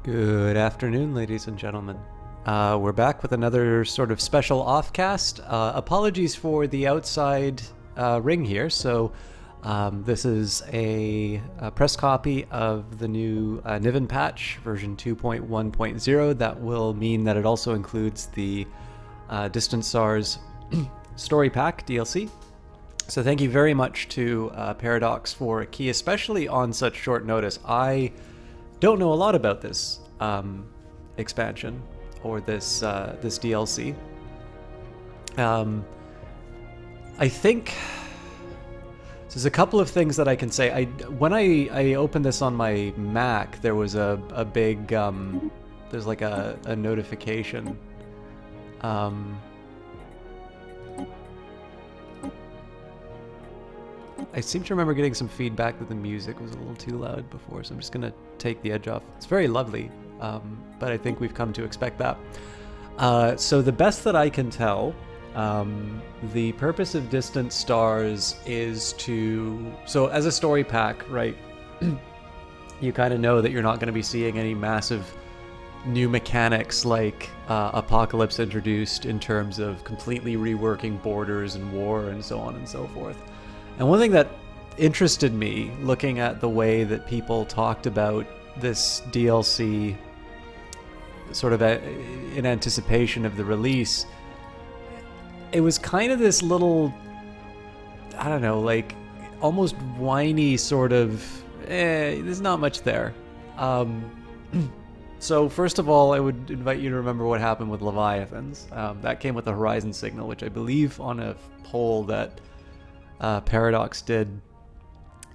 Good afternoon, ladies and gentlemen. We're back with another sort of special offcast. Apologies for the outside ring here. This is a press copy of the new Niven patch, version 2.1.0. That will mean that it also includes the Distant Stars Story Pack DLC. So thank you very much to Paradox for a key, especially on such short notice. I don't know a lot about this expansion or this DLC. I think there's a couple of things that I can say. When I opened this on my Mac, there was a big there's like a notification. I seem to remember getting some feedback that the music was a little too loud before, so I'm just going to take the edge off. It's very lovely, but I think we've come to expect that. So the best that I can tell, the purpose of Distant Stars is to... So as a story pack, right, you kind of know that you're not going to be seeing any massive new mechanics like Apocalypse introduced in terms of completely reworking borders and war and so on and so forth. And one thing that interested me, looking at the way that people talked about this DLC sort of in anticipation of the release, it was kind of this little, I don't know, like almost whiny sort of, there's not much there. So first of all, I would invite you to remember what happened with Leviathans. That came with the Horizon Signal, which I believe on a poll that Paradox did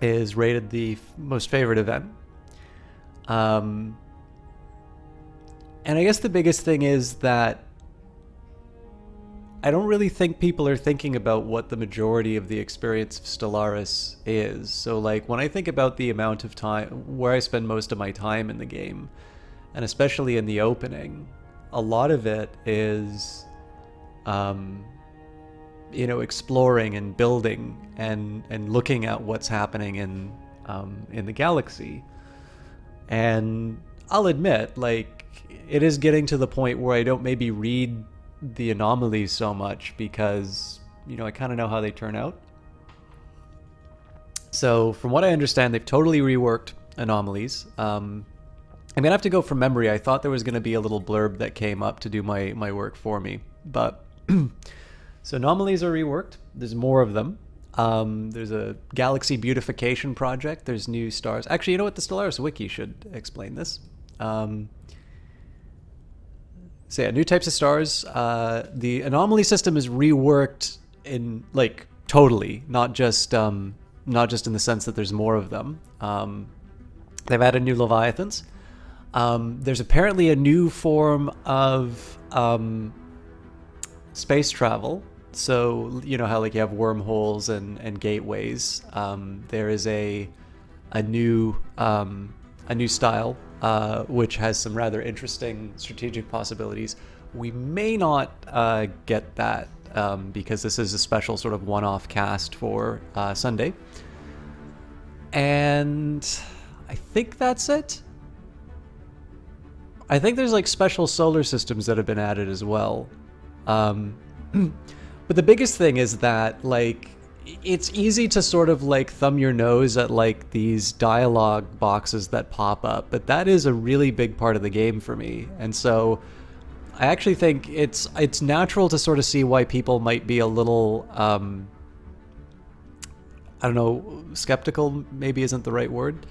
is rated the most favorite event. And I guess the biggest thing is that I don't really think people are thinking about what the majority of the experience of Stellaris is. So like when I think about the amount of time where I spend most of my time in the game, and especially in the opening, a lot of it is exploring and building and looking at what's happening in the galaxy. And I'll admit, like, it is getting to the point where I don't maybe read the anomalies so much because, I kind of know how they turn out. So from what I understand, they've totally reworked anomalies. I'm gonna have to go from memory. I thought there was gonna be a little blurb that came up to do my work for me, but so anomalies are reworked. There's more of them. There's a galaxy beautification project. There's new stars. Actually, you know what? The Stellaris Wiki should explain this. So yeah, new types of stars. The anomaly system is reworked in totally, not just in the sense that there's more of them. They've added new Leviathans. There's apparently a new form of space travel. So you know how you have wormholes and gateways. There is a new style which has some rather interesting strategic possibilities. We may not get that because this is a special sort of one-off cast for Sunday. And I think that's it. I think there's special solar systems that have been added as well. But the biggest thing is that it's easy to sort of thumb your nose at these dialogue boxes that pop up, but that is a really big part of the game for me. And so I actually think it's natural to sort of see why people might be a little I don't know, skeptical maybe isn't the right word,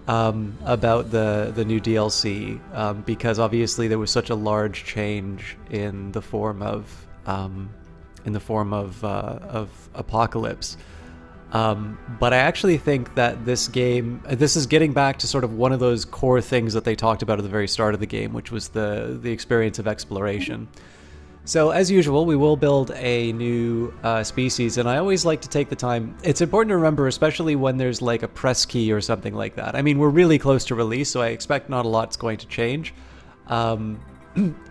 about the new DLC, because obviously there was such a large change in the form of Apocalypse. But I actually think that this is getting back to sort of one of those core things that they talked about at the very start of the game, which was the experience of exploration. So as usual, we will build a new species, and I always like to take the time. It's important to remember, especially when there's a press key or something like that. I mean, we're really close to release, so I expect not a lot's going to change.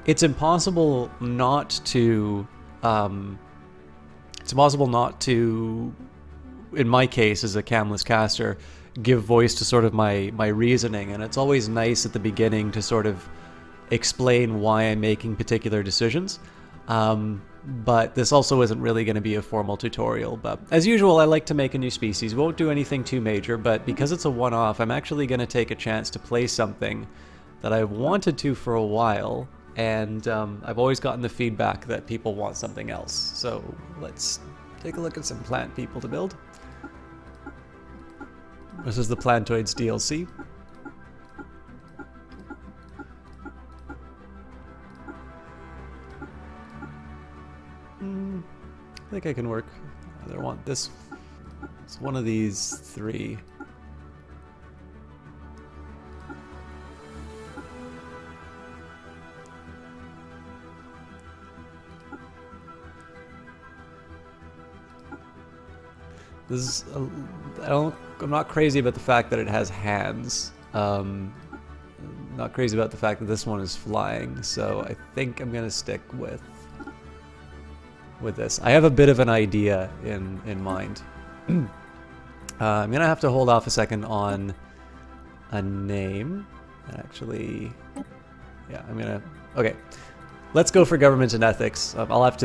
It's impossible not to, in my case as a camless caster, give voice to sort of my reasoning, and it's always nice at the beginning to sort of explain why I'm making particular decisions. But this also isn't really going to be a formal tutorial. But as usual, I like to make a new species. Won't do anything too major, but because it's a one-off, I'm actually going to take a chance to play something that I've wanted to for a while, and I've always gotten the feedback that people want something else. So let's take a look at some plant people to build. This is the Plantoids DLC. I think I can work. I want this. It's one of these three. This is. I'm not crazy about the fact that it has hands. Not crazy about the fact that this one is flying. So I think I'm gonna stick with this. I have a bit of an idea in mind. I'm gonna have to hold off a second on a name. Actually, yeah, okay. Let's go for government and ethics. I'll have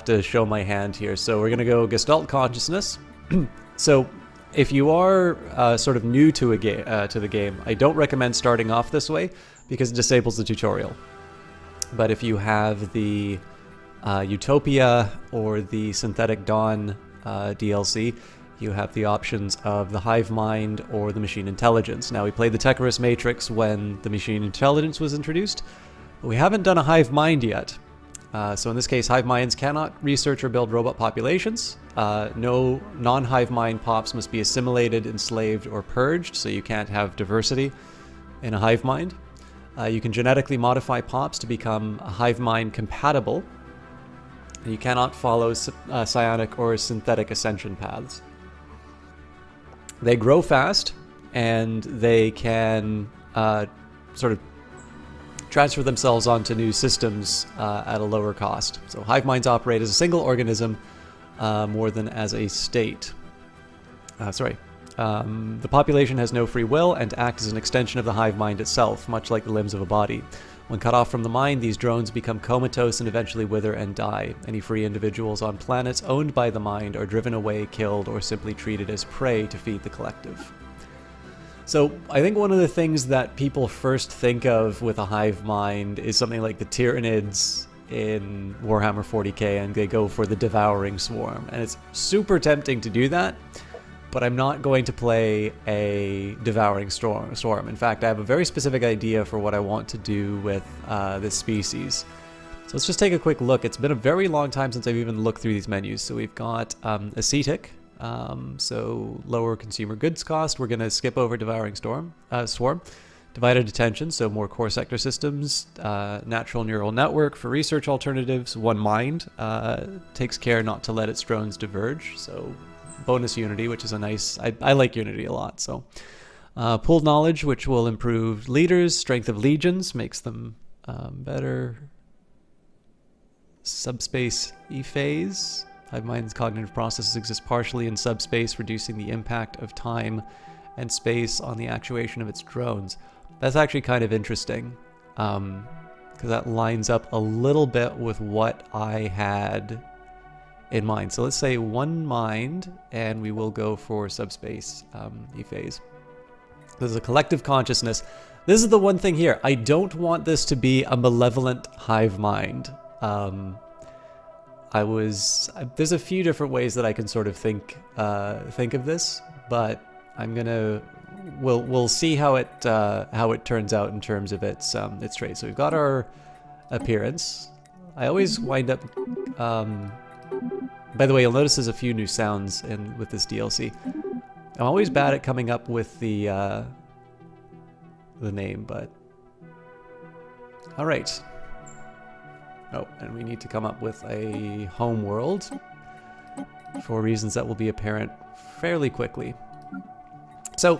to show my hand here. So we're gonna go Gestalt Consciousness. So if you are sort of new to the game, I don't recommend starting off this way because it disables the tutorial. But if you have the Utopia or the Synthetic Dawn DLC, you have the options of the Hive Mind or the Machine Intelligence. Now, we played the Tecorus Matrix when the Machine Intelligence was introduced, but we haven't done a Hive Mind yet. So in this case, Hive Minds cannot research or build robot populations. No non-Hive Mind pops must be assimilated, enslaved, or purged, so you can't have diversity in a Hive Mind. You can genetically modify pops to become Hive Mind compatible. You cannot follow psionic or synthetic ascension paths. They grow fast, and they can sort of transfer themselves onto new systems at a lower cost. So hive minds operate as a single organism more than as a state. The population has no free will and act as an extension of the hive mind itself, much like the limbs of a body. When cut off from the mind, these drones become comatose and eventually wither and die. Any free individuals on planets owned by the mind are driven away, killed, or simply treated as prey to feed the collective. So I think one of the things that people first think of with a hive mind is something like the Tyranids in Warhammer 40k, and they go for the devouring swarm. And it's super tempting to do that, but I'm not going to play a devouring swarm. In fact, I have a very specific idea for what I want to do with this species. So let's just take a quick look. It's been a very long time since I've even looked through these menus. So we've got ascetic, so lower consumer goods cost. We're going to skip over devouring swarm. Divided attention, so more core sector systems. Natural neural network for research alternatives. One mind takes care not to let its drones diverge. So bonus Unity, which is a nice... I like Unity a lot. So pooled knowledge, which will improve leaders. Strength of legions makes them better. Subspace E-phase. Hive mind's cognitive processes exist partially in subspace, reducing the impact of time and space on the actuation of its drones. That's actually kind of interesting, because that lines up a little bit with what I had in mind. So let's say one mind, and we will go for subspace E-phase. There's a collective consciousness. This is the one thing here. I don't want this to be a malevolent hive mind. There's a few different ways that I can sort of think of this, but I'm gonna we'll see how it turns out in terms of its traits. So we've got our appearance. I always wind up. By the way, you'll notice there's a few new sounds with this DLC. I'm always bad at coming up with the name, but all right. Oh, and we need to come up with a home world for reasons that will be apparent fairly quickly. So,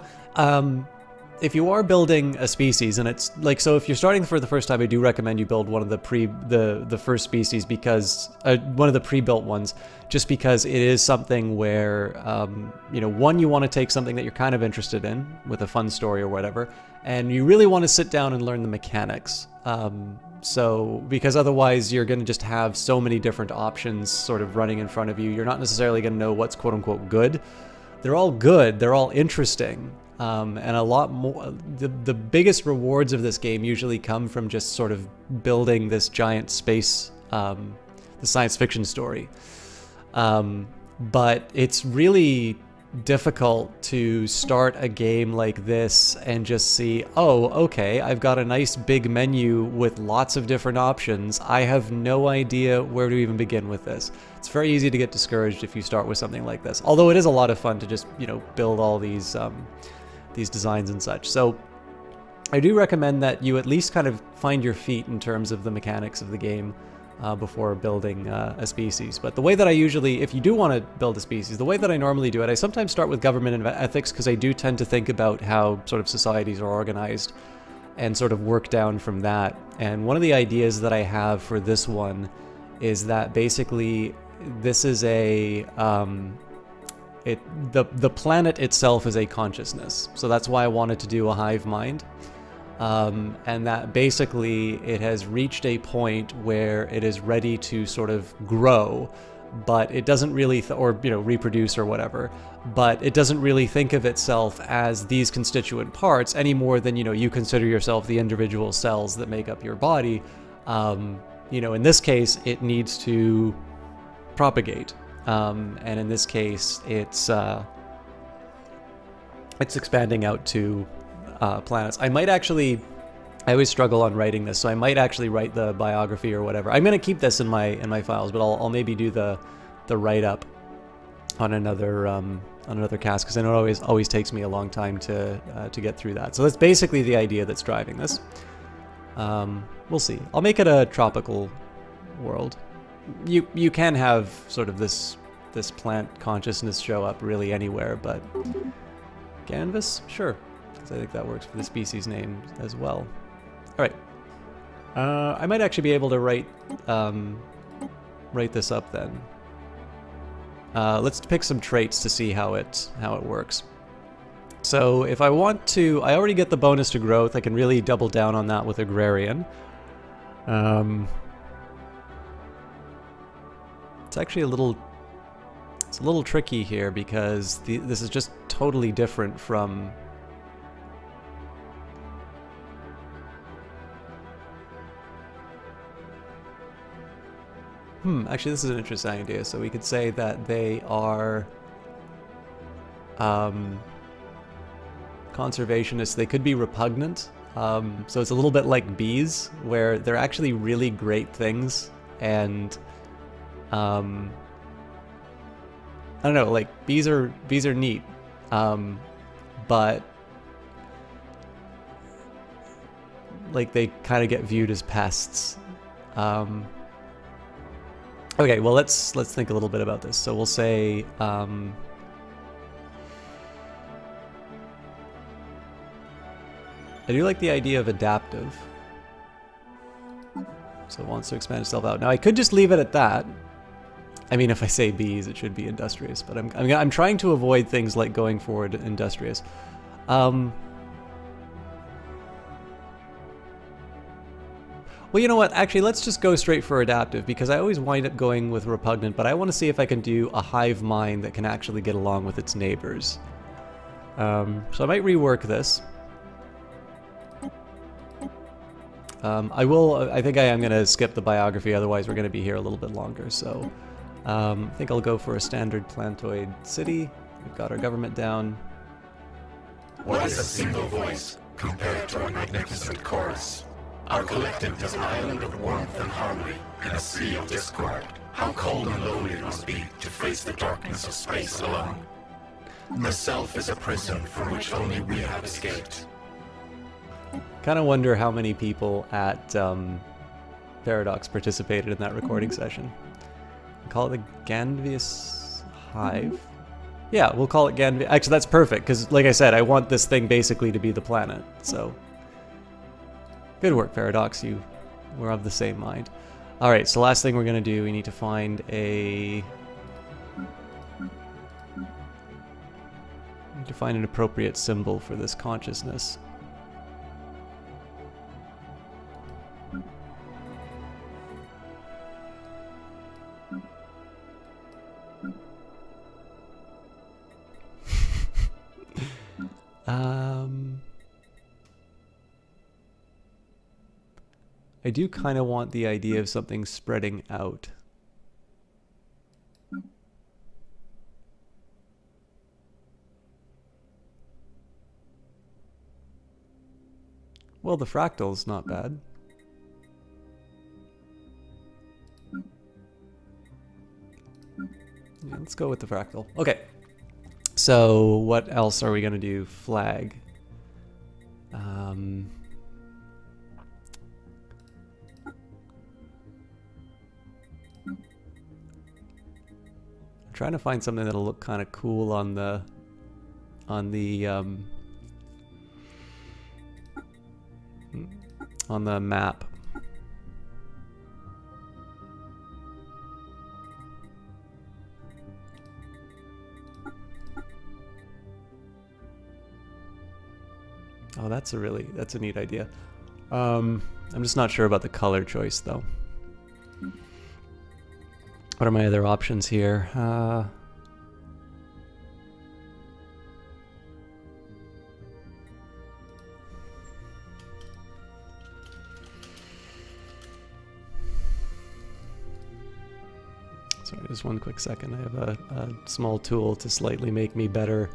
if you are building a species, and it's like, so if you're starting for the first time, I do recommend you build one of the first species, because one of the pre-built ones, just because it is something where you know, one, you want to take something that you're kind of interested in with a fun story or whatever, and you really want to sit down and learn the mechanics. So because otherwise you're going to just have so many different options sort of running in front of you. You're not necessarily going to know what's quote unquote good. They're all good. They're all interesting. And a lot more, the biggest rewards of this game usually come from just sort of building this giant space, the science fiction story. But it's really difficult to start a game like this and just see, oh, okay, I've got a nice big menu with lots of different options. I have no idea where to even begin with this. It's very easy to get discouraged if you start with something like this. Although it is a lot of fun to just, you know, build all these designs and such. So I do recommend that you at least kind of find your feet in terms of the mechanics of the game before building a species. But the way that I usually, if you do want to build a species, the way that I normally do it, I sometimes start with government and ethics, because I do tend to think about how sort of societies are organized and sort of work down from that. And one of the ideas that I have for this one is that basically this is a the planet itself is a consciousness, so that's why I wanted to do a hive mind, and that basically it has reached a point where it is ready to sort of grow, but it doesn't really or you know, reproduce or whatever, but it doesn't really think of itself as these constituent parts any more than, you know, you consider yourself the individual cells that make up your body. You know, in this case it needs to propagate. And in this case, it's expanding out to planets. I always struggle on writing this, so I might actually write the biography or whatever. I'm gonna keep this in my files, but I'll maybe do the write up on another cast, because I know it always takes me a long time to get through that. So that's basically the idea that's driving this. We'll see. I'll make it a tropical world. You can have sort of this plant consciousness show up really anywhere, but canvas, sure, because I think that works for the species name as well. All right, I might actually be able to write this up then. Let's pick some traits to see how it works. So if I want to, I already get the bonus to growth. I can really double down on that with agrarian. It's actually a little tricky here, because this is just totally different from actually this is an interesting idea. So we could say that they are conservationists. They could be repugnant. So it's a little bit like bees, where they're actually really great things, and I don't know, like bees are neat, but like they kind of get viewed as pests. Okay, well let's think a little bit about this. So we'll say I do like the idea of adaptive. So it wants to expand itself out. Now I could just leave it at that. I mean, if I say bees, it should be industrious, but I'm trying to avoid things like going forward industrious. Well, you know what? Actually, let's just go straight for adaptive, because I always wind up going with repugnant, but I want to see if I can do a hive mind that can actually get along with its neighbors. So I might rework this. I think I am going to skip the biography, otherwise we're going to be here a little bit longer, so I think I'll go for a standard plantoid city. We've got our government down. What is a single voice compared to a magnificent chorus? Our collective is an island of warmth and harmony in a sea of discord. How cold and lonely it must be to face the darkness of space alone. The self is a prison from which only we have escaped. Kind of wonder how many people at Paradox participated in that recording session. Call it the Ganvius Hive. Yeah, we'll call it Ganvius. Actually, that's perfect, because like I said, I want this thing basically to be the planet, so... Good work, Paradox. You were of the same mind. Alright, so last thing we're going to do, we need to find a... We need to find an appropriate symbol for this consciousness. I do kind of want the idea of something spreading out. Well, the fractal's not bad. Yeah, let's go with the fractal. Okay. So, what else are we going to do? Flag. I'm trying to find something that'll look kind of cool on the map. Oh, that's a neat idea. I'm just not sure about the color choice though. What are my other options here? Sorry, just one quick second. I have a small tool to slightly make me better.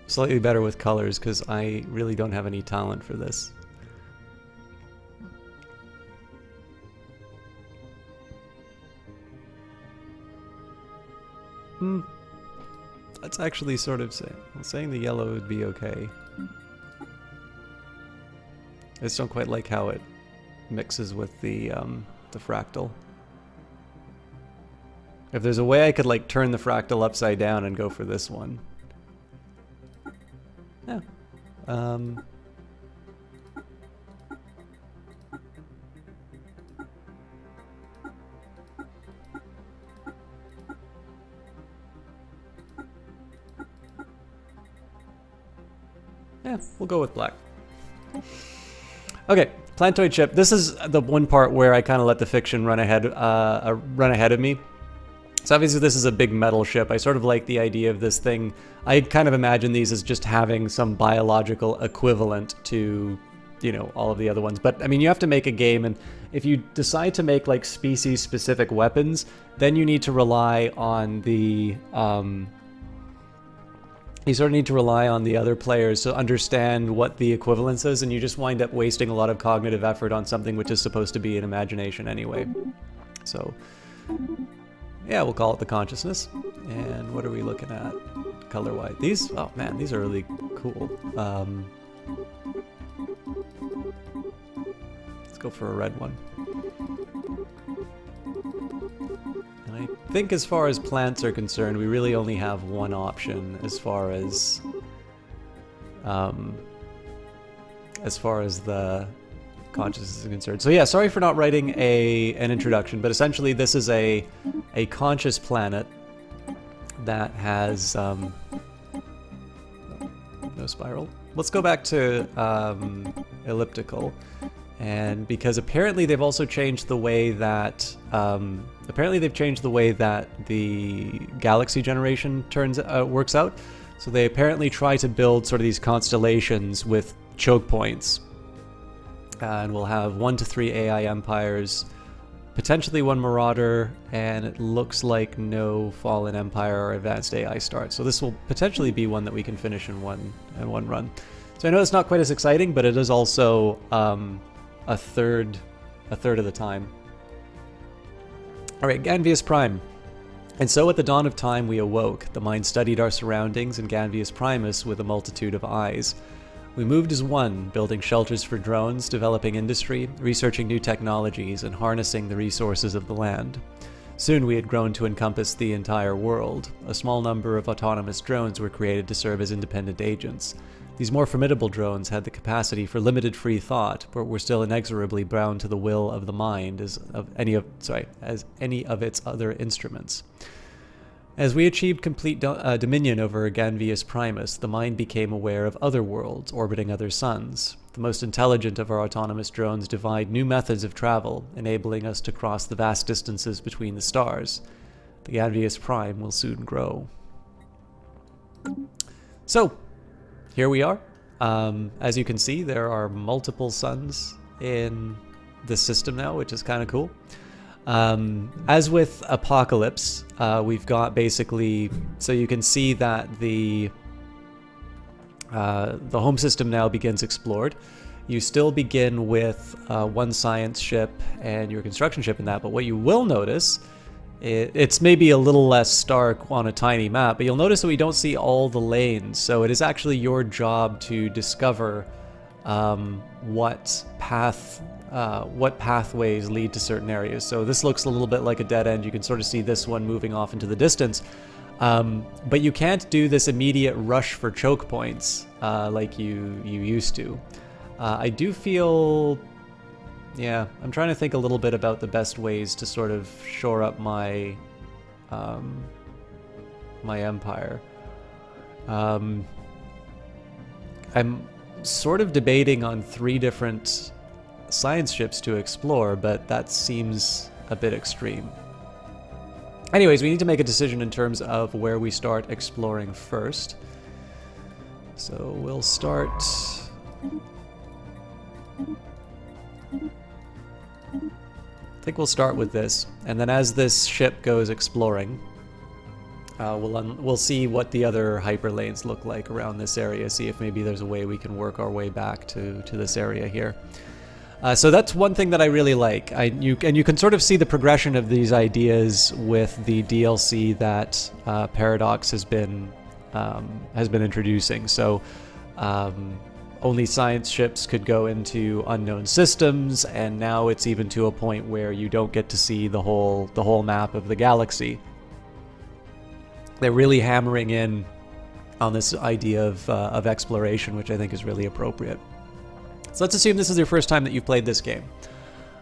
Slightly better with colors, because I really don't have any talent for this. That's actually sort of saying the yellow would be okay. I just don't quite like how it mixes with the fractal. If there's a way I could like turn the fractal upside down and go for this one. Yeah. Yeah, we'll go with black. Okay, plantoid ship. This is the one part where I kind of let the fiction run ahead of me. So obviously this is a big metal ship. I sort of like the idea of this thing. I kind of imagine these as just having some biological equivalent to, you know, all of the other ones. But I mean, you have to make a game, and if you decide to make like species-specific weapons, then you need to rely on the you sort of need to rely on the other players to understand what the equivalence is, and you just wind up wasting a lot of cognitive effort on something which is supposed to be an imagination anyway. So, yeah, we'll call it the consciousness. And what are we looking at color-wise? These, oh man, these are really cool. Let's go for a red one. I think as far as plants are concerned, we really only have one option as far as the consciousness is concerned. So yeah, sorry for not writing an introduction, but essentially this is a conscious planet that has no spiral. Let's go back to elliptical. And because apparently they've also changed the way that the galaxy generation works out. So they apparently try to build sort of these constellations with choke points, and we'll have 1 to 3 AI empires, potentially 1 marauder, and it looks like no fallen empire or advanced AI start. So this will potentially be one that we can finish in one run. So I know it's not quite as exciting, but it is also a third of the time. All right, Ganvius Prime. And so at the dawn of time we awoke. The mind studied our surroundings, and Ganvius Primus with a multitude of eyes. We moved as one, building shelters for drones, developing industry, researching new technologies, and harnessing the resources of the land. Soon we had grown to encompass the entire world. A small number of autonomous drones were created to serve as independent agents. These more formidable drones had the capacity for limited free thought, but were still inexorably bound to the will of the mind as any of its other instruments. As we achieved complete dominion over Ganvius Primus, the mind became aware of other worlds orbiting other suns. The most intelligent of our autonomous drones devised new methods of travel, enabling us to cross the vast distances between the stars. The Ganvius Prime will soon grow. So, here we are. As you can see, there are multiple suns in this system now, which is kind of cool. As with Apocalypse, we've got basically, so you can see that the home system now begins explored. You still begin with one science ship and your construction ship in that, but what you will notice, it's maybe a little less stark on a tiny map, but you'll notice that we don't see all the lanes, so it is actually your job to discover what pathways lead to certain areas. So this looks a little bit like a dead end. You can sort of see this one moving off into the distance. But you can't do this immediate rush for choke points like you used to. I do feel... Yeah, I'm trying to think a little bit about the best ways to sort of shore up my my empire. I'm sort of debating on 3 different science ships to explore, but that seems a bit extreme. Anyways, we need to make a decision in terms of where we start exploring first. So we'll start... I think we'll start with this, and then as this ship goes exploring, we'll see what the other hyperlanes look like around this area, see if maybe there's a way we can work our way back to this area here. So that's one thing that I really like. You can sort of see the progression of these ideas with the DLC that Paradox has been introducing. So only science ships could go into unknown systems, and now it's even to a point where you don't get to see the whole map of the galaxy. They're really hammering in on this idea of exploration, which I think is really appropriate. So let's assume this is your first time that you've played this game.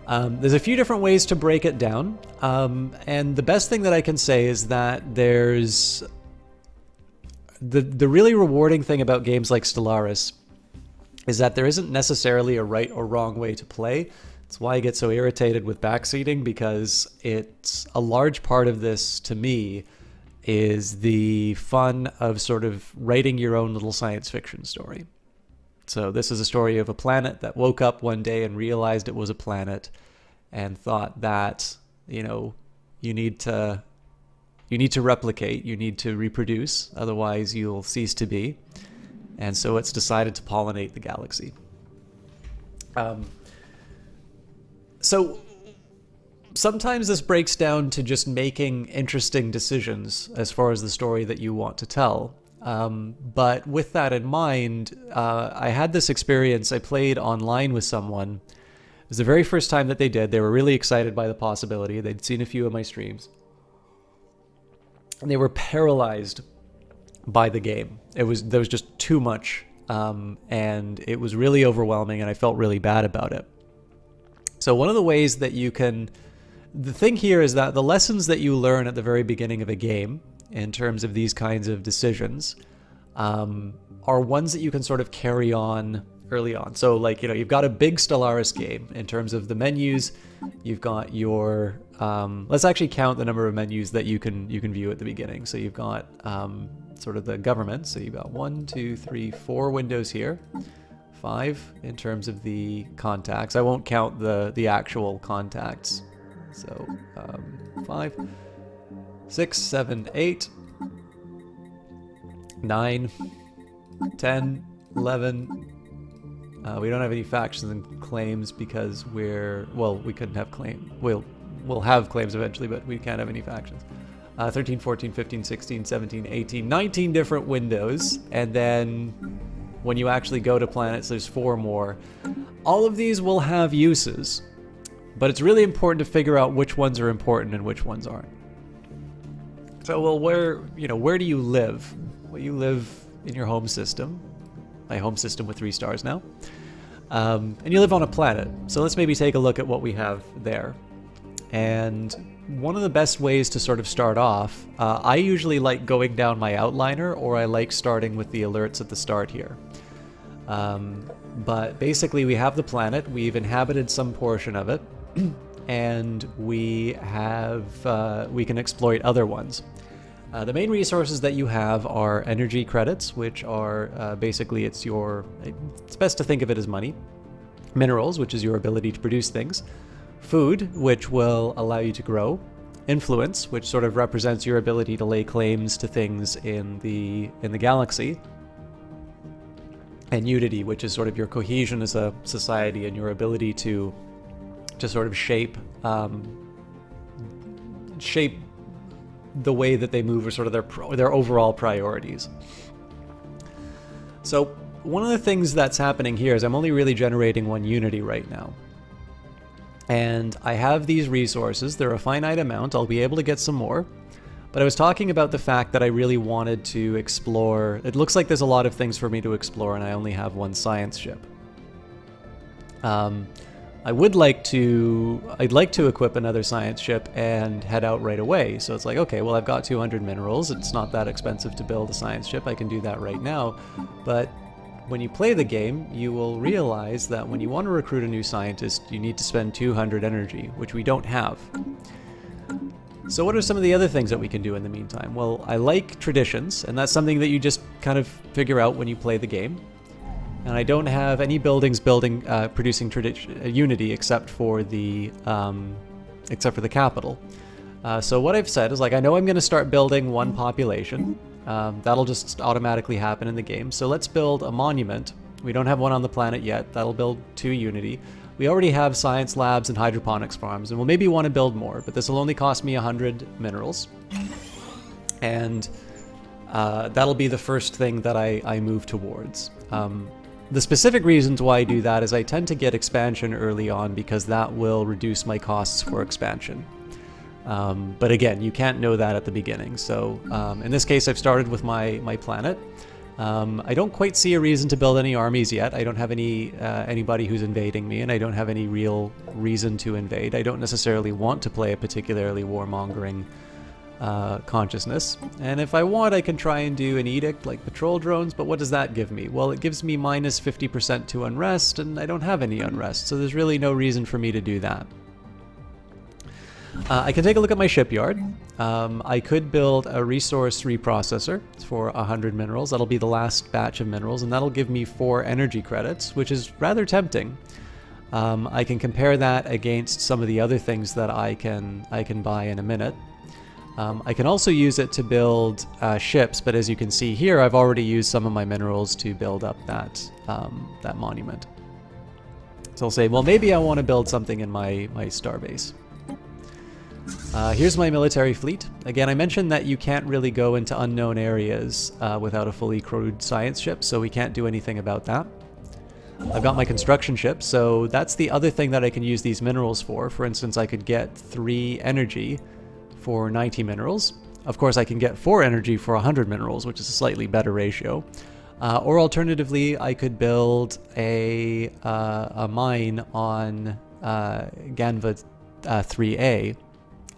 There's a few different ways to break it down, and the best thing that I can say is that there's the really rewarding thing about games like Stellaris is that there isn't necessarily a right or wrong way to play. It's why I get so irritated with backseating, because it's a large part of this, to me, is the fun of sort of writing your own little science fiction story. So this is a story of a planet that woke up one day and realized it was a planet and thought that, you know, you need to replicate, you need to reproduce, otherwise you'll cease to be. And so it's decided to pollinate the galaxy. So sometimes this breaks down to just making interesting decisions as far as the story that you want to tell. But with that in mind, I had this experience. I played online with someone. It was the very first time that they did. They were really excited by the possibility. They'd seen a few of my streams. And they were paralyzed by the game. There was just too much, and it was really overwhelming, and I felt really bad about it. So one of the ways that you can... The thing here is that the lessons that you learn at the very beginning of a game, in terms of these kinds of decisions, are ones that you can sort of carry on early on. So, like, you know, you've got a big Stellaris game in terms of the menus. You've got your... let's actually count the number of menus that you can view at the beginning. So you've got... sort of the government. So you've got 1, 2, 3, 4 windows here, 5 in terms of the contacts. I won't count the actual contacts. So 5, 6, 7, 8, 9, 10, 11. We don't have any factions and claims because we couldn't have claim. We'll have claims eventually, but we can't have any factions. 13, 14, 15, 16, 17, 18, 19 different windows. And then when you actually go to planets, there's 4 more. All of these will have uses. But it's really important to figure out which ones are important and which ones aren't. So, well, where do you live? Well, you live in your home system. My home system with 3 stars now. And you live on a planet. So let's maybe take a look at what we have there. And one of the best ways to sort of start off, I usually like going down my outliner, or I like starting with the alerts at the start here. But basically we have the planet, we've inhabited some portion of it, and we can exploit other ones. The main resources that you have are energy credits, which are basically it's best to think of it as money. Minerals, which is your ability to produce things. Food, which will allow you to grow. Influence, which sort of represents your ability to lay claims to things in the galaxy. And unity, which is sort of your cohesion as a society and your ability to sort of shape the way that they move, or sort of their overall priorities. So one of the things that's happening here is I'm only really generating 1 unity right now. And I have these resources. They're a finite amount. I'll be able to get some more. But I was talking about the fact that I really wanted to explore. It looks like there's a lot of things for me to explore, and I only have 1 science ship. I'd like to equip another science ship and head out right away. So it's like, okay, well, I've got 200 minerals. It's not that expensive to build a science ship. I can do that right now. But when you play the game, you will realize that when you want to recruit a new scientist, you need to spend 200 energy, which we don't have. So what are some of the other things that we can do in the meantime? Well, I like traditions, and that's something that you just kind of figure out when you play the game. And I don't have any buildings producing unity except for the capital. So what I've said is, like, I know I'm going to start building 1 population. That'll just automatically happen in the game. So let's build a monument. We don't have one on the planet yet. That'll build 2 unity. We already have science labs and hydroponics farms, and we'll maybe want to build more, but this will only cost me 100 minerals. And that'll be the first thing that I move towards. The specific reasons why I do that is I tend to get expansion early on, because that will reduce my costs for expansion. But again, you can't know that at the beginning. So in this case, I've started with my planet. I don't quite see a reason to build any armies yet. I don't have anybody who's invading me, and I don't have any real reason to invade. I don't necessarily want to play a particularly warmongering consciousness. And if I want, I can try and do an edict like patrol drones, but what does that give me? Well, it gives me minus 50% to unrest, and I don't have any unrest, so there's really no reason for me to do that. I can take a look at my shipyard. I could build a resource reprocessor for 100 minerals. That'll be the last batch of minerals, and that'll give me 4 energy credits, which is rather tempting. I can compare that against some of the other things that I can buy in a minute. I can also use it to build ships, but as you can see here, I've already used some of my minerals to build up that monument. So I'll say, well, maybe I want to build something in my starbase. Here's my military fleet. Again, I mentioned that you can't really go into unknown areas without a fully crewed science ship, so we can't do anything about that. I've got my construction ship, so that's the other thing that I can use these minerals for. For instance, I could get 3 energy for 90 minerals. Of course, I can get 4 energy for 100 minerals, which is a slightly better ratio. Or alternatively, I could build a mine on Ganva 3A.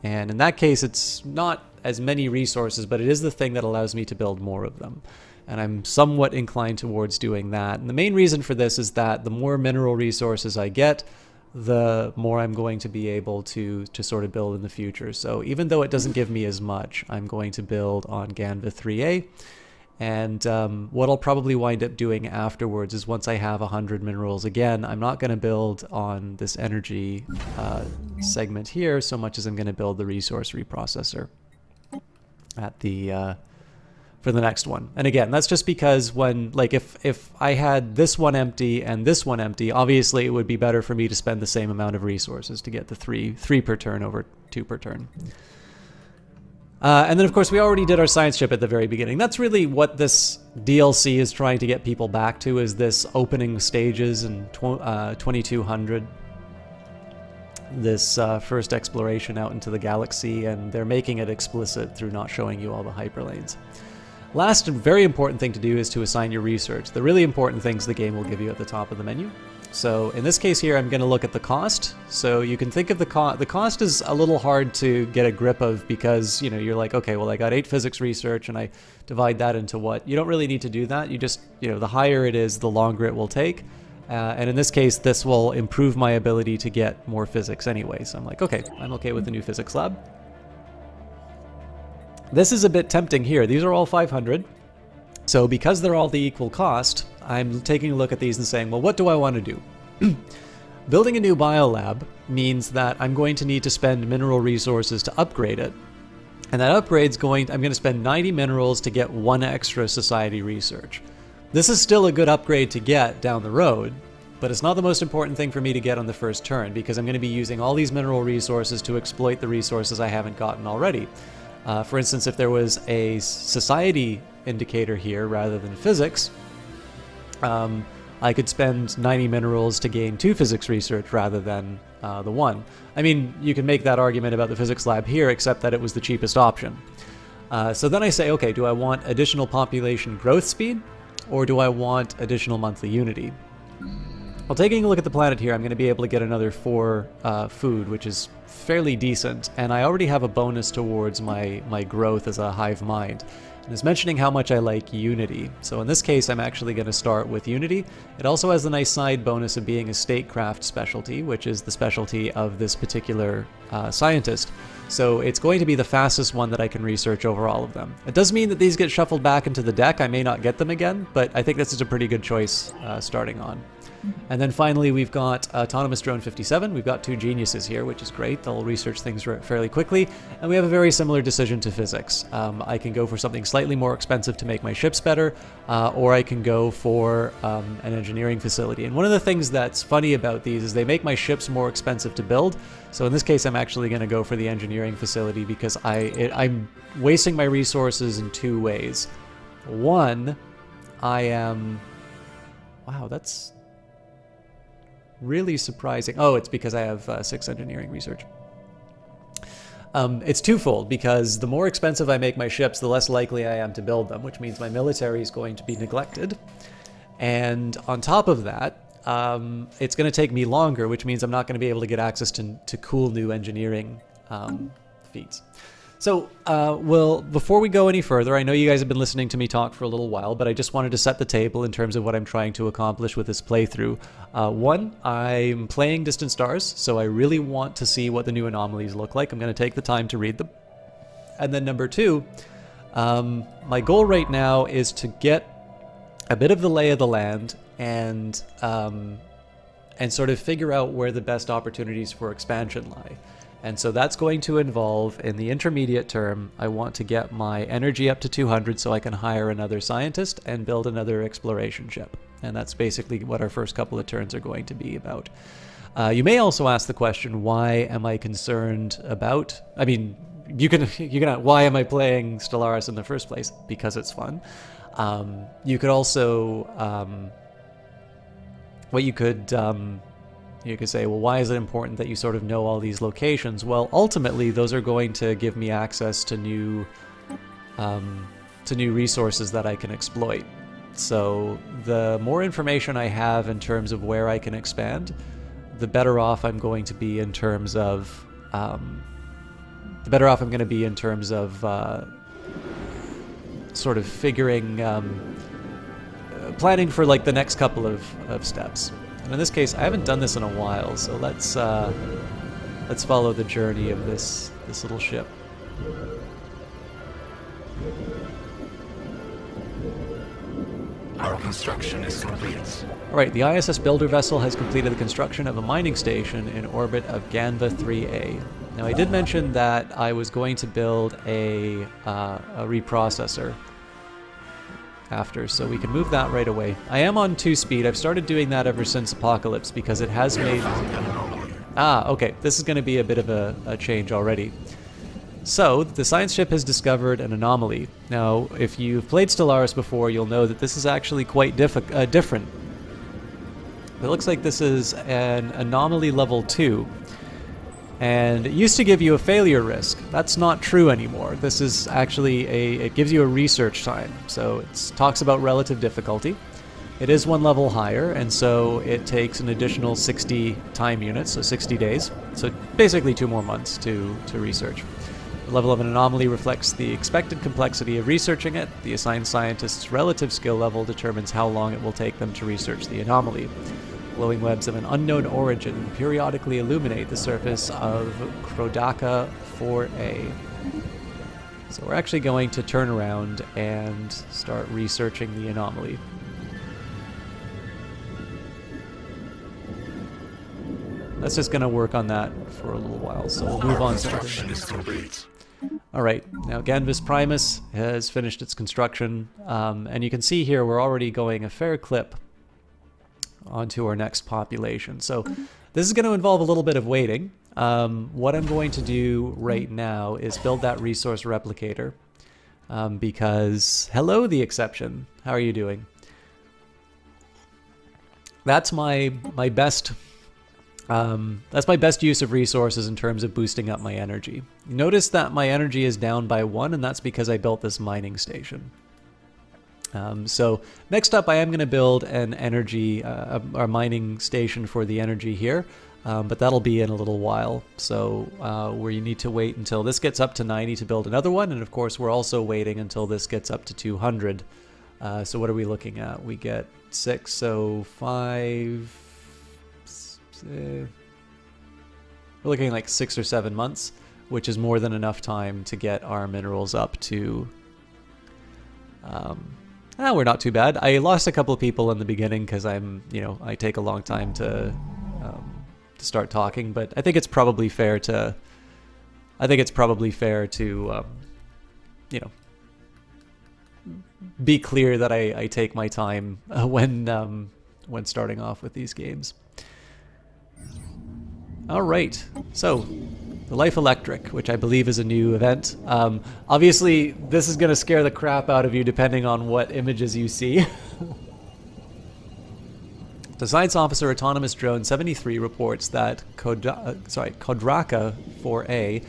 And in that case, it's not as many resources, but it is the thing that allows me to build more of them. And I'm somewhat inclined towards doing that. And the main reason for this is that the more mineral resources I get, the more I'm going to be able to sort of build in the future. So even though it doesn't give me as much, I'm going to build on Ganva 3A. And what I'll probably wind up doing afterwards is, once I have 100 minerals, again, I'm not going to build on this energy segment here so much as I'm going to build the resource reprocessor at the for the next one. And again, that's just because when, like, if I had this one empty and this one empty, obviously it would be better for me to spend the same amount of resources to get the 3 per turn over 2 per turn. And then, of course, we already did our science ship at the very beginning. That's really what this DLC is trying to get people back to, is this opening stages in 2200. this first exploration out into the galaxy, and they're making it explicit through not showing you all the hyperlanes. Last and very important thing to do is to assign your research. The really important things the game will give you at the top of the menu. So in this case here, I'm going to look at the cost. So you can think of the cost is a little hard to get a grip of because, you know, you're like, okay, well, I got 8 physics research and I divide that into what? You don't really need to do that. You just, you know, the higher it is, the longer it will take. And in this case, this will improve my ability to get more physics anyway. So I'm like, okay, I'm okay with the new physics lab. This is a bit tempting here. These are all 500. So because they're all the equal cost, I'm taking a look at these and saying, well, what do I want to do? Building a new biolab means that I'm going to need to spend mineral resources to upgrade it. And that upgrade's I'm going to spend 90 minerals to get 1 extra society research. This is still a good upgrade to get down the road, but it's not the most important thing for me to get on the first turn because I'm going to be using all these mineral resources to exploit the resources I haven't gotten already. For instance, if there was a society indicator here rather than physics, I could spend 90 minerals to gain 2 physics research rather than the 1. I mean, you can make that argument about the physics lab here, except that it was the cheapest option. So then I say, okay, do I want additional population growth speed, or do I want additional monthly unity? Well, taking a look at the planet here, I'm going to be able to get another 4 food, which is fairly decent, and I already have a bonus towards my growth as a hive mind. And it's mentioning how much I like Unity. So in this case, I'm actually going to start with Unity. It also has the nice side bonus of being a statecraft specialty, which is the specialty of this particular scientist. So it's going to be the fastest one that I can research over all of them. It does mean that these get shuffled back into the deck. I may not get them again, but I think this is a pretty good choice starting on. And then finally, we've got Autonomous Drone 57. We've got 2 geniuses here, which is great. They'll research things fairly quickly. And we have a very similar decision to physics. I can go for something slightly more expensive to make my ships better, or I can go for an engineering facility. And one of the things that's funny about these is they make my ships more expensive to build. So in this case, I'm actually going to go for the engineering facility because I'm wasting my resources in 2 ways. One, I am... Wow, that's really surprising. Oh, it's because I have 6 engineering research. It's twofold, because the more expensive I make my ships, the less likely I am to build them, which means my military is going to be neglected. And on top of that, it's going to take me longer, which means I'm not going to be able to get access to cool new engineering feats. So, well, before we go any further, I know you guys have been listening to me talk for a little while, but I just wanted to set the table in terms of what I'm trying to accomplish with this playthrough. One, I'm playing Distant Stars, so I really want to see what the new anomalies look like. I'm going to take the time to read them. And then number 2, my goal right now is to get a bit of the lay of the land and sort of figure out where the best opportunities for expansion lie. And so that's going to involve, in the intermediate term, I want to get my energy up to 200 so I can hire another scientist and build another exploration ship. And that's basically what our first couple of turns are going to be about. You may also ask the question, why am I concerned about... I mean, you can why am I playing Stellaris in the first place? Because it's fun. You could also... you could say, well, why is it important that you sort of know all these locations? Well, ultimately, those are going to give me access to new resources that I can exploit. So the more information I have in terms of where I can expand, the better off I'm going to be in terms of sort of figuring, planning for like the next couple of steps. And in this case, I haven't done this in a while, so let's follow the journey of this little ship. Our construction is complete. Alright, the ISS builder vessel has completed the construction of a mining station in orbit of Ganva 3A. Now, I did mention that I was going to build a reprocessor after, so we can move that right away. I am on 2 speed. I've started doing that ever since Apocalypse because it has made... okay, this is going to be a bit of a change already. So, the science ship has discovered an anomaly. Now, if you've played Stellaris before, you'll know that this is actually quite different. It looks like this is an anomaly level 2. And it used to give you a failure risk. That's not true anymore. This is actually it gives you a research time. So it talks about relative difficulty. It is one level higher, and so it takes an additional 60 time units, so 60 days. So basically 2 more months to research. The level of an anomaly reflects the expected complexity of researching it. The assigned scientist's relative skill level determines how long it will take them to research the anomaly. Glowing webs of an unknown origin periodically illuminate the surface of Krodaka 4A. So we're actually going to turn around and start researching the anomaly. That's just going to work on that for a little while, so we'll move on to Construction is complete. Alright, now Ganvis Primus has finished its construction, and you can see here we're already going a fair clip onto our next population. So this is going to involve a little bit of waiting. What I'm going to do right now is build that resource replicator, because hello, the exception. How are you doing? That's my best. That's my best use of resources in terms of boosting up my energy. Notice that my energy is down by 1, and that's because I built this mining station. So next up, I am going to build an energy, a mining station for the energy here, but that'll be in a little while. So where you need to wait until this gets up to 90 to build another one, and of course we're also waiting until this gets up to 200. So what are we looking at? We get 6, so 5. We're looking at like 6 or 7 months, which is more than enough time to get our minerals up to. We're not too bad. I lost a couple of people in the beginning because I take a long time to start talking, but I think it's probably fair to. Be clear that I take my time when starting off with these games. All right, so the Life Electric, which I believe is a new event. Obviously, this is going to scare the crap out of you depending on what images you see. The Science Officer Autonomous Drone 73 reports that Krodaka 4A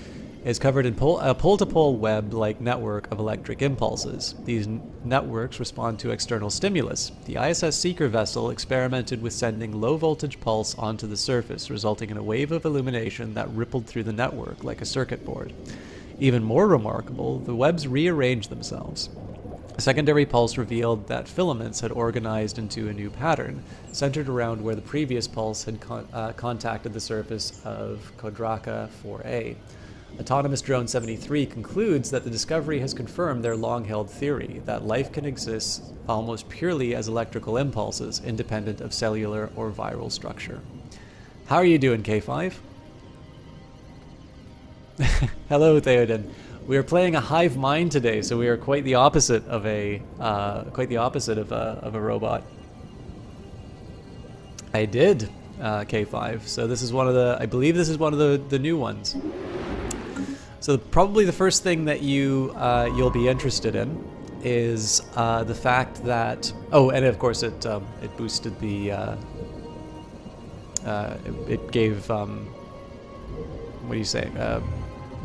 is covered in a pole-to-pole web-like network of electric impulses. These networks respond to external stimulus. The ISS Seeker vessel experimented with sending low-voltage pulse onto the surface, resulting in a wave of illumination that rippled through the network like a circuit board. Even more remarkable, the webs rearranged themselves. A secondary pulse revealed that filaments had organized into a new pattern, centered around where the previous pulse had contacted the surface of Krodaka 4A. Autonomous Drone 73 concludes that the discovery has confirmed their long-held theory that life can exist almost purely as electrical impulses, independent of cellular or viral structure. How are you doing, K5? Hello, Theoden. We are playing a hive mind today, so we are quite the opposite of a robot. I did, K5. So this is I believe this is one of the new ones. So probably the first thing that you'll be interested in is the fact that and of course it boosted the it gave what do you say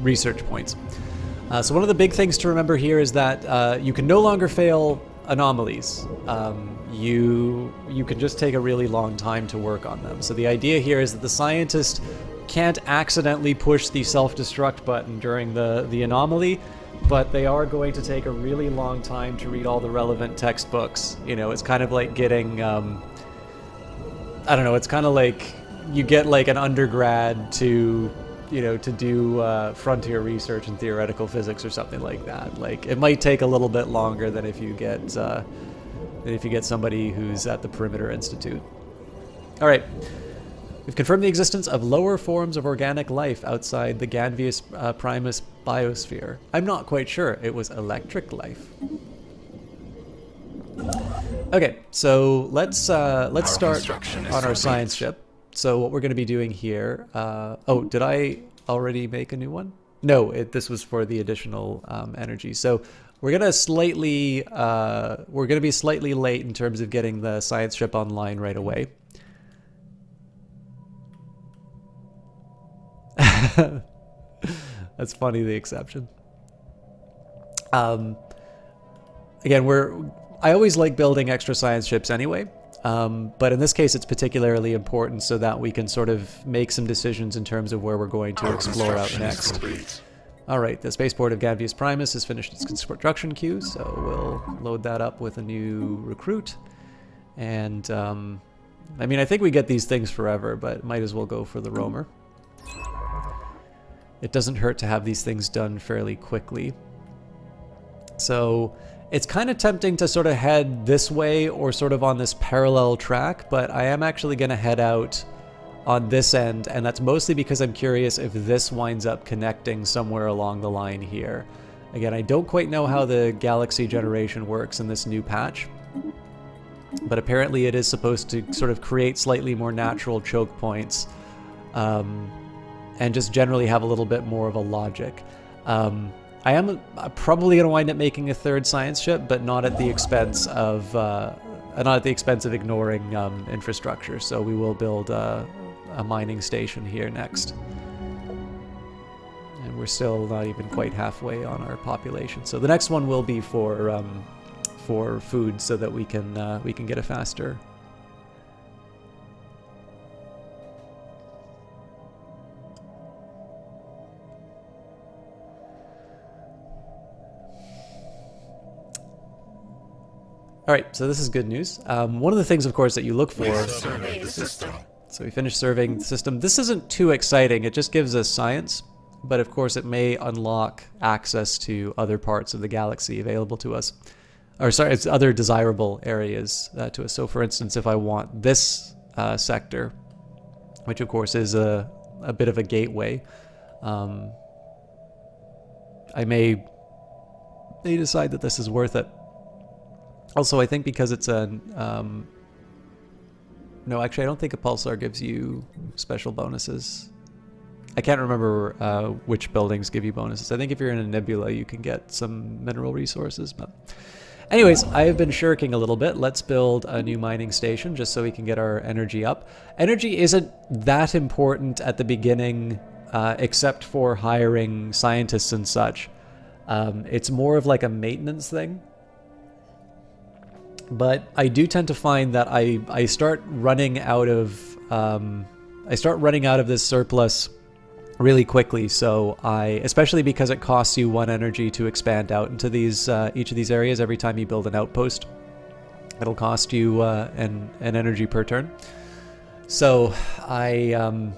research points. So one of the big things to remember here is that you can no longer fail anomalies. You can just take a really long time to work on them. So the idea here is that the scientist can't accidentally push the self-destruct button during the anomaly, but they are going to take a really long time to read all the relevant textbooks. It's kind of like getting, I don't know, it's kind of like you get like an undergrad to do frontier research in theoretical physics or something like that. Like, it might take a little bit longer than if you get somebody who's at the Perimeter Institute. All right. We've confirmed the existence of lower forms of organic life outside the Ganvius Primus biosphere. I'm not quite sure. It was electric life. Okay, so let's start on our science ship. So what we're going to be doing here... did I already make a new one? No, this was for the additional energy. So we're going to be slightly late in terms of getting the science ship online right away. That's funny, the exception. Again, I always like building extra science ships anyway, but in this case it's particularly important so that we can sort of make some decisions in terms of where we're going to explore out next. Alright, the spaceport of Ganvius Primus has finished its construction queue, so we'll load that up with a new recruit. And, I mean, I think we get these things forever, but might as well go for the roamer. It doesn't hurt to have these things done fairly quickly. So it's kind of tempting to sort of head this way or sort of on this parallel track, but I am actually going to head out on this end, and that's mostly because I'm curious if this winds up connecting somewhere along the line here. Again, I don't quite know how the galaxy generation works in this new patch, but apparently it is supposed to sort of create slightly more natural choke points, and just generally have a little bit more of a logic. I am probably going to wind up making a third science ship, but not at the expense of ignoring infrastructure. So we will build a mining station here next, and we're still not even quite halfway on our population. So the next one will be for food, so that we can get a faster. All right, so this is good news. One of the things, of course, that you look for... So we finished surveying the system. This isn't too exciting. It just gives us science, but of course it may unlock access to other parts of the galaxy available to us. Or sorry, it's other desirable areas to us. So for instance, if I want this sector, which of course is a bit of a gateway, I may decide that this is worth it. Also, I think because it's a... no, actually, I don't think a pulsar gives you special bonuses. I can't remember which buildings give you bonuses. I think if you're in a nebula, you can get some mineral resources. But anyways, I have been shirking a little bit. Let's build a new mining station just so we can get our energy up. Energy isn't that important at the beginning, except for hiring scientists and such. It's more of like a maintenance thing. But I do tend to find that I start running out of this surplus really quickly. So especially because it costs you 1 energy to expand out into these each of these areas every time you build an outpost. It'll cost you an energy per turn. So I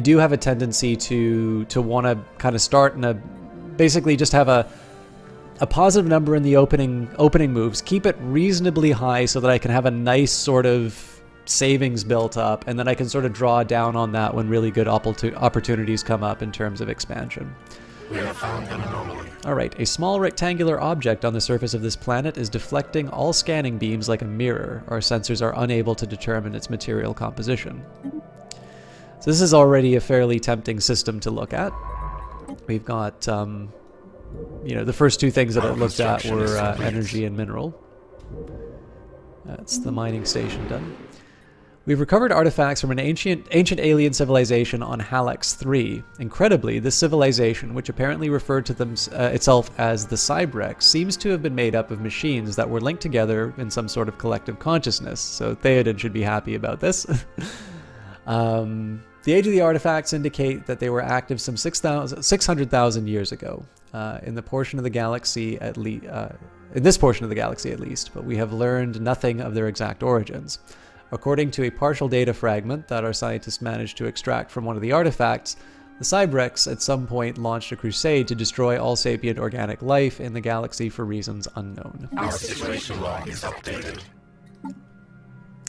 do have a tendency to want to kind of start basically just have a positive number in the opening moves, keep it reasonably high so that I can have a nice sort of savings built up, and then I can sort of draw down on that when really good opportunities come up in terms of expansion. We have found an anomaly. Alright, a small rectangular object on the surface of this planet is deflecting all scanning beams like a mirror. Our sensors are unable to determine its material composition. So this is already a fairly tempting system to look at. We've got... the first two things that I looked at were energy and mineral. That's the mining station done. We've recovered artifacts from an ancient alien civilization on Halax 3. Incredibly, this civilization, which apparently referred to itself as the Cybrex, seems to have been made up of machines that were linked together in some sort of collective consciousness. So Theoden should be happy about this. The age of the artifacts indicate that they were active some 600,000 years ago. In this portion of the galaxy at least, but we have learned nothing of their exact origins. According to a partial data fragment that our scientists managed to extract from one of the artifacts, the Cybrex at some point launched a crusade to destroy all sapient organic life in the galaxy for reasons unknown. Our situation log is updated.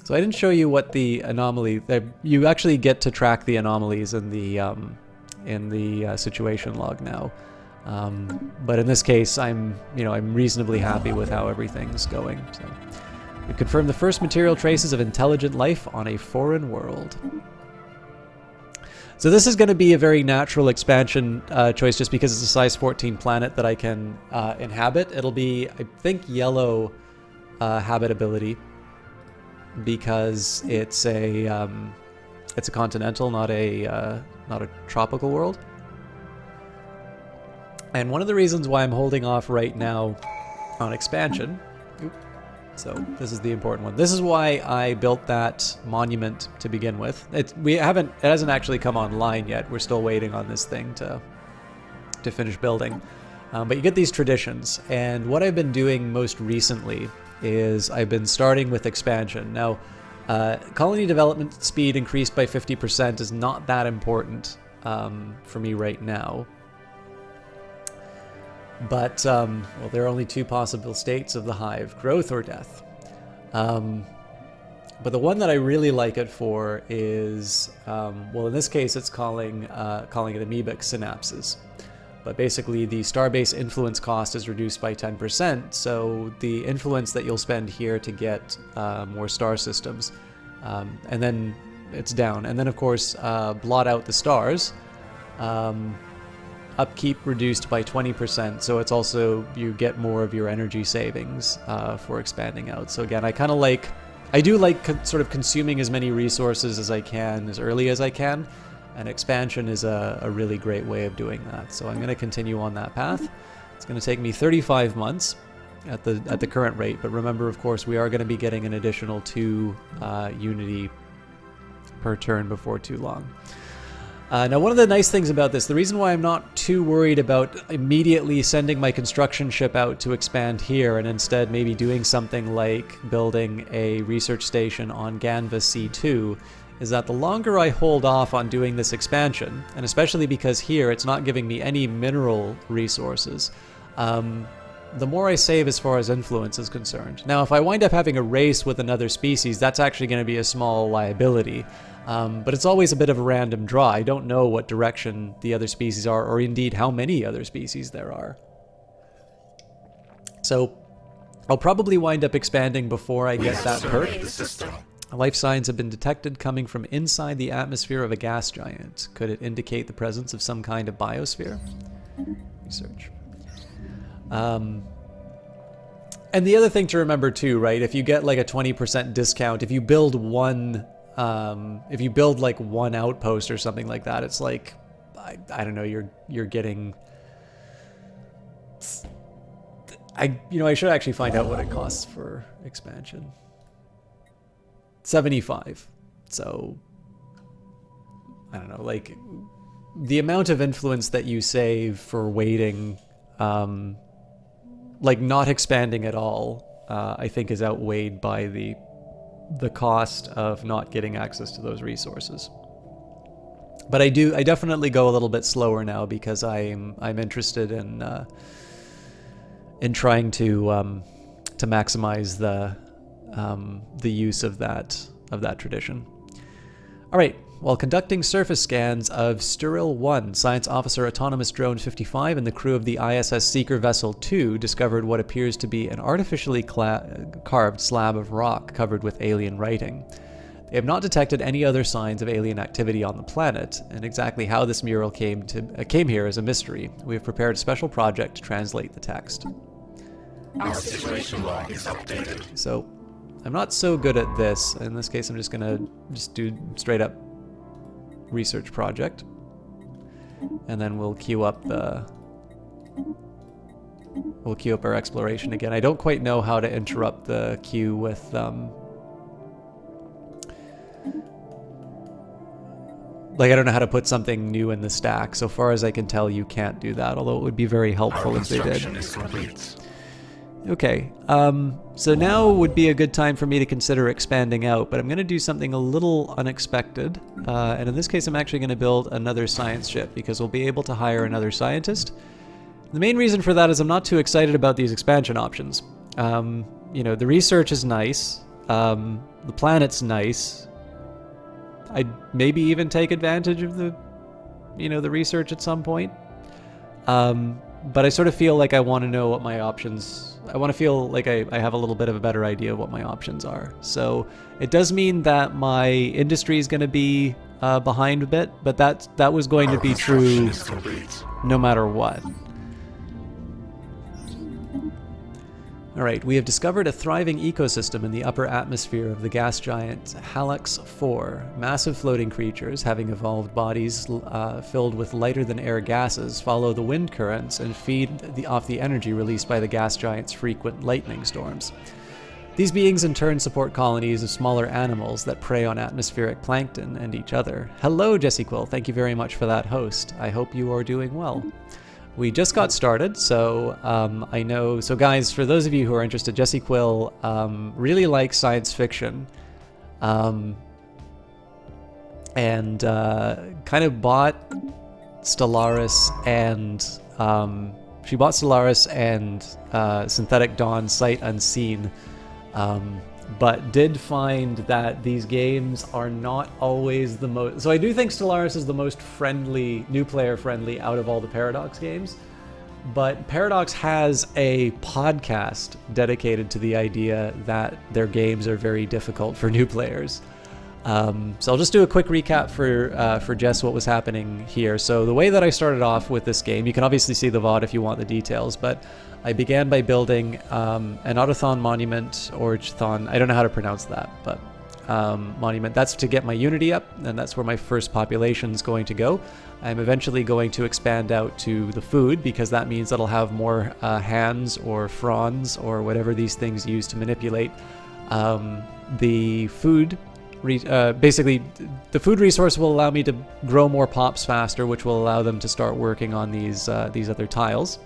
So I didn't show you what the anomaly... You actually get to track the anomalies in the situation log now. But in this case, I'm reasonably happy with how everything's going. So we confirmed the first material traces of intelligent life on a foreign world. So this is going to be a very natural expansion choice just because it's a size 14 planet that I can inhabit. It'll be, I think, yellow habitability because it's a continental, not a not a tropical world. And one of the reasons why I'm holding off right now on expansion, so this is the important one. This is why I built that monument to begin with. It hasn't actually come online yet. We're still waiting on this thing to finish building. But you get these traditions, and what I've been doing most recently is I've been starting with expansion. Now, colony development speed increased by 50% is not that important for me right now. But, well, there are only two possible states of the hive, growth or death. But the one that I really like it for is, well, in this case, it's calling it amoebic synapses. But basically, the starbase influence cost is reduced by 10%, so the influence that you'll spend here to get more star systems, and then it's down. And then, of course, blot out the stars. Upkeep reduced by 20%, so it's also, you get more of your energy savings for expanding out. So again, I do like sort of consuming as many resources as I can, as early as I can, and expansion is a really great way of doing that. So I'm going to continue on that path. It's going to take me 35 months at the current rate, but remember, of course, we are going to be getting an additional 2 Unity per turn before too long. Now, one of the nice things about this, the reason why I'm not too worried about immediately sending my construction ship out to expand here and instead maybe doing something like building a research station on Ganva C2, is that the longer I hold off on doing this expansion, and especially because here it's not giving me any mineral resources, the more I save as far as influence is concerned. Now, if I wind up having a race with another species, that's actually going to be a small liability. But it's always a bit of a random draw. I don't know what direction the other species are, or indeed how many other species there are. So I'll probably wind up expanding before I get that perk. Life signs have been detected coming from inside the atmosphere of a gas giant. Could it indicate the presence of some kind of biosphere? Research. And the other thing to remember too, right? If you get like a 20% discount, if you build like one outpost or something like that, it's like, I don't know, you're getting, I should actually find out what it costs for expansion. 75. So I don't know, like the amount of influence that you save for waiting, like not expanding at all, I think is outweighed by the cost of not getting access to those resources. But I definitely go a little bit slower now because I'm interested in trying to maximize the use of that tradition. All right. While conducting surface scans of Sturil-1, Science Officer Autonomous Drone 55 and the crew of the ISS Seeker Vessel 2 discovered what appears to be an artificially carved slab of rock covered with alien writing. They have not detected any other signs of alien activity on the planet, and exactly how this mural came here is a mystery. We have prepared a special project to translate the text. Our situation log is updated. So, I'm not so good at this. In this case, I'm just gonna do straight up research project, and then we'll queue up our exploration again. I don't quite know how to interrupt the queue with like I don't know how to put something new in the stack. So far as I can tell, you can't do that, although it would be very helpful if they did. Is complete. Okay, so now would be a good time for me to consider expanding out, but I'm going to do something a little unexpected, and in this case I'm actually going to build another science ship, because we'll be able to hire another scientist. The main reason for that is I'm not too excited about these expansion options. The research is nice, the planet's nice, I'd maybe even take advantage of the research at some point. But I sort of feel like I want to know what my options... I want to feel like I have a little bit of a better idea of what my options are. So it does mean that my industry is going to be behind a bit, but that was going to be true no matter what. All right, we have discovered a thriving ecosystem in the upper atmosphere of the gas giant Halax 4. Massive floating creatures, having evolved bodies filled with lighter-than-air gases, follow the wind currents and feed off the energy released by the gas giant's frequent lightning storms. These beings in turn support colonies of smaller animals that prey on atmospheric plankton and each other. Hello, Jesse Quill. Thank you very much for that host. I hope you are doing well. We just got started, so I know... So guys, for those of you who are interested, Jesse Quill really likes science fiction. And kind of bought Stellaris and... she bought Stellaris and Synthetic Dawn sight unseen. But did find that these games are not always the most... So I do think Stellaris is the most friendly, new player friendly out of all the Paradox games. But Paradox has a podcast dedicated to the idea that their games are very difficult for new players. So I'll just do a quick recap for Jess what was happening here. So the way that I started off with this game, you can obviously see the VOD if you want the details, but I began by building an Autothon monument, or Chthon, I don't know how to pronounce that, but monument. That's to get my Unity up, and that's where my first population is going to go. I'm eventually going to expand out to the food, because that means that I'll have more hands or fronds or whatever these things use to manipulate the food. Basically, the food resource will allow me to grow more pops faster, which will allow them to start working on these other tiles.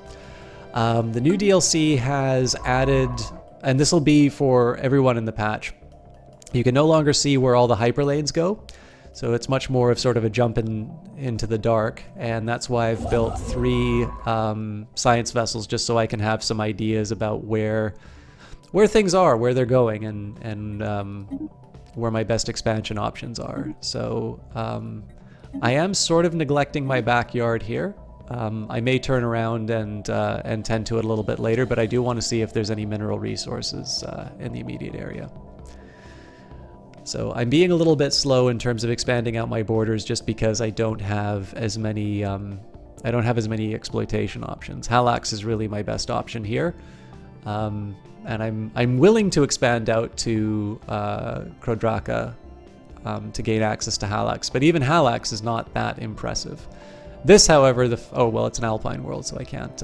The new DLC has added, and this will be for everyone in the patch, you can no longer see where all the hyperlanes go, so it's much more of sort of a jump into the dark, and that's why I've built 3 science vessels, just so I can have some ideas about where things are, where they're going, and where my best expansion options are. So I am sort of neglecting my backyard here. I may turn around and tend to it a little bit later, but I do want to see if there's any mineral resources in the immediate area. So I'm being a little bit slow in terms of expanding out my borders, just because I don't have as many exploitation options. Halax is really my best option here. And I'm willing to expand out to Krodraka to gain access to Halax, but even Halax is not that impressive. This, however, it's an alpine world, so I can't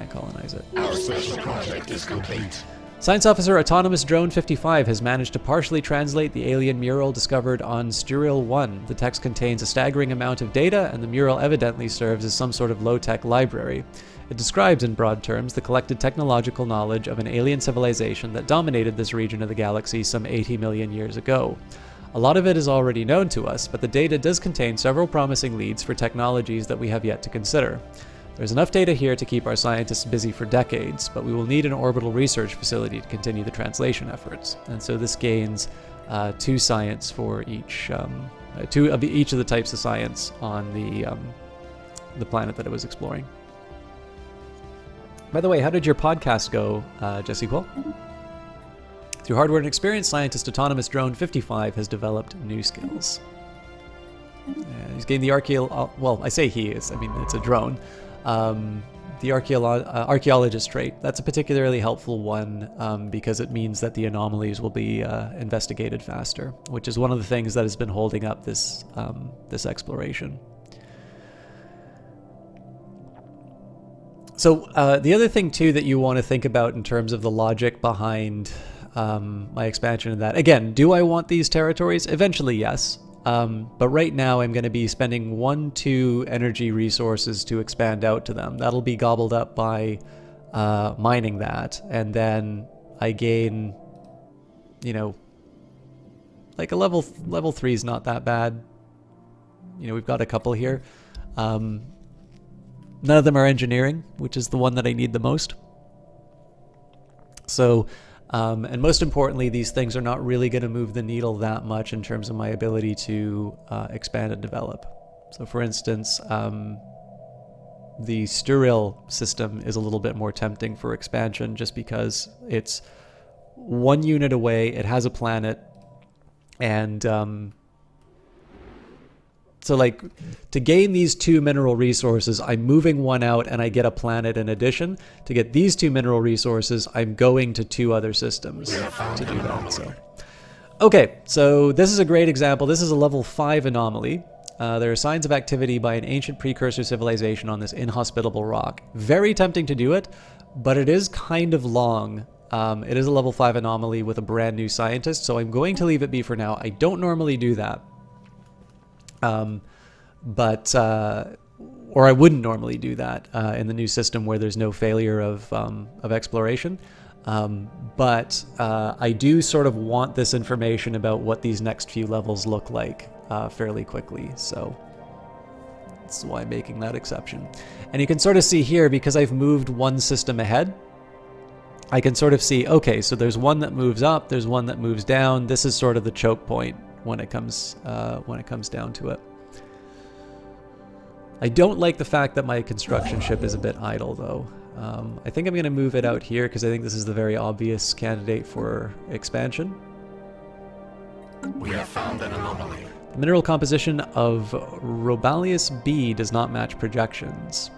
colonize it. Our special project is complete. Science Officer Autonomous Drone 55 has managed to partially translate the alien mural discovered on Sturiel 1. The text contains a staggering amount of data, and the mural evidently serves as some sort of low-tech library. It describes, in broad terms, the collected technological knowledge of an alien civilization that dominated this region of the galaxy some 80 million years ago. A lot of it is already known to us, but the data does contain several promising leads for technologies that we have yet to consider. There's enough data here to keep our scientists busy for decades, but we will need an orbital research facility to continue the translation efforts. And so this gains 2 science for each, 2 of each of the types of science on the planet that it was exploring. By the way, how did your podcast go, Jesse Quill? Through hardware and experience, scientist Autonomous Drone 55 has developed new skills. He's gained the well, I say he is, I mean, it's a drone. The archaeologist trait. That's a particularly helpful one because it means that the anomalies will be investigated faster, which is one of the things that has been holding up this exploration. So the other thing too that you want to think about in terms of the logic behind my expansion of that, again, do I want these territories? Eventually, yes. But right now I'm going to be spending 1-2 energy resources to expand out to them. That'll be gobbled up by mining that, and then I gain, like a level 3 is not that bad. We've got a couple here. None of them are engineering, which is the one that I need the most. So, and most importantly, these things are not really going to move the needle that much in terms of my ability to expand and develop. So for instance, the Sturiel system is a little bit more tempting for expansion just because it's 1 unit away, it has a planet, and So like to gain these 2 mineral resources, I'm moving one out and I get a planet in addition. To get these 2 mineral resources, I'm going to 2 other systems to do that. So, okay, so this is a great example. This is a level 5 anomaly. There are signs of activity by an ancient precursor civilization on this inhospitable rock. Very tempting to do it, but it is kind of long. It is a level 5 anomaly with a brand new scientist, so I'm going to leave it be for now. I don't normally do that. Or I wouldn't normally do that in the new system where there's no failure of exploration. But I do sort of want this information about what these next few levels look like fairly quickly. So that's why I'm making that exception. And you can sort of see here, because I've moved one system ahead, I can sort of see, okay, so there's one that moves up, there's one that moves down. This is sort of the choke point when it comes down to it. I don't like the fact that my construction ship is a bit idle, though. I think I'm going to move it out here because I think this is the very obvious candidate for expansion. We have found an anomaly. The mineral composition of Robalius B does not match projections.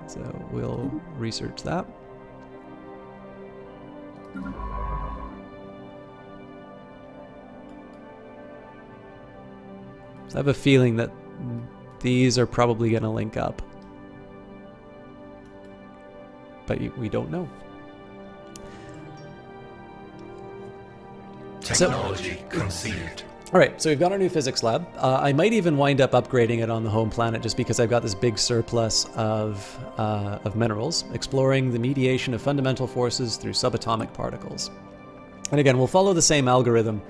So we'll research that. So I have a feeling that these are probably going to link up. But we don't know. Technology conceived. All right, so we've got our new physics lab. I might even wind up upgrading it on the home planet just because I've got this big surplus of minerals, exploring the mediation of fundamental forces through subatomic particles. And again, we'll follow the same algorithm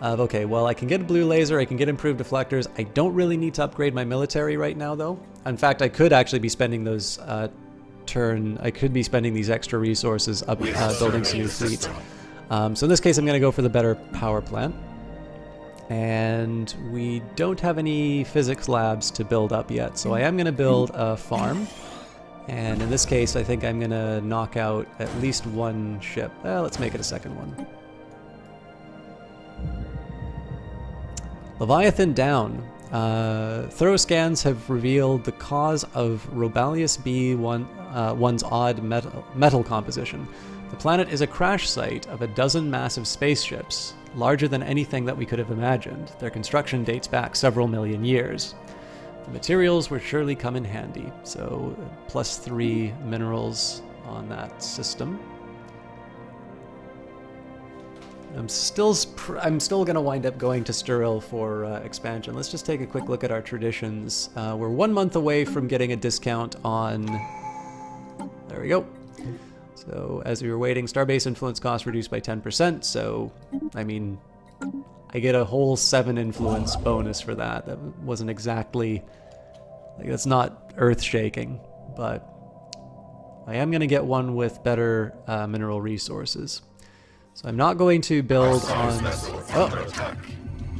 of, okay, well, I can get a blue laser, I can get improved deflectors. I don't really need to upgrade my military right now, though. In fact, I could actually be spending those I could be spending these extra resources up building some new fleets. So in this case, I'm going to go for the better power plant. And we don't have any physics labs to build up yet, so I am going to build a farm. And in this case, I think I'm going to knock out at least one ship. Let's make it a second one. Leviathan down. Thorough scans have revealed the cause of Robalius B1's odd metal composition. The planet is a crash site of a dozen massive spaceships, larger than anything that we could have imagined. Their construction dates back several million years. The materials will surely come in handy, so +3 minerals on that system. I'm still going to wind up going to Sturil for expansion. Let's just take a quick look at our traditions. We're 1 month away from getting a discount on... There we go. So as we were waiting, Starbase influence cost reduced by 10%. So, I mean, I get a whole 7 influence bonus for that. That wasn't exactly... Like, that's not earth-shaking, but I am going to get one with better mineral resources. So I'm not going to build on... Oh,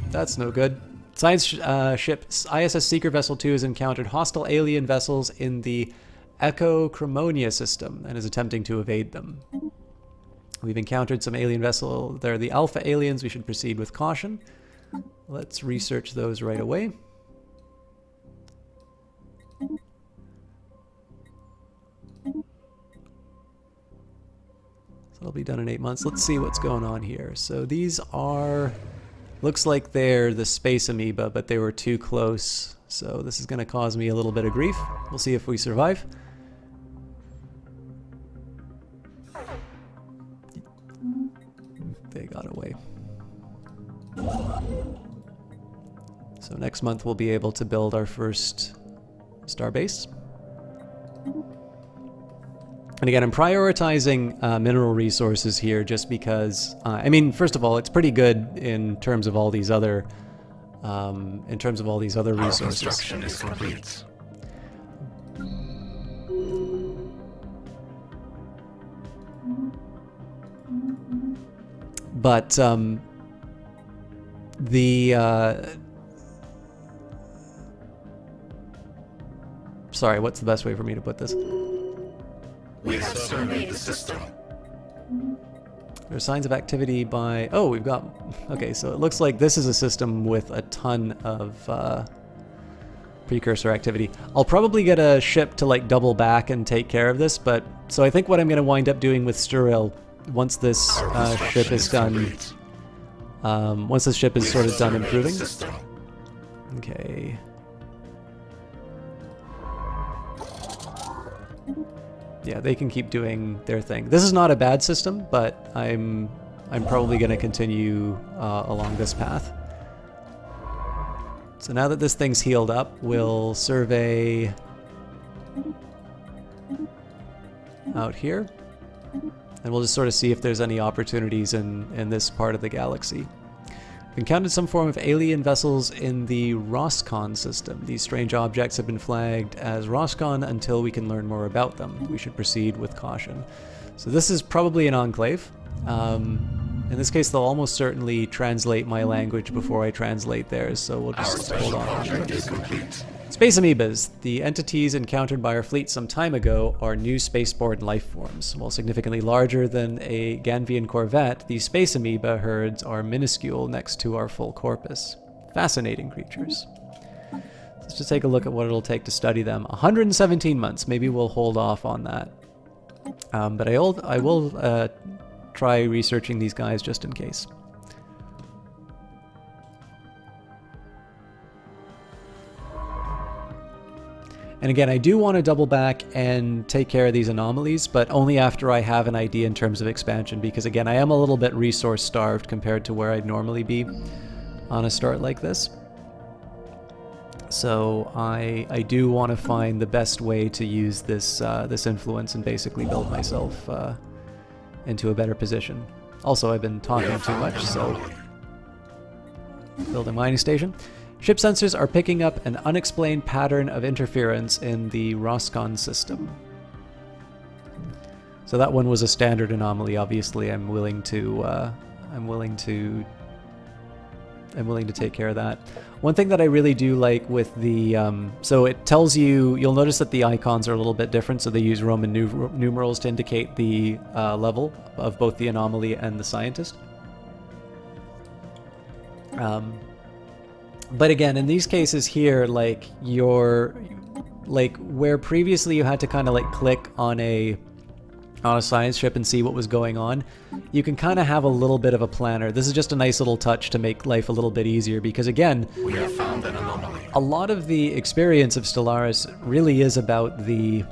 that's no good. Science ship ISS Seeker Vessel 2 has encountered hostile alien vessels in the Echo Chromonia system and is attempting to evade them. We've encountered some alien vessel. They're the Alpha aliens. We should proceed with caution. Let's research those right away. It'll be done in 8 months. Let's see what's going on here. So these are... Looks like they're the space amoeba, but they were too close. So this is going to cause me a little bit of grief. We'll see if we survive. They got away. So next month we'll be able to build our first starbase. And again, I'm prioritizing mineral resources here just because, I mean, first of all, it's pretty good in terms of all these other, resources. Our construction is complete. But sorry, what's the best way for me to put this? We have surveyed the system. There are signs of activity by... Oh, we've got... Okay, so it looks like this is a system with a ton of precursor activity. I'll probably get a ship to like double back and take care of this, but so I think what I'm going to wind up doing with Sturil, once this ship is done, once this ship is sort of done improving. Okay. Yeah, they can keep doing their thing. This is not a bad system, but I'm probably going to continue along this path. So now that this thing's healed up, we'll survey out here, and we'll just sort of see if there's any opportunities in this part of the galaxy. We encountered some form of alien vessels in the Roscon system. These strange objects have been flagged as Roscon until we can learn more about them. We should proceed with caution. So this is probably an enclave. In this case, they'll almost certainly translate my language before I translate theirs, so we'll just hold on. Space amoebas. The entities encountered by our fleet some time ago are new spaceborne life forms. While significantly larger than a Ganvian corvette, these space amoeba herds are minuscule next to our full corpus. Fascinating creatures. Let's just take a look at what it'll take to study them. 117 months. Maybe we'll hold off on that. But I will try researching these guys just in case. And again, I do want to double back and take care of these anomalies, but only after I have an idea in terms of expansion, because again, I am a little bit resource starved compared to where I'd normally be on a start like this. So I do want to find the best way to use this this influence and basically build myself into a better position. Also, I've been talking too much, so build a mining station. Ship sensors are picking up an unexplained pattern of interference in the Roscon system. So that one was a standard anomaly. Obviously, I'm willing to take care of that. One thing that I really do like with the so it tells you, you'll notice that the icons are a little bit different. So they use Roman numerals to indicate the level of both the anomaly and the scientist. But again, in these cases here, like where previously you had to kind of like click on a science ship and see what was going on, you can kind of have a little bit of a planner. This is just a nice little touch to make life a little bit easier, because again, We have found an anomaly. a lot of the experience of Stellaris really is about the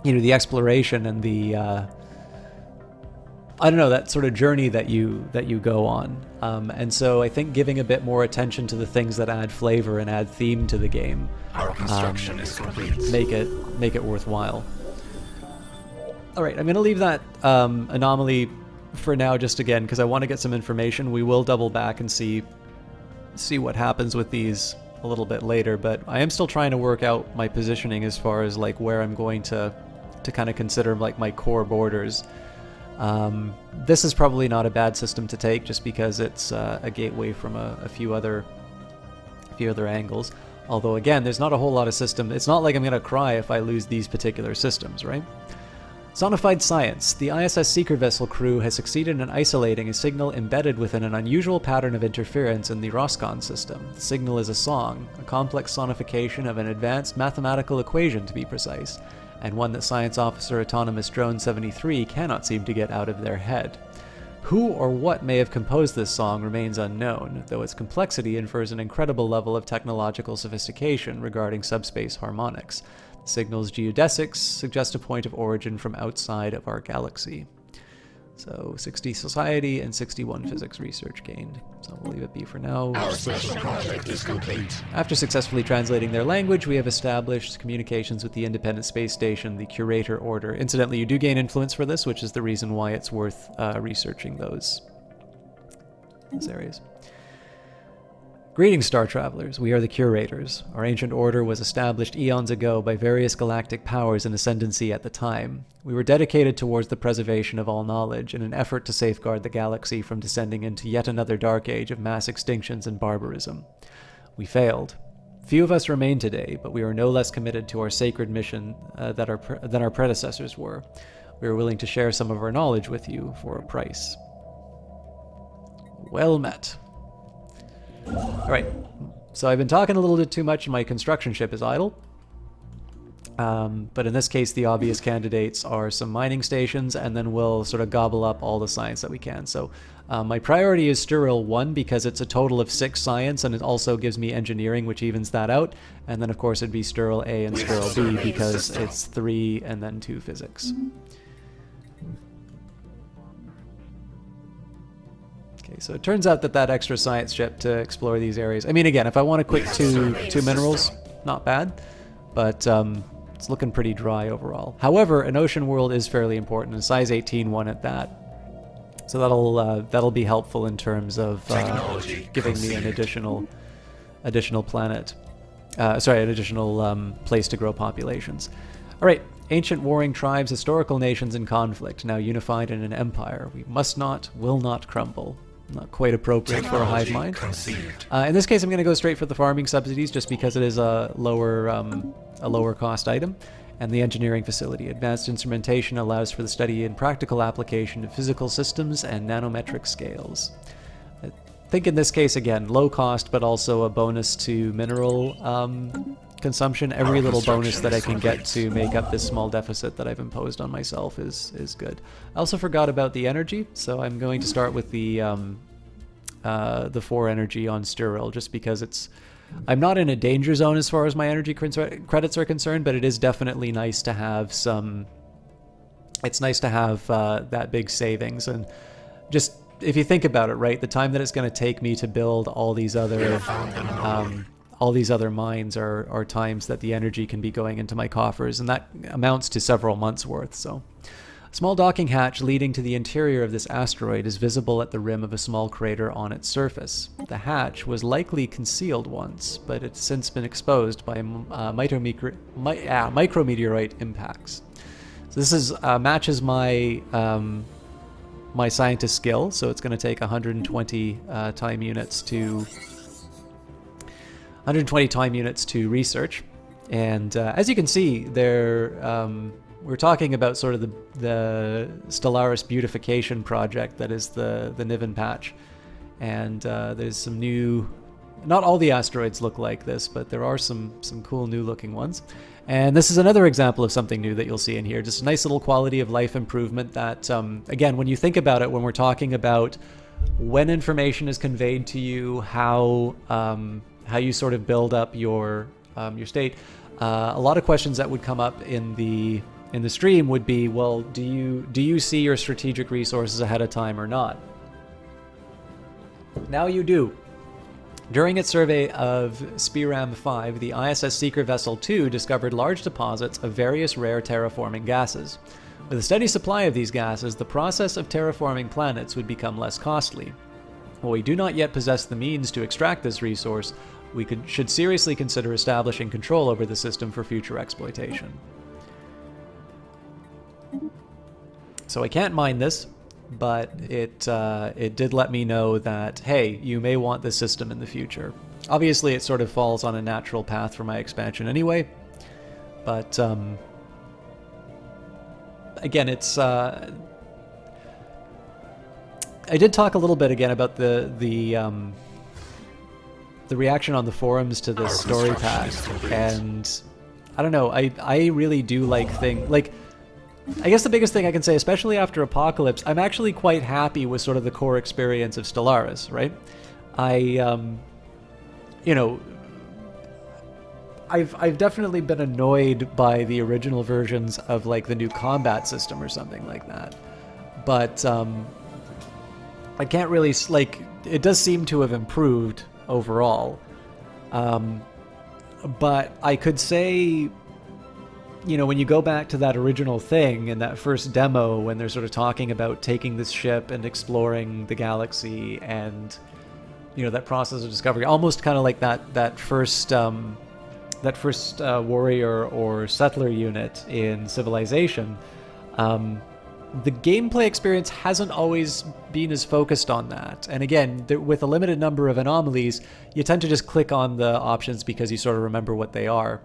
the exploration and the I don't know, that sort of journey that you go on. And so I think giving a bit more attention to the things that add flavor and add theme to the game, Our construction is complete. make it worthwhile. All right, I'm going to leave that anomaly for now, just again, because I want to get some information. We will double back and see what happens with these a little bit later, but I am still trying to work out my positioning as far as like where I'm going to kind of consider like my core borders. This is probably not a bad system to take, just because it's a gateway from a few other angles. Although again, there's not a whole lot of system. It's not like I'm gonna cry if I lose these particular systems, right? Sonified science. The ISS Seeker vessel crew has succeeded in isolating a signal embedded within an unusual pattern of interference in the Roscon system. The signal is a song, a complex sonification of an advanced mathematical equation, to be precise, and one that Science Officer Autonomous Drone 73 cannot seem to get out of their head. Who or what may have composed this song remains unknown, though its complexity infers an incredible level of technological sophistication regarding subspace harmonics. The signal's geodesics suggest a point of origin from outside of our galaxy. So 60 society and 61 physics research gained. So we'll leave it be for now. Our special project is complete. After successfully translating their language, we have established communications with the Independent Space Station, the Curator Order. Incidentally, you do gain influence for this, which is the reason why it's worth researching those areas. Greetings, Star Travelers. We are the Curators. Our ancient order was established eons ago by various galactic powers in ascendancy at the time. We were dedicated towards the preservation of all knowledge in an effort to safeguard the galaxy from descending into yet another dark age of mass extinctions and barbarism. We failed. Few of us remain today, but we are no less committed to our sacred mission than our predecessors were. We are willing to share some of our knowledge with you for a price. Well met. All right, So I've been talking a little bit too much and my construction ship is idle. But in this case, the obvious candidates are some mining stations, and then we'll sort of gobble up all the science that we can. So my priority is Sturil 1 because it's a total of 6 science, and it also gives me engineering, which evens that out. And then, of course, it'd be Sturil A and Sturil B because it's 3 and then 2 physics. Okay, so it turns out that that extra science ship to explore these areas. I mean, again, if I want to quick two minerals, not bad, but it's looking pretty dry overall. However, an ocean world is fairly important, and size 18 one at that. So that'll be helpful in terms of giving me an additional planet. An additional place to grow populations. All right. Ancient warring tribes, historical nations in conflict, now unified in an empire. We must not, will not crumble. Not quite appropriate for a hive mind. In this case, I'm going to go straight for the farming subsidies, just because it is a lower cost item. And the engineering facility. Advanced instrumentation allows for the study and practical application of physical systems and nanometric scales. I think in this case, again, low cost, but also a bonus to mineral consumption. Every little bonus that I can get to make up this small deficit that I've imposed on myself is good. I also forgot about the energy, so I'm going to start with the 4 energy on Sturil, just because I'm not in a danger zone as far as my energy credits are concerned, but it is definitely nice to have some. It's nice to have that big savings, and just if you think about it, right, the time that it's going to take me to build all these other mines are times that the energy can be going into my coffers, and that amounts to several months worth. So a small docking hatch leading to the interior of this asteroid is visible at the rim of a small crater on its surface. The hatch was likely concealed once, but it's since been exposed by micrometeorite impacts. So this matches my my scientist skill, so it's going to take 120 time units to research. And as you can see, we're talking about sort of the Stellaris beautification project that is the Niven patch. And there's some new, not all the asteroids look like this, but there are some cool new looking ones. And this is another example of something new that you'll see in here. Just a nice little quality of life improvement that, again, when you think about it, when we're talking about when information is conveyed to you, how you sort of build up your state, a lot of questions that would come up in the stream would be, well, do you see your strategic resources ahead of time or not? Now you do. During its survey of Spiram 5, the ISS Seeker Vessel 2 discovered large deposits of various rare terraforming gases. With a steady supply of these gases, the process of terraforming planets would become less costly. While we do not yet possess the means to extract this resource, we should seriously consider establishing control over the system for future exploitation. So I can't mine this, but it did let me know that, hey, you may want this system in the future. Obviously, it sort of falls on a natural path for my expansion anyway, but again, it's I did talk a little bit again about the reaction on the forums to this story pack, and I don't know, I really do like things like. I guess the biggest thing I can say, especially after Apocalypse, I'm actually quite happy with sort of the core experience of Stellaris, right? I've definitely been annoyed by the original versions of like the new combat system or something like that, but I can't really it does seem to have improved overall, but I could say. When you go back to that original thing in that first demo, when they're sort of talking about taking this ship and exploring the galaxy and, that process of discovery, almost kind of like that first warrior or settler unit in Civilization, the gameplay experience hasn't always been as focused on that. And again, with a limited number of anomalies, you tend to just click on the options because you sort of remember what they are.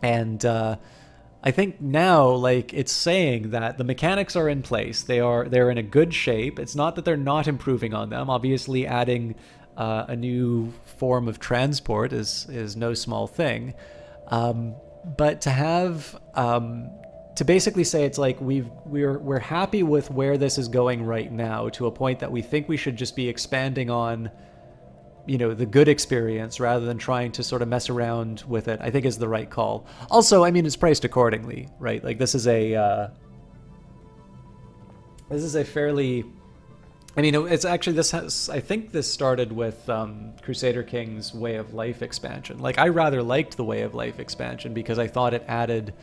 And I think now, it's saying that the mechanics are in place. They're in a good shape. It's not that they're not improving on them. Obviously, adding a new form of transport is no small thing. But to have to basically say it's like we're happy with where this is going right now, to a point that we think we should just be expanding on, you know, the good experience rather than trying to sort of mess around with it, I think is the right call. Also, I mean, it's priced accordingly, right? Like this is a fairly, I mean, it's actually, I think this started with Crusader Kings Way of Life expansion. Like, I rather liked the Way of Life expansion because I thought it added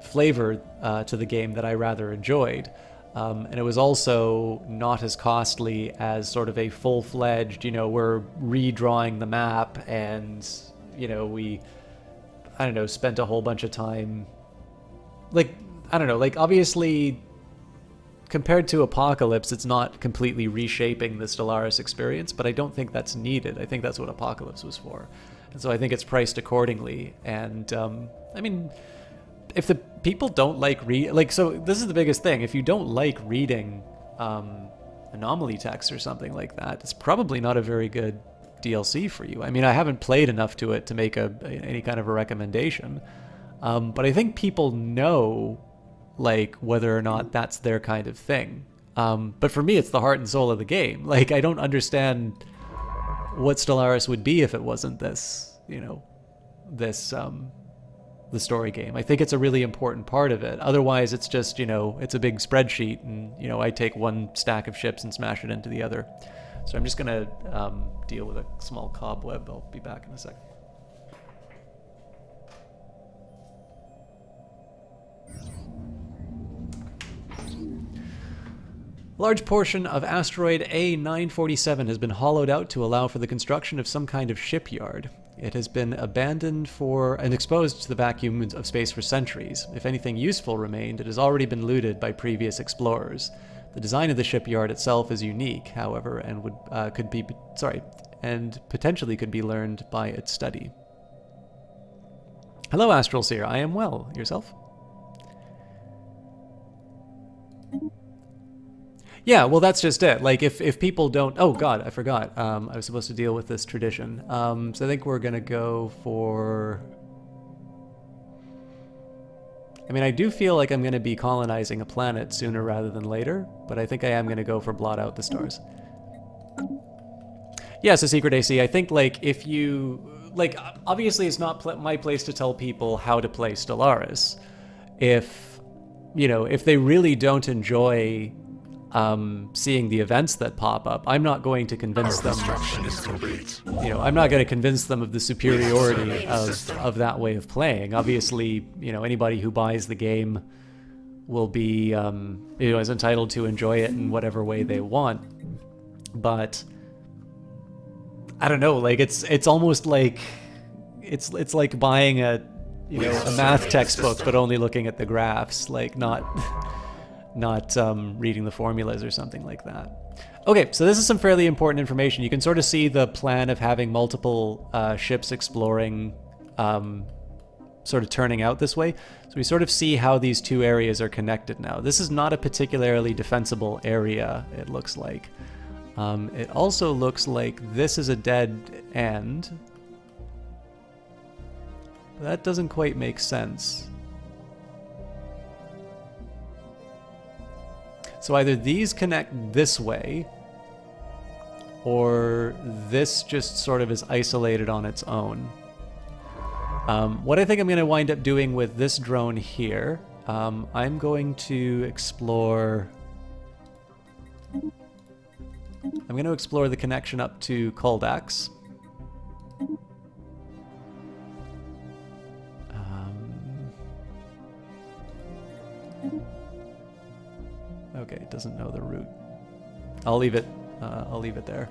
flavor to the game that I rather enjoyed. And it was also not as costly as sort of a full-fledged, you know, we're redrawing the map and, you know, I don't know, spent a whole bunch of time, like, I don't know, like, obviously, compared to Apocalypse, it's not completely reshaping the Stellaris experience, but I don't think that's needed. I think that's what Apocalypse was for. And so I think it's priced accordingly. And, I mean, if the people don't like so this is the biggest thing. If you don't like reading anomaly text or something like that, it's probably not a very good DLC for you. I mean, I haven't played enough to it to make any kind of a recommendation. But I think people know, like, whether or not that's their kind of thing. But for me, it's the heart and soul of the game. Like, I don't understand what Stellaris would be if it wasn't this, you know, the story game. I think it's a really important part of it. Otherwise, it's just, you know, it's a big spreadsheet and, you know, I take one stack of ships and smash it into the other. So I'm just going to deal with a small cobweb. I'll be back in a second. A large portion of asteroid A947 has been hollowed out to allow for the construction of some kind of shipyard. It has been abandoned and exposed to the vacuum of space for centuries. If anything useful remained, it has already been looted by previous explorers. The design of the shipyard itself is unique, however, and potentially could be learned by its study. Hello, Astral Seer. I am well. Yourself? Yeah, well, that's just it. Like, if people don't... Oh, God, I forgot. I was supposed to deal with this tradition. So I think we're going to go for... I mean, I do feel like I'm going to be colonizing a planet sooner rather than later, but I think I am going to go for blot out the stars. Yeah, so Secret AC, I think, like, if you... Like, obviously it's not my place to tell people how to play Stellaris. If, you know, if they really don't enjoy... seeing the events that pop up, I'm not going to convince them. You know, I'm not going to convince them of the superiority of that way of playing. Obviously, you know, anybody who buys the game will be, you know, is entitled to enjoy it in whatever way they want. But I don't know, like it's almost like it's like buying a math textbook, but only looking at the graphs, like not reading the formulas or something like that. Okay, so this is some fairly important information. You can sort of see the plan of having multiple ships exploring, sort of turning out this way. So we sort of see how these two areas are connected now. This is not a particularly defensible area, it looks like. It also looks like this is a dead end. But that doesn't quite make sense. So either these connect this way, or this just sort of is isolated on its own. What I think I'm going to wind up doing with this drone here, I'm going to explore... I'm going to explore the connection up to Koldax. Okay, it doesn't know the route. I'll leave it there.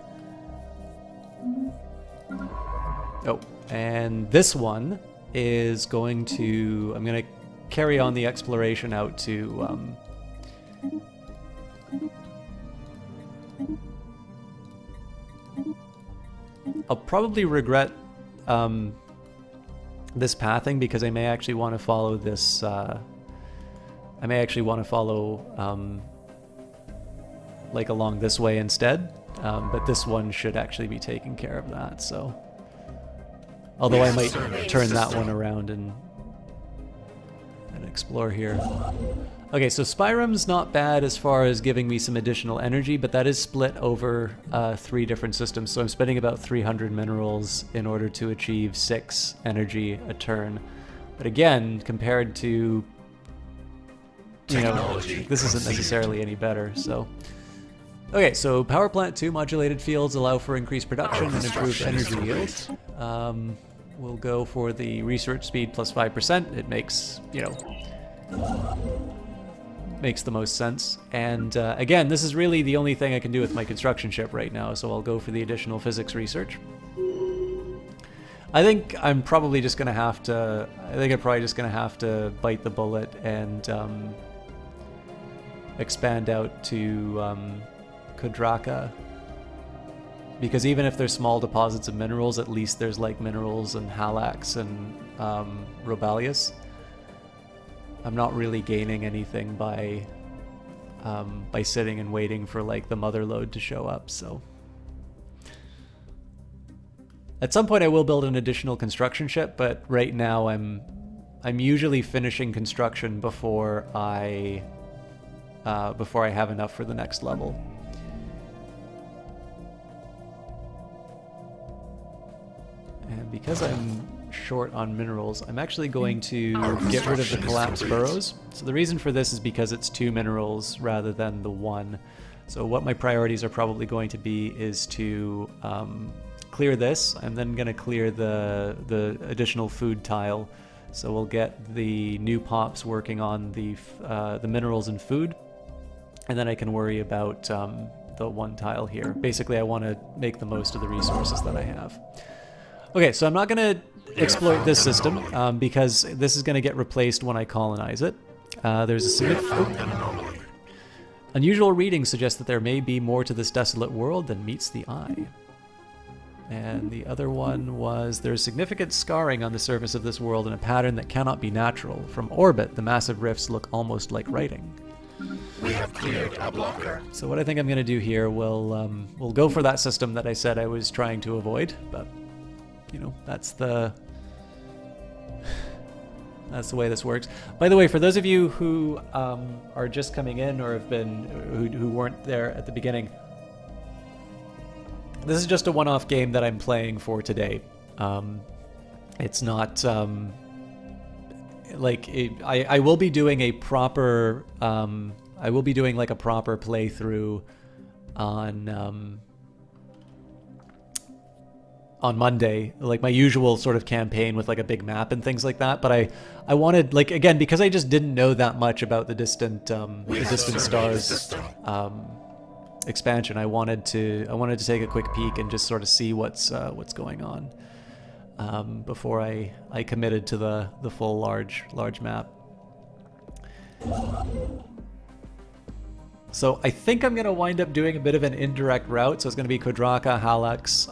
Oh, and this one is going to... I'm going to carry on the exploration out to... I'll probably regret this pathing because I may actually want to follow this... I may actually want to follow... like along this way instead. but this one should actually be taking care of that. So, although I might turn that one around and explore here. Okay, so Spirum's not bad as far as giving me some additional energy, but that is split over 3 different systems. So I'm spending about 300 minerals in order to achieve 6 energy a turn. But again, compared to, you know, this isn't necessarily any better. So, okay, so Power Plant 2 modulated fields allow for increased production and improved energy yield. We'll go for the research speed plus 5%. It makes, you know, makes the most sense. And again, this is really the only thing I can do with my construction ship right now, so I'll go for the additional physics research. I think I'm probably just going to have to, bite the bullet and expand out to Kudraka. Because even if there's small deposits of minerals, at least there's like minerals and Halax and Robalius. I'm not really gaining anything by sitting and waiting for like the mother lode to show up. So at some point I will build an additional construction ship, but right now I'm usually finishing construction before I have enough for the next level. And because I'm short on minerals, I'm actually going to get rid of the collapsed burrows. So the reason for this is because it's 2 minerals rather than the 1. So what my priorities are probably going to be is to clear this. I'm then going to clear the additional food tile. So we'll get the new pops working on the minerals and food, and then I can worry about the 1 tile here. Basically, I want to make the most of the resources that I have. Okay, so I'm not going to exploit this system because this is going to get replaced when I colonize it. There's a significant... Unusual readings suggest that there may be more to this desolate world than meets the eye. And the other one was, there's significant scarring on the surface of this world in a pattern that cannot be natural. From orbit, the massive rifts look almost like writing. We have cleared a blocker. So what I think I'm going to do here, we'll go for that system that I said I was trying to avoid, but you know, that's the way this works. By the way, for those of you who are just coming in or have been who weren't there at the beginning, this is just a one-off game that I'm playing for today. It's not I will be doing a proper like a proper playthrough on Monday, like my usual sort of campaign with like a big map and things like that. But I wanted, like, again, because I just didn't know that much about the Distant Stars expansion, I wanted to take a quick peek and just sort of see what's going on before I committed to the full large map. So I think I'm going to wind up doing a bit of an indirect route. So it's going to be Kudraka, Halax,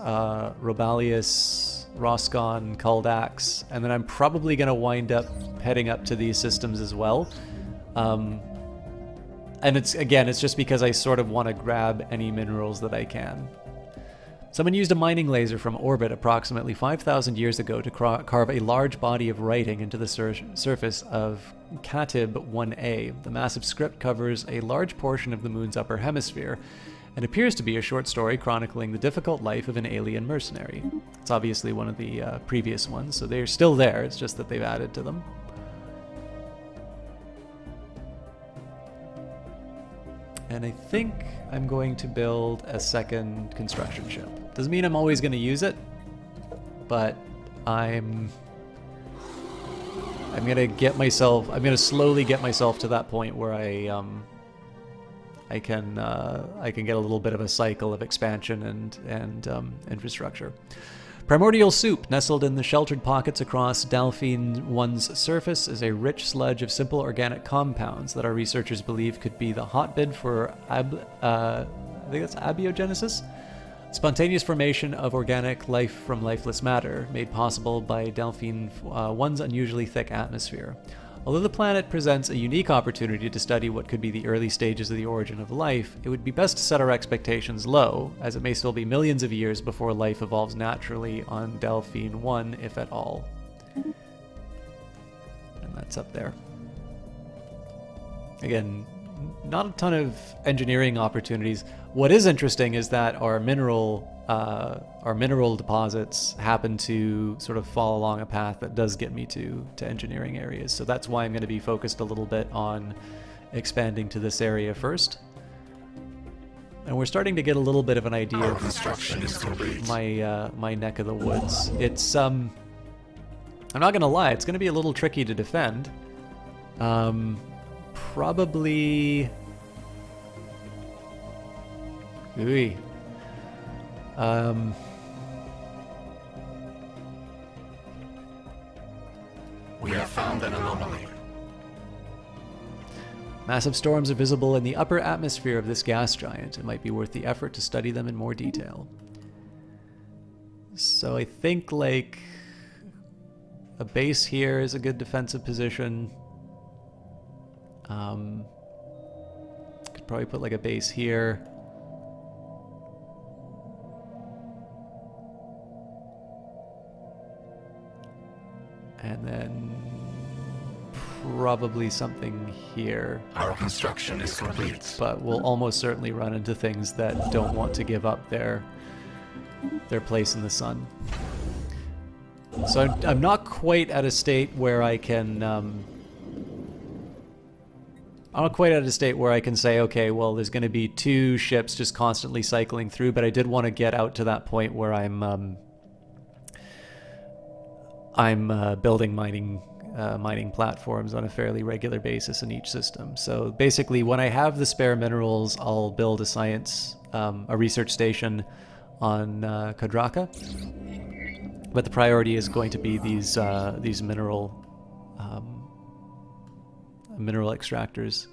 Robalius, Roscon, Kuldax, and then I'm probably going to wind up heading up to these systems as well. And it's just because I sort of want to grab any minerals that I can. Someone used a mining laser from orbit approximately 5,000 years ago to carve a large body of writing into the surface of Katib 1A. The massive script covers a large portion of the moon's upper hemisphere and appears to be a short story chronicling the difficult life of an alien mercenary. It's obviously one of the previous ones, so they're still there, it's just that they've added to them. And I think I'm going to build a second construction ship. Doesn't mean I'm always going to use it, but I'm going to slowly get myself to that point where I can get a little bit of a cycle of expansion and infrastructure. Primordial soup, nestled in the sheltered pockets across Delphine 1's surface, is a rich sludge of simple organic compounds that our researchers believe could be the hotbed for abiogenesis, spontaneous formation of organic life from lifeless matter, made possible by Delphine 1's unusually thick atmosphere. Although the planet presents a unique opportunity to study what could be the early stages of the origin of life, it would be best to set our expectations low, as it may still be millions of years before life evolves naturally on Delphine 1, if at all. And that's up there. Again, not a ton of engineering opportunities. What is interesting is that our mineral deposits happen to sort of fall along a path that does get me to engineering areas. So that's why I'm going to be focused a little bit on expanding to this area first. And we're starting to get a little bit of an idea of construction is complete. my neck of the woods. It's I'm not gonna lie, it's gonna be a little tricky to defend. Probably. Ooh. We have found an anomaly. Massive storms are visible in the upper atmosphere of this gas giant. It might be worth the effort to study them in more detail. So I think, like, a base here is a good defensive position. Could probably put, like, a base here. And then probably something here. Our construction is complete. But we'll almost certainly run into things that don't want to give up their place in the sun. So I'm not quite at a state where I can I'm not quite at a state where I can say, okay, well, there's going to be 2 ships just constantly cycling through, but I did want to get out to that point where I'm building mining platforms on a fairly regular basis in each system. So basically, when I have the spare minerals, I'll build a research station on Cadraka. But the priority is going to be these mineral extractors.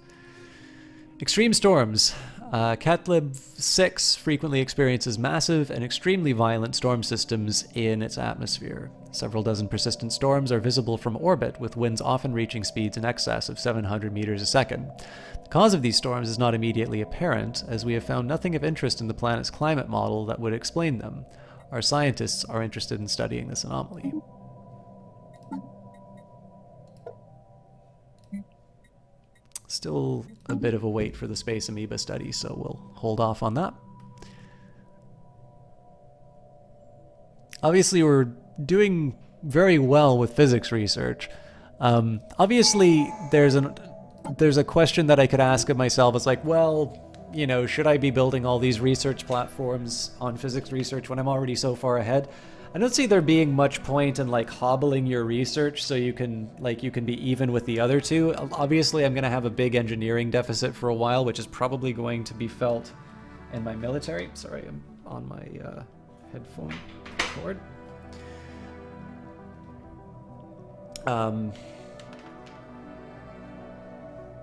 Extreme storms. Catlib 6 frequently experiences massive and extremely violent storm systems in its atmosphere. Several dozen persistent storms are visible from orbit, with winds often reaching speeds in excess of 700 meters a second. The cause of these storms is not immediately apparent, as we have found nothing of interest in the planet's climate model that would explain them. Our scientists are interested in studying this anomaly. Still a bit of a wait for the space amoeba study, so we'll hold off on that. Obviously, we're doing very well with physics research. Obviously, there's a question that I could ask of myself. It's like, well, you know, should I be building all these research platforms on physics research when I'm already so far ahead? I don't see there being much point in, like, hobbling your research so you can be even with the other two. Obviously, I'm going to have a big engineering deficit for a while, which is probably going to be felt in my military. Sorry, I'm on my headphone cord.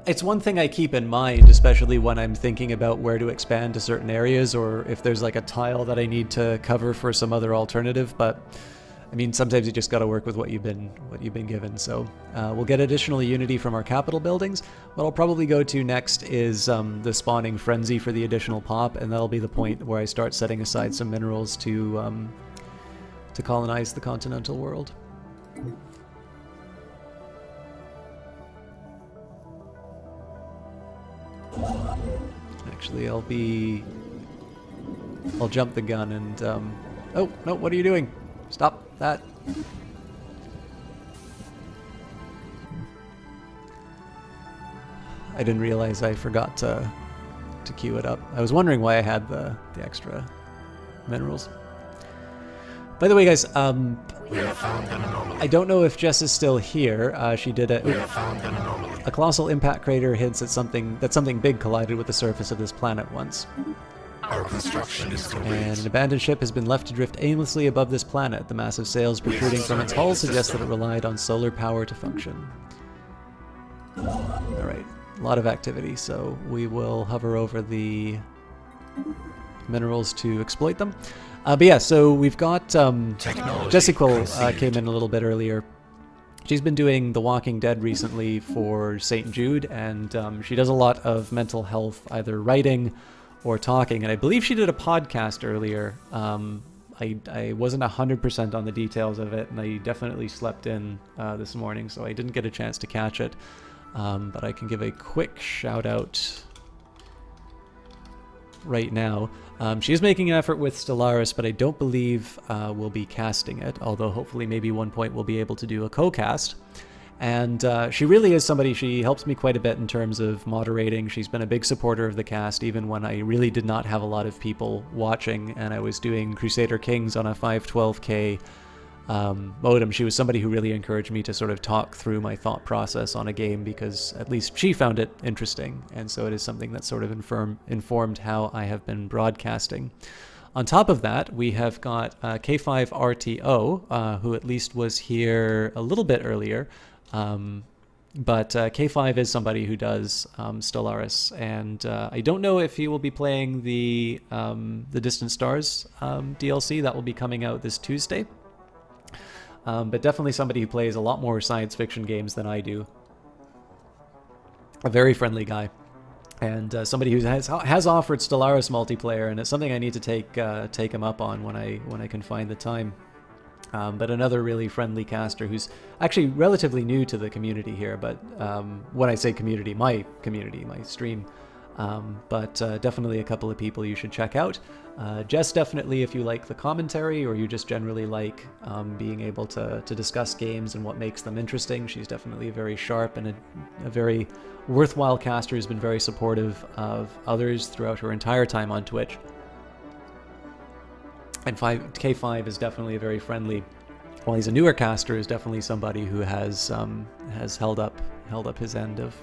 It's one thing I keep in mind, especially when I'm thinking about where to expand to certain areas, or if there's like a tile that I need to cover for some other alternative. But I mean, sometimes you just got to work with what you've been given. So we'll get additional unity from our capital buildings. What I'll probably go to next is the spawning frenzy for the additional pop, and that'll be the point where I start setting aside some minerals to colonize the continental world. Actually, I'll jump the gun and, oh, no, what are you doing? Stop that. I didn't realize I forgot to queue it up. I was wondering why I had the extra minerals. By the way, guys, We have found an anomaly. I don't know if Jess is still here. She did We have found an anomaly. a colossal impact crater hints at something big collided with the surface of this planet once. Our construction is And complete. an abandoned ship has been left to drift aimlessly above this planet. The massive sails protruding from its hull suggest that it relied on solar power to function. Alright, a lot of activity, so we will hover over the minerals to exploit them. But yeah, so we've got Technology Jessica conceived. came in a little bit earlier. She's been doing The Walking Dead recently for St. Jude, and she does a lot of mental health, either writing or talking. And I believe she did a podcast earlier. I wasn't 100% on the details of it, and I definitely slept in this morning, so I didn't get a chance to catch it. But I can give a quick shout out right now. She is making an effort with Stellaris, but I don't believe we'll be casting it, although hopefully maybe one point we'll be able to do a co-cast. And she really is somebody, she helps me quite a bit in terms of moderating. She's been a big supporter of the cast, even when I really did not have a lot of people watching, and I was doing Crusader Kings on a 512K modem. She was somebody who really encouraged me to sort of talk through my thought process on a game, because at least she found it interesting, and so it is something that sort of informed how I have been broadcasting. On top of that, we have got K5RTO, who at least was here a little bit earlier, but K5 is somebody who does Stellaris, and I don't know if he will be playing the Distant Stars DLC that will be coming out this Tuesday. But definitely somebody who plays a lot more science fiction games than I do. A very friendly guy, and somebody who has offered Stellaris multiplayer, and it's something I need to take him up on when I can find the time. But another really friendly caster who's actually relatively new to the community here. But when I say community, my stream. But definitely a couple of people you should check out. Jess, definitely, if you like the commentary, or you just generally like being able to discuss games and what makes them interesting. She's definitely very sharp and a very worthwhile caster who's been very supportive of others throughout her entire time on Twitch. And K5 is definitely a very friendly, while he's a newer caster, is definitely somebody who has held up his end of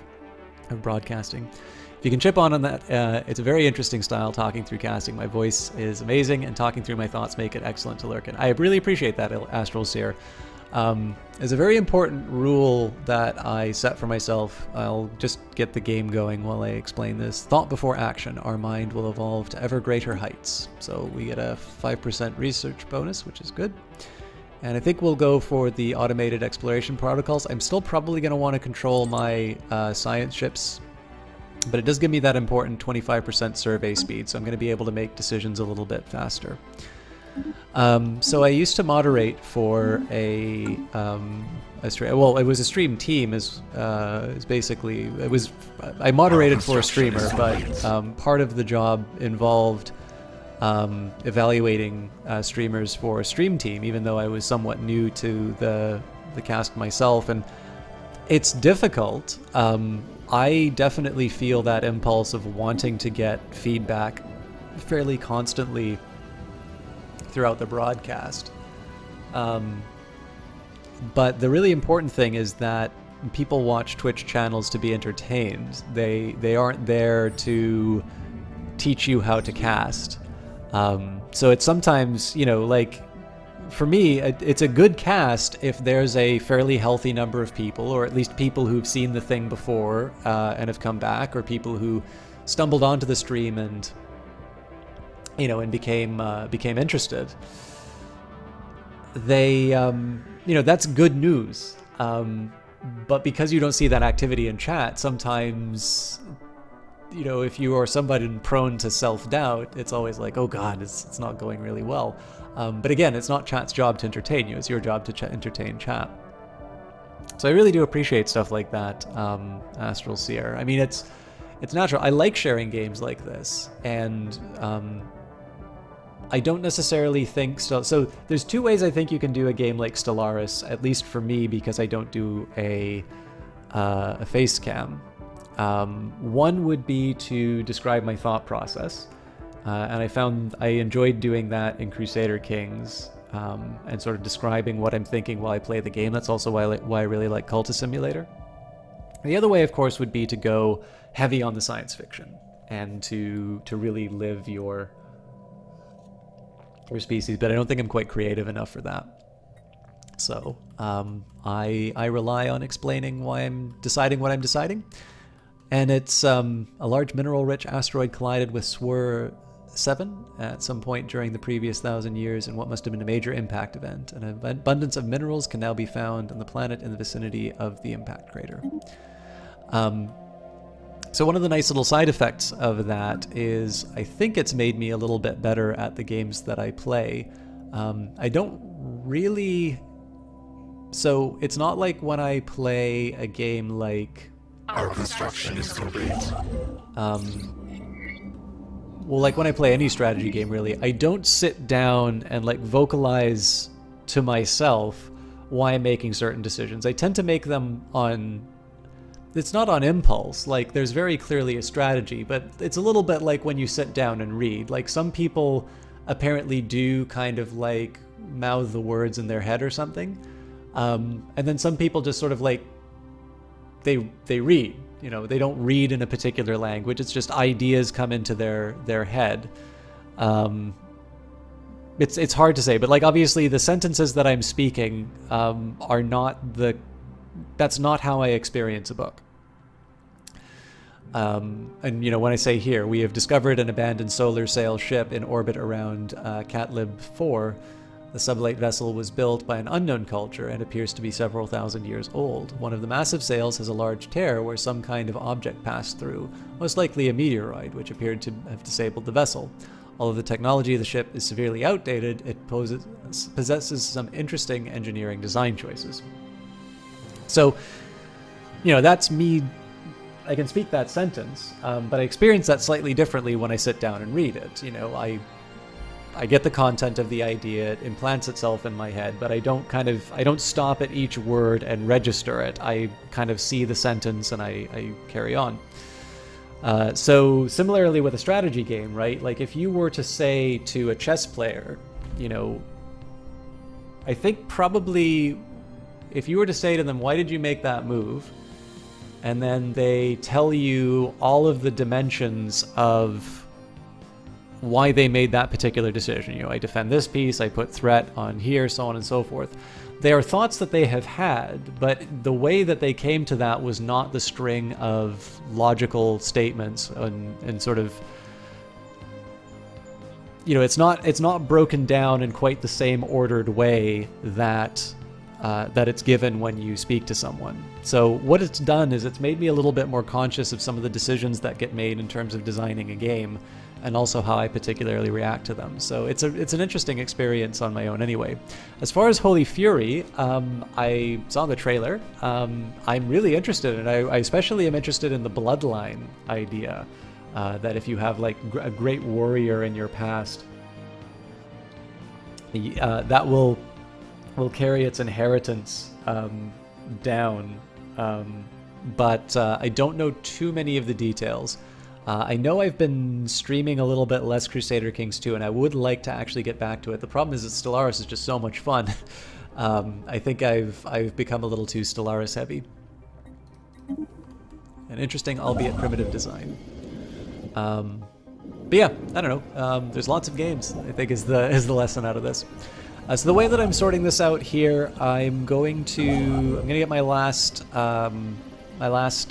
broadcasting. If you can chip on that, it's a very interesting style, talking through casting. My voice is amazing, and talking through my thoughts make it excellent to lurk in. I really appreciate that, Astral Seer. There's a very important rule that I set for myself. I'll just get the game going while I explain this. Thought before action. Our mind will evolve to ever greater heights. So we get a 5% research bonus, which is good. And I think we'll go for the automated exploration protocols. I'm still probably going to want to control my science ships, but it does give me that important 25% survey speed, so I'm going to be able to make decisions a little bit faster. So I used to moderate for a stream. Well, it was a stream team. Is basically it was. I moderated for a streamer, but part of the job involved evaluating streamers for a stream team. Even though I was somewhat new to the cast myself, and it's difficult. I definitely feel that impulse of wanting to get feedback fairly constantly throughout the broadcast. But the really important thing is that people watch Twitch channels to be entertained. They aren't there to teach you how to cast. So it's sometimes, like, for me, it's a good cast if there's a fairly healthy number of people, or at least people who've seen the thing before and have come back, or people who stumbled onto the stream and became interested. They, that's good news. But because you don't see that activity in chat, sometimes, if you are somebody prone to self-doubt, it's always like, oh God, it's not going really well. But again, it's not chat's job to entertain you. It's your job to entertain chat. So I really do appreciate stuff like that, Astral Seer. I mean, it's natural. I like sharing games like this, and I don't necessarily think so. There's two ways I think you can do a game like Stellaris, at least for me, because I don't do a face cam. One would be to describe my thought process. And I found I enjoyed doing that in Crusader Kings, and sort of describing what I'm thinking while I play the game. That's also why I really like Cultist Simulator. The other way, of course, would be to go heavy on the science fiction and to really live your species, but I don't think I'm quite creative enough for that. So I rely on explaining why I'm deciding what I'm deciding. And it's a large mineral-rich asteroid collided with 7 at some point during the previous 1,000 years in what must have been a major impact event. An abundance of minerals can now be found on the planet in the vicinity of the impact crater. So one of the nice little side effects of that is I think it's made me a little bit better at the games that I play. I don't really... So it's not like when I play a game like... Our construction is complete. Well, like when I play any strategy game, really, I don't sit down and like vocalize to myself why I'm making certain decisions. I tend to make them on... It's not on impulse. Like, there's very clearly a strategy, but it's a little bit like when you sit down and read. Like, some people apparently do kind of like mouth the words in their head or something. And then some people just sort of like, they read. You know, they don't read in a particular language. It's just ideas come into their head. It's hard to say, but like obviously the sentences that I'm speaking are not the... That's not how I experience a book. And you know, when I say here, we have discovered an abandoned solar sail ship in orbit around Catlib 4. The sublight vessel was built by an unknown culture and appears to be several thousand years old. One of the massive sails has a large tear where some kind of object passed through, most likely a meteoroid, which appeared to have disabled the vessel. Although the technology of the ship is severely outdated, it possesses some interesting engineering design choices. So, you know, that's me. I can speak that sentence, but I experience that slightly differently when I sit down and read it. You know, I get the content of the idea, it implants itself in my head, but I don't stop at each word and register it. I kind of see the sentence and I carry on. So similarly with a strategy game, right? Like if you were to say to a chess player, you know, I think probably if you were to say to them, why did you make that move? And then they tell you all of the dimensions of why they made that particular decision. You know, I defend this piece, I put threat on here, so on and so forth. They are thoughts that they have had, but the way that they came to that was not the string of logical statements and sort of, you know, it's not broken down in quite the same ordered way that it's given when you speak to someone. So what it's done is it's made me a little bit more conscious of some of the decisions that get made in terms of designing a game, and also how I particularly react to them. So it's an interesting experience on my own anyway. As far as Holy Fury, I saw the trailer. I'm really interested, and I especially am interested in the bloodline idea, that if you have like a great warrior in your past, that will carry its inheritance down. But I don't know too many of the details. I know I've been streaming a little bit less Crusader Kings 2, and I would like to actually get back to it. The problem is that Stellaris is just so much fun. I think I've become a little too Stellaris heavy. An interesting, albeit primitive design. But yeah, I don't know. There's lots of games, I think, is the lesson out of this. So the way that I'm sorting this out here, I'm going to get my last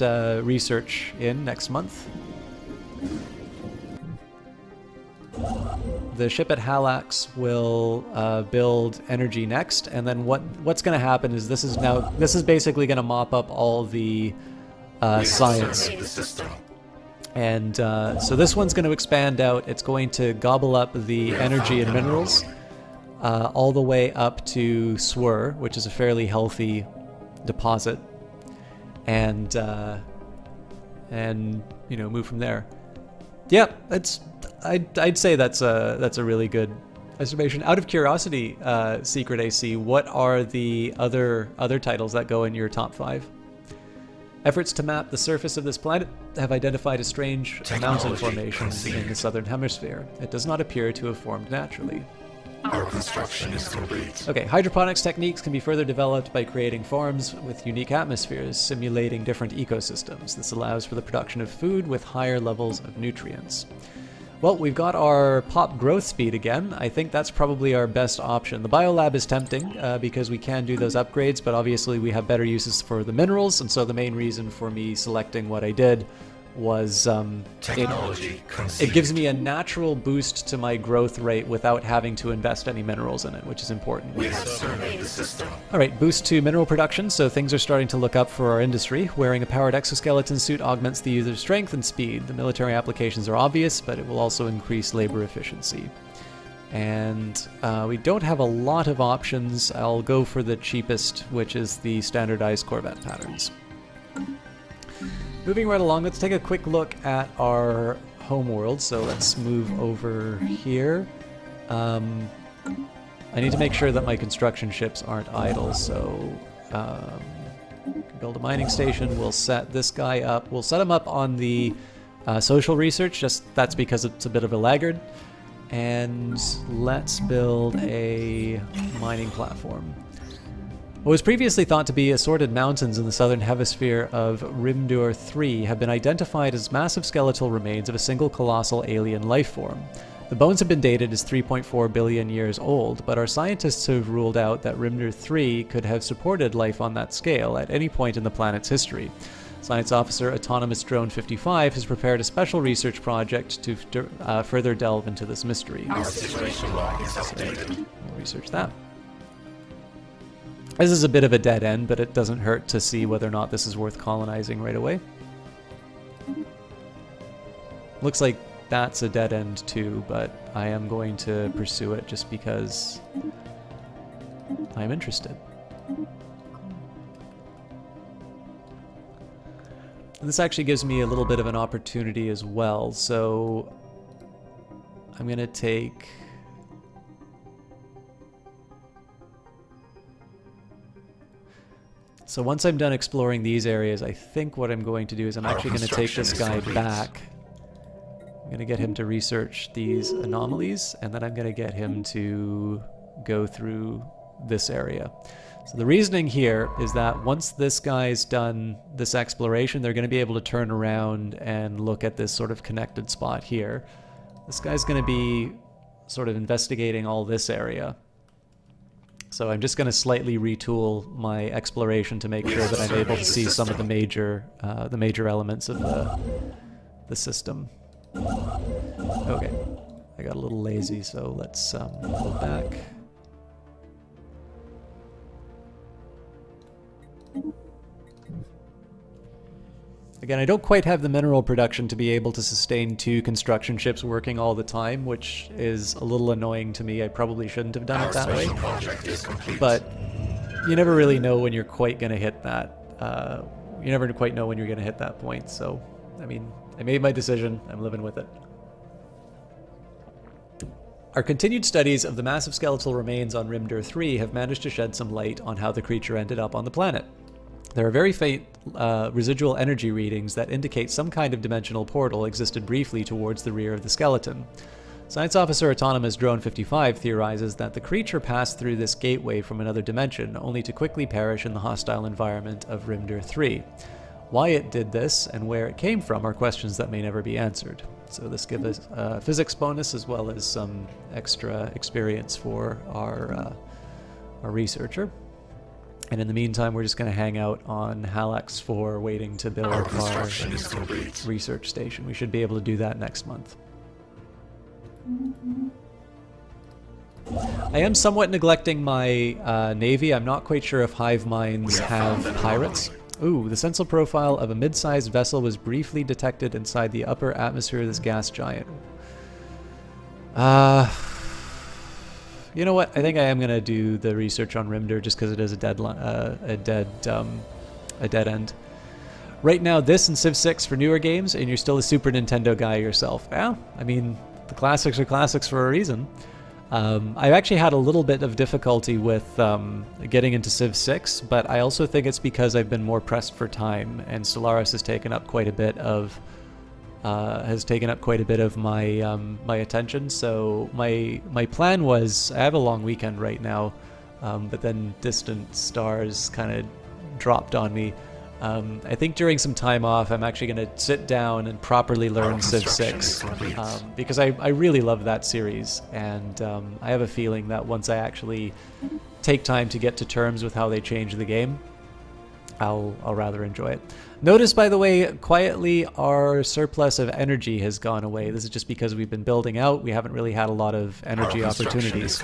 research in next month. The ship at Halax will build energy next, and then what's going to happen is this is basically going to mop up all the science. And so this one's going to expand out. It's going to gobble up the energy and minerals all the way up to Swir, which is a fairly healthy deposit, and you know, move from there. Yeah, I'd say that's a really good estimation. Out of curiosity, Secret AC, what are the other titles that go in your top 5? Efforts to map the surface of this planet have identified a strange mountain formation in the southern hemisphere. It does not appear to have formed naturally. Our construction is complete. Okay, hydroponics techniques can be further developed by creating farms with unique atmospheres, simulating different ecosystems. This allows for the production of food with higher levels of nutrients. Well, we've got our pop growth speed again. I think that's probably our best option. The biolab is tempting because we can do those upgrades, but obviously we have better uses for the minerals, and so the main reason for me selecting what I did was Technology it conceived. gives me a natural boost to my growth rate without having to invest any minerals in it, which is important. We have surveyed the system. All right, boost to mineral production, so things are starting to look up for our industry. Wearing a powered exoskeleton suit augments the user's strength and speed. The military applications are obvious, but it will also increase labor efficiency. And we don't have a lot of options. I'll go for the cheapest, which is the standardized Corvette patterns. Moving right along, let's take a quick look at our homeworld. So let's move over here. I need to make sure that my construction ships aren't idle, so build a mining station. We'll set this guy up. We'll set him up on the social research, just that's because it's a bit of a laggard. And let's build a mining platform. What was previously thought to be assorted mountains in the southern hemisphere of Rimdur 3 have been identified as massive skeletal remains of a single colossal alien life form. The bones have been dated as 3.4 billion years old, but our scientists have ruled out that Rimdur 3 could have supported life on that scale at any point in the planet's history. Science Officer Autonomous Drone 55 has prepared a special research project to further delve into this mystery. Our situation log is updated. We'll research that. This is a bit of a dead end, but it doesn't hurt to see whether or not this is worth colonizing right away. Looks like that's a dead end too, but I am going to pursue it just because I'm interested. And this actually gives me a little bit of an opportunity as well, so I'm going to take... So once I'm done exploring these areas, I think what I'm going to do is I'm actually going to take this guy back. I'm going to get him to research these anomalies, and then I'm going to get him to go through this area. So the reasoning here is that once this guy's done this exploration, they're going to be able to turn around and look at this sort of connected spot here. This guy's going to be sort of investigating all this area. So I'm just going to slightly retool my exploration to make sure that I'm able to see some of the major elements of the system. Okay, I got a little lazy, so let's go back. Again, I don't quite have the mineral production to be able to sustain 2 construction ships working all the time, which is a little annoying to me. I probably shouldn't have done it that way. But you never really know when you're quite going to hit that. You never quite know when you're going to hit that point. So, I mean, I made my decision. I'm living with it. Our continued studies of the massive skeletal remains on Rimdur 3 have managed to shed some light on how the creature ended up on the planet. There are very faint residual energy readings that indicate some kind of dimensional portal existed briefly towards the rear of the skeleton. Science Officer Autonomous Drone 55 theorizes that the creature passed through this gateway from another dimension, only to quickly perish in the hostile environment of Rimdur 3. Why it did this and where it came from are questions that may never be answered. So this gives us a physics bonus as well as some extra experience for our researcher. And in the meantime, we're just going to hang out on Halax 4, waiting to build our research station. We should be able to do that next month. I am somewhat neglecting my navy. I'm not quite sure if hive minds have pirates. Ooh, the sensor profile of a mid-sized vessel was briefly detected inside the upper atmosphere of this gas giant. You know what? I think I am gonna do the research on Rimdur just because it is a dead end. Right now, this and Civ 6 for newer games, and you're still a Super Nintendo guy yourself. Yeah, I mean, the classics are classics for a reason. I've actually had a little bit of difficulty with getting into Civ 6, but I also think it's because I've been more pressed for time, and Stellaris has taken up quite a bit of my my attention. So my plan was, I have a long weekend right now, but then Distant Stars kind of dropped on me. I think during some time off, I'm actually going to sit down and properly learn Civ 6, because I really love that series, and I have a feeling that once I actually take time to get to terms with how they change the game, I'll rather enjoy it. Notice, by the way, quietly our surplus of energy has gone away. This is just because we've been building out. We haven't really had a lot of energy opportunities.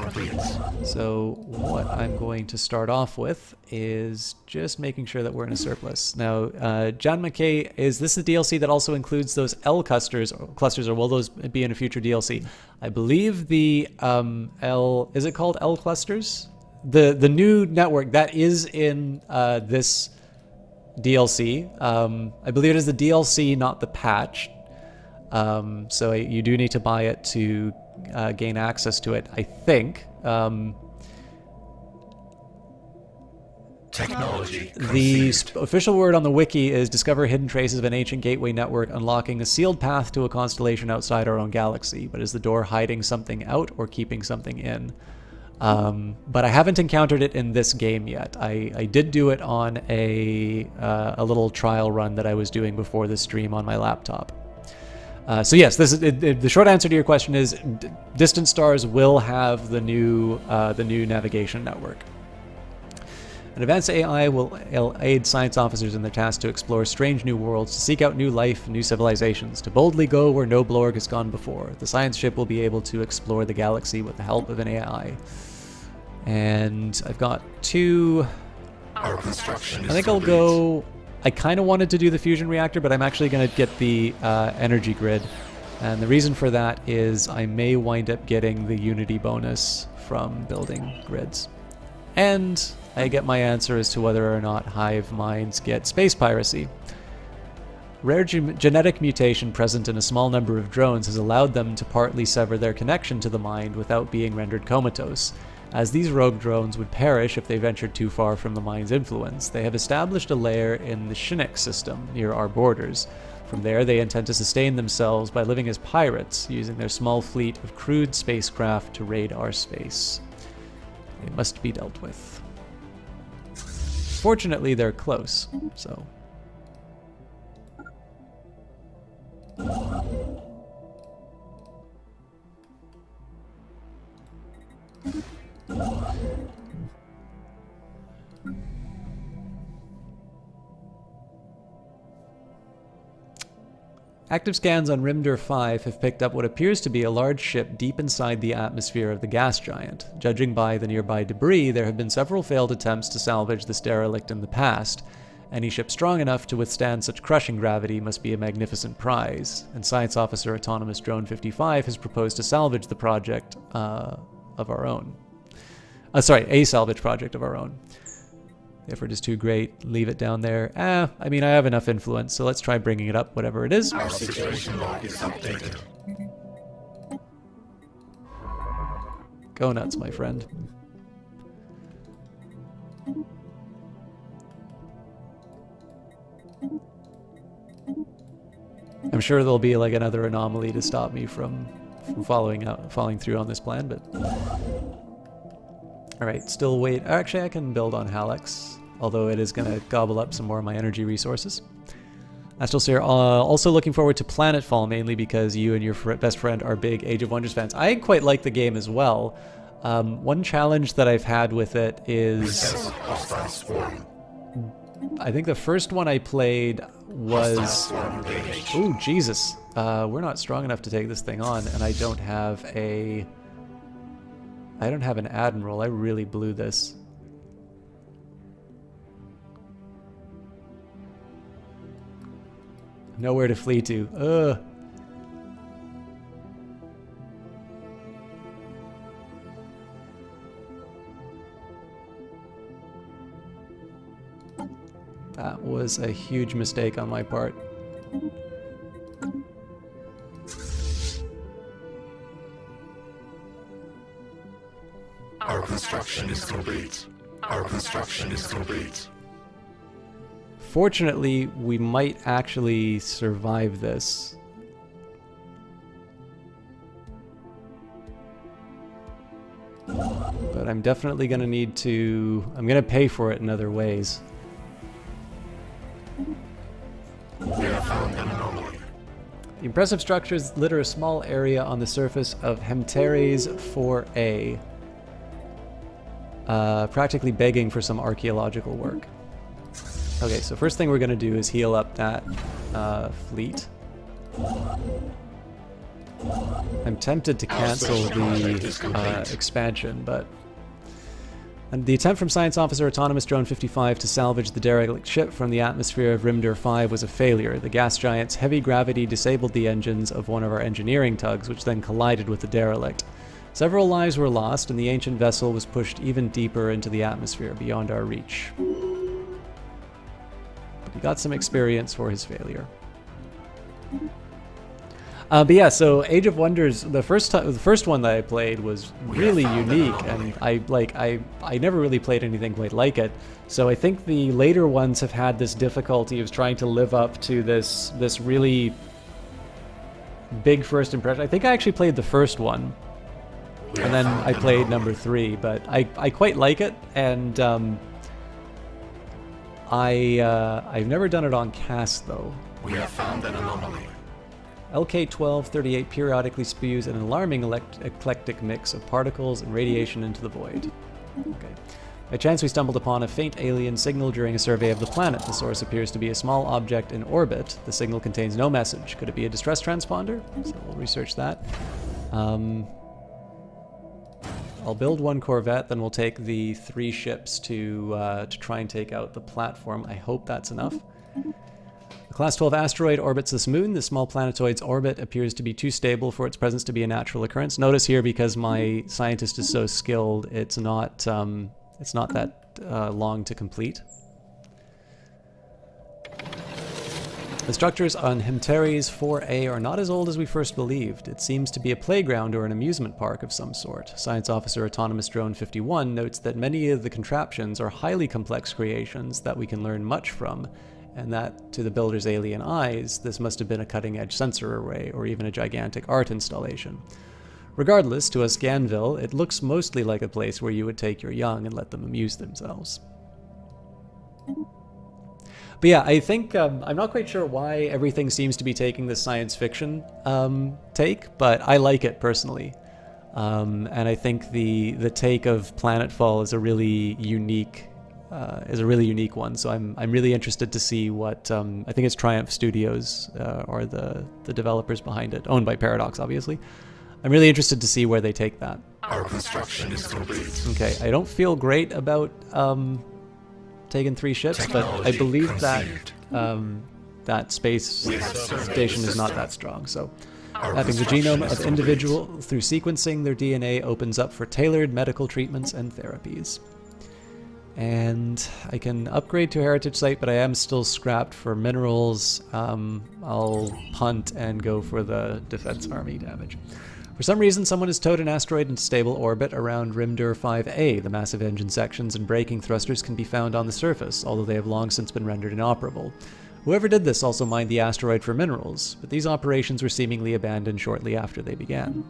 So what I'm going to start off with is just making sure that we're in a surplus. Now, John McKay, is this the DLC that also includes those L clusters, or will those be in a future DLC? I believe the L, is it called L clusters? The new network that is in this DLC. I believe it is the DLC, not the patch. So you do need to buy it to gain access to it, I think. Technology. The official word on the wiki is discover hidden traces of an ancient gateway network, unlocking a sealed path to a constellation outside our own galaxy. But is the door hiding something out or keeping something in? But I haven't encountered it in this game yet. I did do it on a little trial run that I was doing before the stream on my laptop. So yes, this is the short answer to your question is Distant Stars will have the new navigation network. An advanced AI will aid science officers in their task to explore strange new worlds, to seek out new life and new civilizations, to boldly go where no Blorg has gone before. The science ship will be able to explore the galaxy with the help of an AI. And I've got two... Our construction is I think I'll go... I kind of wanted to do the fusion reactor, but I'm actually going to get the energy grid. And the reason for that is I may wind up getting the Unity bonus from building grids. And I get my answer as to whether or not hive minds get space piracy. Rare genetic mutation present in a small number of drones has allowed them to partly sever their connection to the mind without being rendered comatose. As these rogue drones would perish if they ventured too far from the mind's influence, they have established a lair in the Shinnok system near our borders. From there, they intend to sustain themselves by living as pirates, using their small fleet of crewed spacecraft to raid our space. They must be dealt with. Fortunately, they're close, so... Active scans on Rimdur 5 have picked up what appears to be a large ship deep inside the atmosphere of the gas giant. Judging by the nearby debris, there have been several failed attempts to salvage this derelict in the past. Any ship strong enough to withstand such crushing gravity must be a magnificent prize, and Science Officer Autonomous Drone 55 has proposed to salvage the project of our own. A salvage project of our own. The effort is too great. Leave it down there. I mean, I have enough influence, so let's try bringing it up, whatever it is. Our situation log is updated. Go nuts, my friend. I'm sure there'll be like another anomaly to stop me from following through on this plan, but... Alright, still wait. Actually, I can build on Halex, although it is going to gobble up some more of my energy resources. Astral Seer, also looking forward to Planetfall, mainly because you and your best friend are big Age of Wonders fans. I quite like the game as well. One challenge that I've had with it is... I think the first one I played was... Ooh, Jesus. We're not strong enough to take this thing on, and I don't have an Admiral. I really blew this. Nowhere to flee to. Ugh. That was a huge mistake on my part. Our construction is complete. Our construction is complete. Fortunately, we might actually survive this. But I'm definitely going to need to... I'm going to pay for it in other ways. We have found an anomaly. The impressive structures litter a small area on the surface of Hemteres 4A. Practically begging for some archaeological work. Okay, so first thing we're going to do is heal up that fleet. I'm tempted to cancel the expansion, but... And the attempt from Science Officer Autonomous Drone 55 to salvage the derelict ship from the atmosphere of Rimdur 5 was a failure. The gas giant's heavy gravity disabled the engines of one of our engineering tugs, which then collided with the derelict. Several lives were lost, and the ancient vessel was pushed even deeper into the atmosphere beyond our reach. But he got some experience for his failure. But yeah, so Age of Wonders, the first one that I played was really unique, and I never really played anything quite like it. So I think the later ones have had this difficulty of trying to live up to this really big first impression. I think I actually played the first one, and then I played number 3, but I quite like it, and I've never done it on cast though. We have found an anomaly. LK-1238 periodically spews an alarming eclectic mix of particles and radiation into the void. Okay. By chance we stumbled upon a faint alien signal during a survey of the planet. The source appears to be a small object in orbit. The signal contains no message. Could it be a distress transponder? So we'll research that. I'll build 1 corvette, then we'll take the 3 ships to try and take out the platform. I hope that's enough. The Class 12 asteroid orbits this moon. The small planetoid's orbit appears to be too stable for its presence to be a natural occurrence. Notice here, because my scientist is so skilled, it's not that long to complete. The structures on Hemteres 4A are not as old as we first believed. It seems to be a playground or an amusement park of some sort. Science Officer Autonomous Drone 51 notes that many of the contraptions are highly complex creations that we can learn much from, and that, to the builder's alien eyes, this must have been a cutting-edge sensor array or even a gigantic art installation. Regardless, to us Scanville, it looks mostly like a place where you would take your young and let them amuse themselves. But yeah, I think, I'm not quite sure why everything seems to be taking this science fiction take, but I like it personally. And I think the take of Planetfall is a really unique one. So I'm really interested to see what I think it's Triumph Studios are the developers behind it, owned by Paradox, obviously. I'm really interested to see where they take that. Our construction is complete. Okay, I don't feel great about taking 3 ships, but I believe that that space station is not that strong. So mapping the genome of individual through sequencing their DNA opens up for tailored medical treatments and therapies. And I can upgrade to a heritage site, but I am still scrapped for minerals. I'll punt and go for the Defense Army damage. For some reason, someone has towed an asteroid into stable orbit around Rimdur 5A. The massive engine sections and braking thrusters can be found on the surface, although they have long since been rendered inoperable. Whoever did this also mined the asteroid for minerals, but these operations were seemingly abandoned shortly after they began.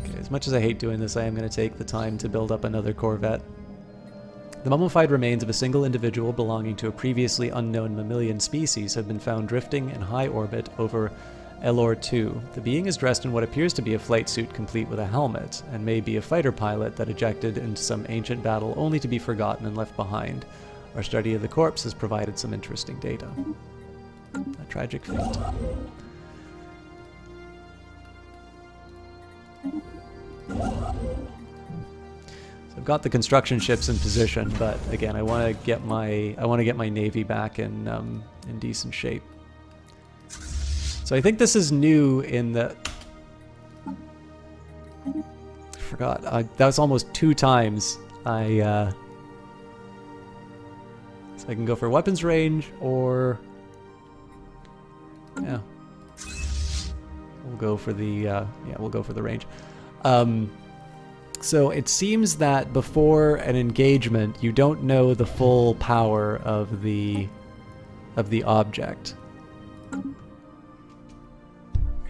Okay, as much as I hate doing this, I am going to take the time to build up another corvette. The mummified remains of a single individual belonging to a previously unknown mammalian species have been found drifting in high orbit over Elor-2. The being is dressed in what appears to be a flight suit complete with a helmet, and may be a fighter pilot that ejected into some ancient battle only to be forgotten and left behind. Our study of the corpse has provided some interesting data. A tragic fate. I've got the construction ships in position, but again, I want to get my navy back in decent shape. So I think this is new in that. I forgot. That was almost 2 times. So I can go for weapons range, or yeah, we'll go for the range. So it seems that before an engagement, you don't know the full power of the object.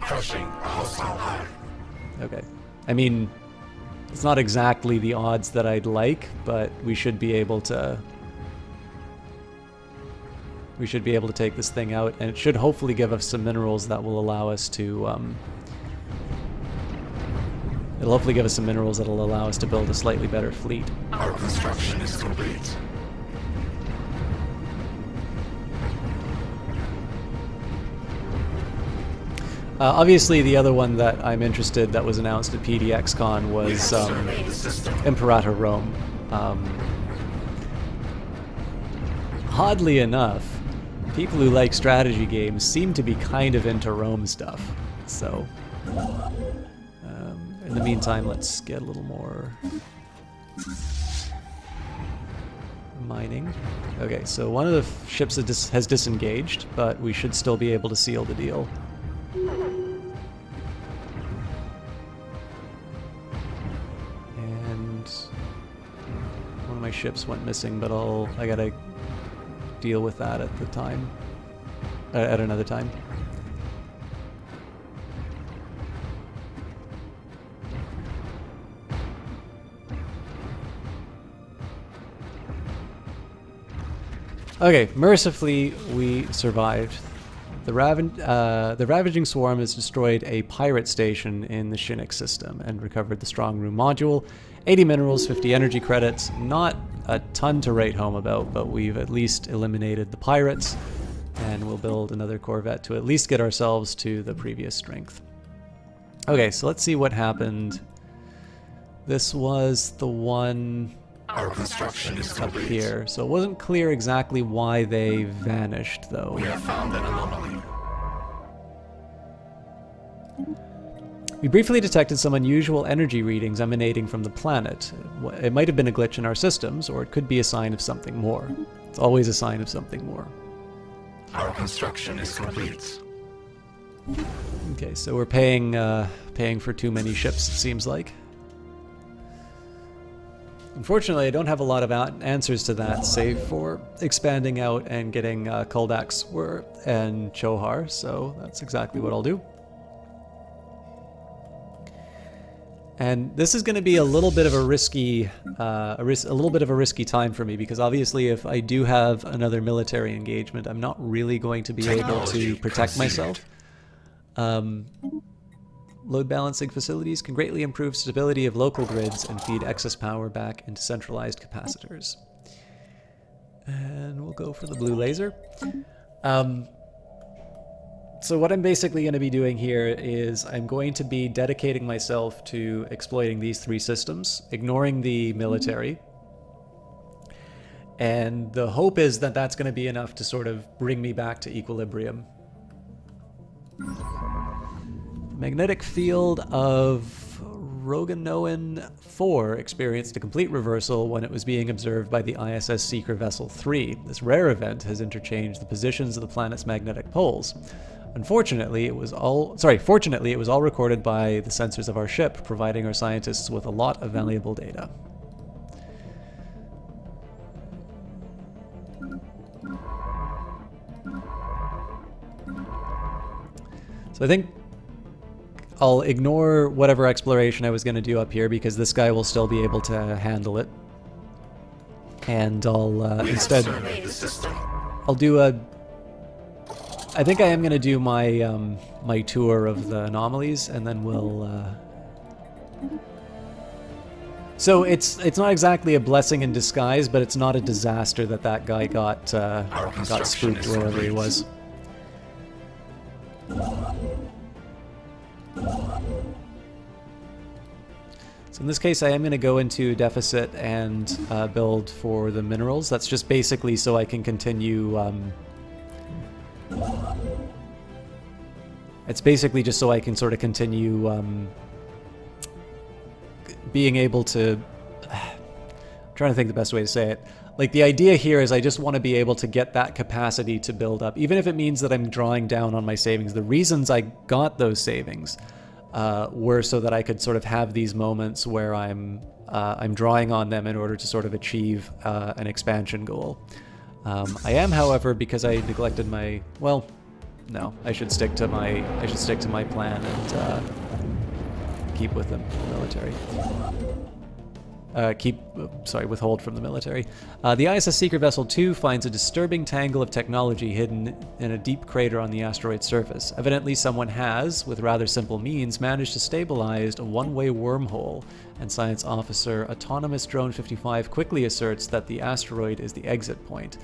Crushing a hostile hive. Okay. I mean, it's not exactly the odds that I'd like, but we should be able to take this thing out, and it should hopefully give us some minerals that will allow us to It'll hopefully give us some minerals that'll allow us to build a slightly better fleet. Our construction is complete. Obviously, the other one that I'm interested that was announced at PDXCon was Imperator Rome. Oddly enough, people who like strategy games seem to be kind of into Rome stuff. So, in the meantime, let's get a little more mining. Okay, so one of the ships has disengaged, but we should still be able to seal the deal. And one of my ships went missing, but I gotta deal with that at the time, at another time. Okay, mercifully we survived. The Ravaging Swarm has destroyed a pirate station in the Shinnok system and recovered the Strong Room module. 80 minerals, 50 energy credits. Not a ton to write home about, but we've at least eliminated the pirates, and we'll build another corvette to at least get ourselves to the previous strength. Okay, so let's see what happened. This was the one Our construction is up complete. here, so it wasn't clear exactly why they vanished, though. We have found an anomaly. We briefly detected some unusual energy readings emanating from the planet. It might have been a glitch in our systems, or it could be a sign of something more. It's always a sign of something more. Our construction is complete. Okay, so we're paying for too many ships, it seems like. Unfortunately, I don't have a lot of answers to that, save for expanding out and getting Kuldax and Chohar, so that's exactly what I'll do. And this is going to be a little bit of a risky, time for me, because obviously, if I do have another military engagement, I'm not really going to be able to protect myself. Load balancing facilities can greatly improve stability of local grids and feed excess power back into centralized capacitors. And we'll go for the blue laser. So what I'm basically going to be doing here is I'm going to be dedicating myself to exploiting these three systems, ignoring the military. And the hope is that that's going to be enough to sort of bring me back to equilibrium. Magnetic field of Roganoan 4 experienced a complete reversal when it was being observed by the ISS Seeker Vessel 3. This rare event has interchanged the positions of the planet's magnetic poles. Fortunately, it was all recorded by the sensors of our ship, providing our scientists with a lot of valuable data. So I think I'll ignore whatever exploration I was going to do up here, because this guy will still be able to handle it. And I'll instead, I'll do a... I think I am going to do my my tour of the anomalies, and then we'll... So it's not exactly a blessing in disguise, but it's not a disaster that guy got spooked wherever he was. So in this case, I am going to go into deficit and build for the minerals. That's just basically so I can continue... it's basically just so I can sort of continue being able to... I'm trying to think the best way to say it. Like, the idea here is I just want to be able to get that capacity to build up, even if it means that I'm drawing down on my savings. The reasons I got those savings were so that I could sort of have these moments where I'm drawing on them in order to sort of achieve an expansion goal. I am, however, because I neglected my... Well, no, I should stick to my plan and keep with the military. withhold from the military. The ISS Seeker Vessel 2 finds a disturbing tangle of technology hidden in a deep crater on the asteroid's surface. Evidently, someone has, with rather simple means, managed to stabilize a one-way wormhole, and Science Officer Autonomous Drone 55 quickly asserts that the asteroid is the exit point.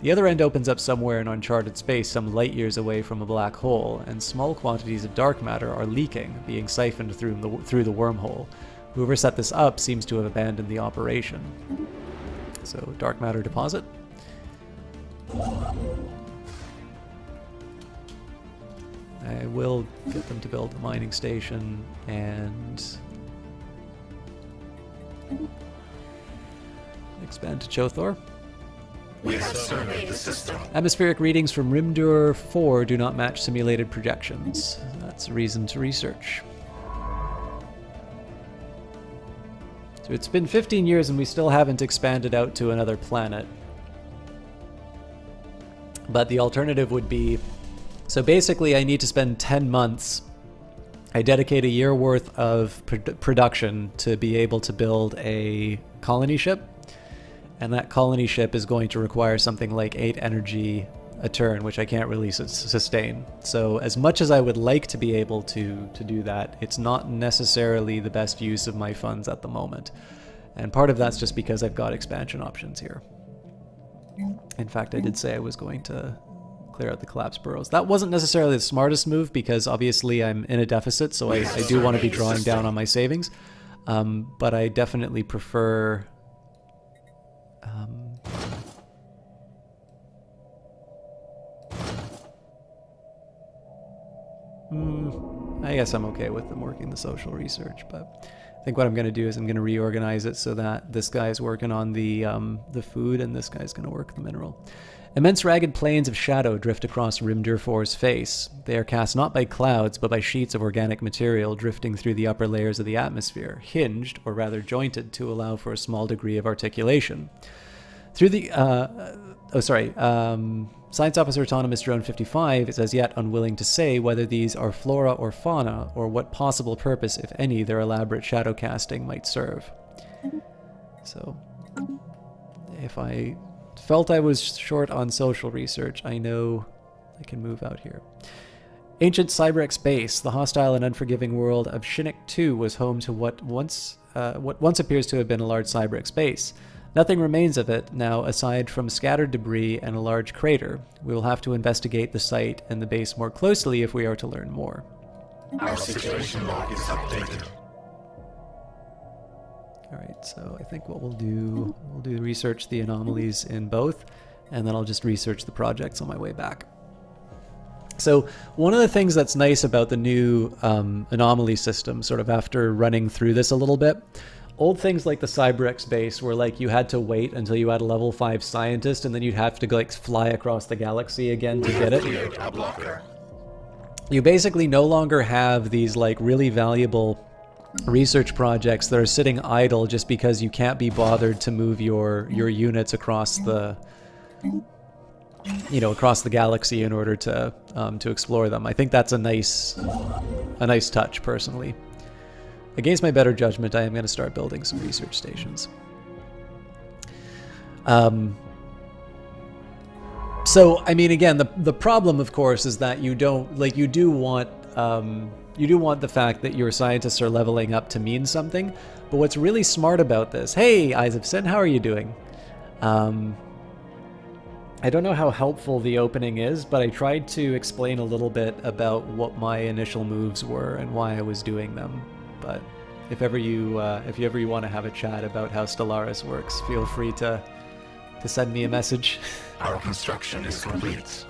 The other end opens up somewhere in uncharted space some light years away from a black hole, and small quantities of dark matter are leaking, being siphoned through the wormhole. Whoever set this up seems to have abandoned the operation. So, dark matter deposit. I will get them to build the mining station and expand to Chothor. We have surveyed the system. Atmospheric readings from Rimdur 4 do not match simulated projections. That's a reason to research. So it's been 15 years and we still haven't expanded out to another planet. But the alternative would be... So basically I need to spend 10 months. I dedicate a year worth of production to be able to build a colony ship. And that colony ship is going to require something like 8 energy a turn, which I can't really sustain. So as much as I would like to be able to do that, it's not necessarily the best use of my funds at the moment. And part of that's just because I've got expansion options here. In fact, I did say I was going to clear out the collapsed burrows. That wasn't necessarily the smartest move because obviously I'm in a deficit, so I do want to be drawing down on my savings. But I definitely prefer... I guess I'm okay with them working the social research, but I think what I'm going to do is I'm going to reorganize it so that this guy's working on the food and this guy's going to work the mineral. Immense ragged plains of shadow drift across Rimdur 4's face. They are cast not by clouds, but by sheets of organic material drifting through the upper layers of the atmosphere, hinged, or rather jointed, to allow for a small degree of articulation. Through the... Science Officer Autonomous Drone 55 is as yet unwilling to say whether these are flora or fauna, or what possible purpose, if any, their elaborate shadow casting might serve. So, if I felt I was short on social research, I know I can move out here. Ancient Cybrex base, the hostile and unforgiving world of Shinnok 2 was home to what once appears to have been a large Cybrex base. Nothing remains of it now aside from scattered debris and a large crater. We will have to investigate the site and the base more closely if we are to learn more. Our situation log is updated. Alright, so I think what we'll do research the anomalies in both, and then I'll just research the projects on my way back. So one of the things that's nice about the new anomaly system, sort of after running through this a little bit, old things like the Cybrex base where like you had to wait until you had a level 5 scientist and then you'd have to like fly across the galaxy again to get it. You basically no longer have these like really valuable research projects that are sitting idle just because you can't be bothered to move your units across the across the galaxy in order to explore them. I think that's a nice touch personally. Against my better judgment, I am going to start building some research stations. So, I mean, again, the problem, of course, is that you do want the fact that your scientists are leveling up to mean something. But what's really smart about this? Hey, Isefson, how are you doing? I don't know how helpful the opening is, but I tried to explain a little bit about what my initial moves were and why I was doing them. But if ever you want to have a chat about how Stellaris works, feel free to send me a message. Our construction is complete.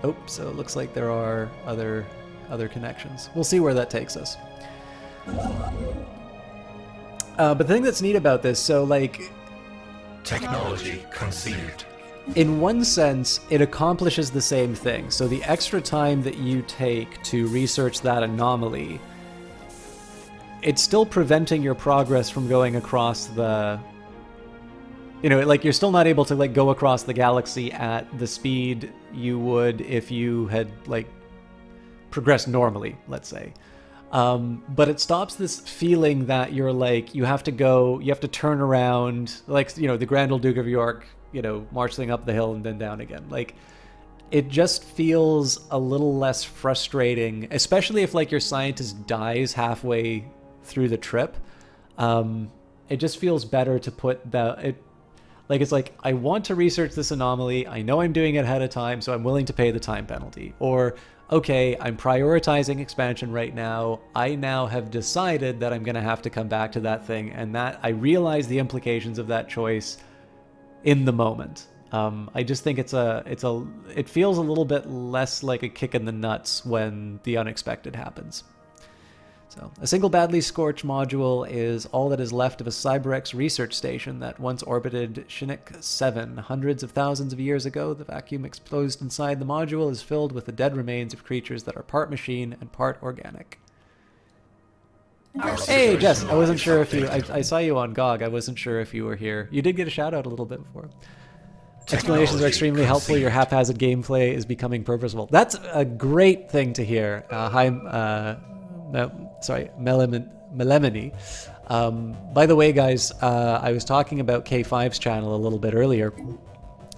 Oh, so it looks like there are other connections. We'll see where that takes us. But the thing that's neat about this, so like... Technology conceived. In one sense, it accomplishes the same thing. So the extra time that you take to research that anomaly, it's still preventing your progress from going across the... like you're still not able to like go across the galaxy at the speed you would if you had like progressed normally, let's say. But it stops this feeling that you're like, you have to turn around, like, the Grand Old Duke of York, marching up the hill and then down again. Like, it just feels a little less frustrating, especially if like your scientist dies halfway through the trip. It just feels better to put it's like, I want to research this anomaly. I know I'm doing it ahead of time, so I'm willing to pay the time penalty. Or, okay, I'm prioritizing expansion right now. I now have decided that I'm going to have to come back to that thing, and that I realize the implications of that choice in the moment. I just think it feels a little bit less like a kick in the nuts when the unexpected happens. So, a single badly scorched module is all that is left of a CyberX research station that once orbited Chinook 7. Hundreds of thousands of years ago, the vacuum exposed inside the module is filled with the dead remains of creatures that are part machine and part organic. Hey, Jess, I wasn't sure if you... I saw you on GOG. I wasn't sure if you were here. You did get a shout-out a little bit before. Explanations are extremely helpful. Your haphazard gameplay is becoming purposeful. That's a great thing to hear. Hi, Melemony. By the way, guys, I was talking about K5's channel a little bit earlier,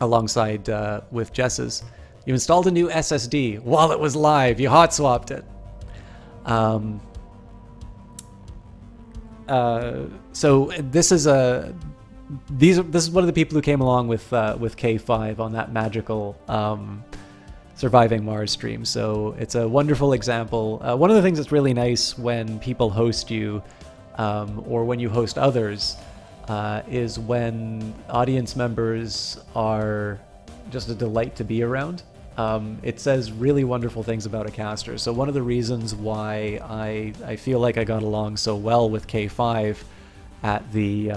alongside with Jess's. You installed a new SSD while it was live. You hot swapped it. So this is one of the people who came along with K5 on that magical Surviving Mars stream. So it's a wonderful example. One of the things that's really nice when people host you, or when you host others, is when audience members are just a delight to be around. It says really wonderful things about a caster. So one of the reasons why I feel like I got along so well with K5 at the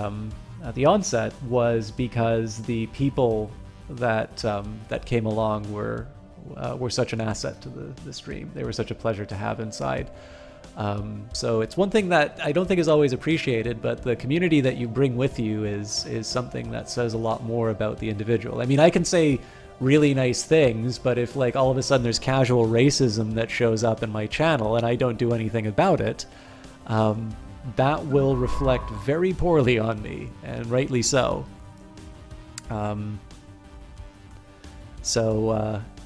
onset was because the people that came along were such an asset to the stream. They were such a pleasure to have inside. So it's one thing that I don't think is always appreciated, but the community that you bring with you is something that says a lot more about the individual. I mean, I can say really nice things, but if like all of a sudden there's casual racism that shows up in my channel and I don't do anything about it, that will reflect very poorly on me, and rightly so.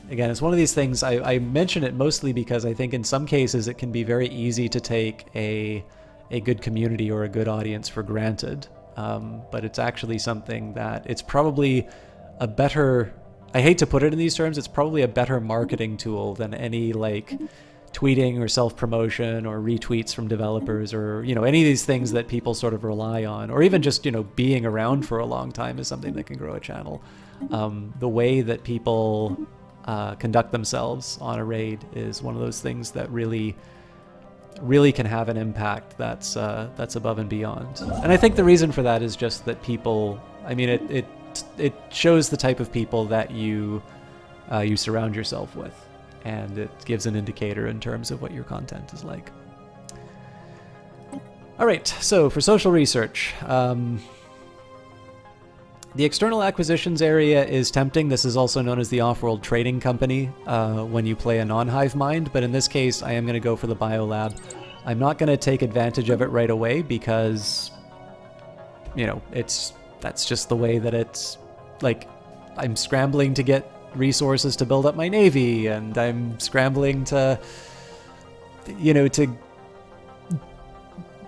Again, it's one of these things, I mention it mostly because I think in some cases it can be very easy to take a good community or a good audience for granted. But it's actually something that it's probably a better, I hate to put it in these terms, it's probably a better marketing tool than any like tweeting or self-promotion or retweets from developers or, any of these things that people sort of rely on, or even just, being around for a long time is something that can grow a channel. The way that people conduct themselves on a raid is one of those things that really can have an impact that's above and beyond. And I think the reason for that is just that people, I mean, it shows the type of people that you surround yourself with, and it gives an indicator in terms of what your content is like. All right, so for social research, the external acquisitions area is tempting. This is also known as the Off-World Trading Company when you play a non-hive mind, but in this case, I am going to go for the Biolab. I'm not going to take advantage of it right away because, that's just the way that it's, like, I'm scrambling to get resources to build up my navy, and I'm scrambling to, to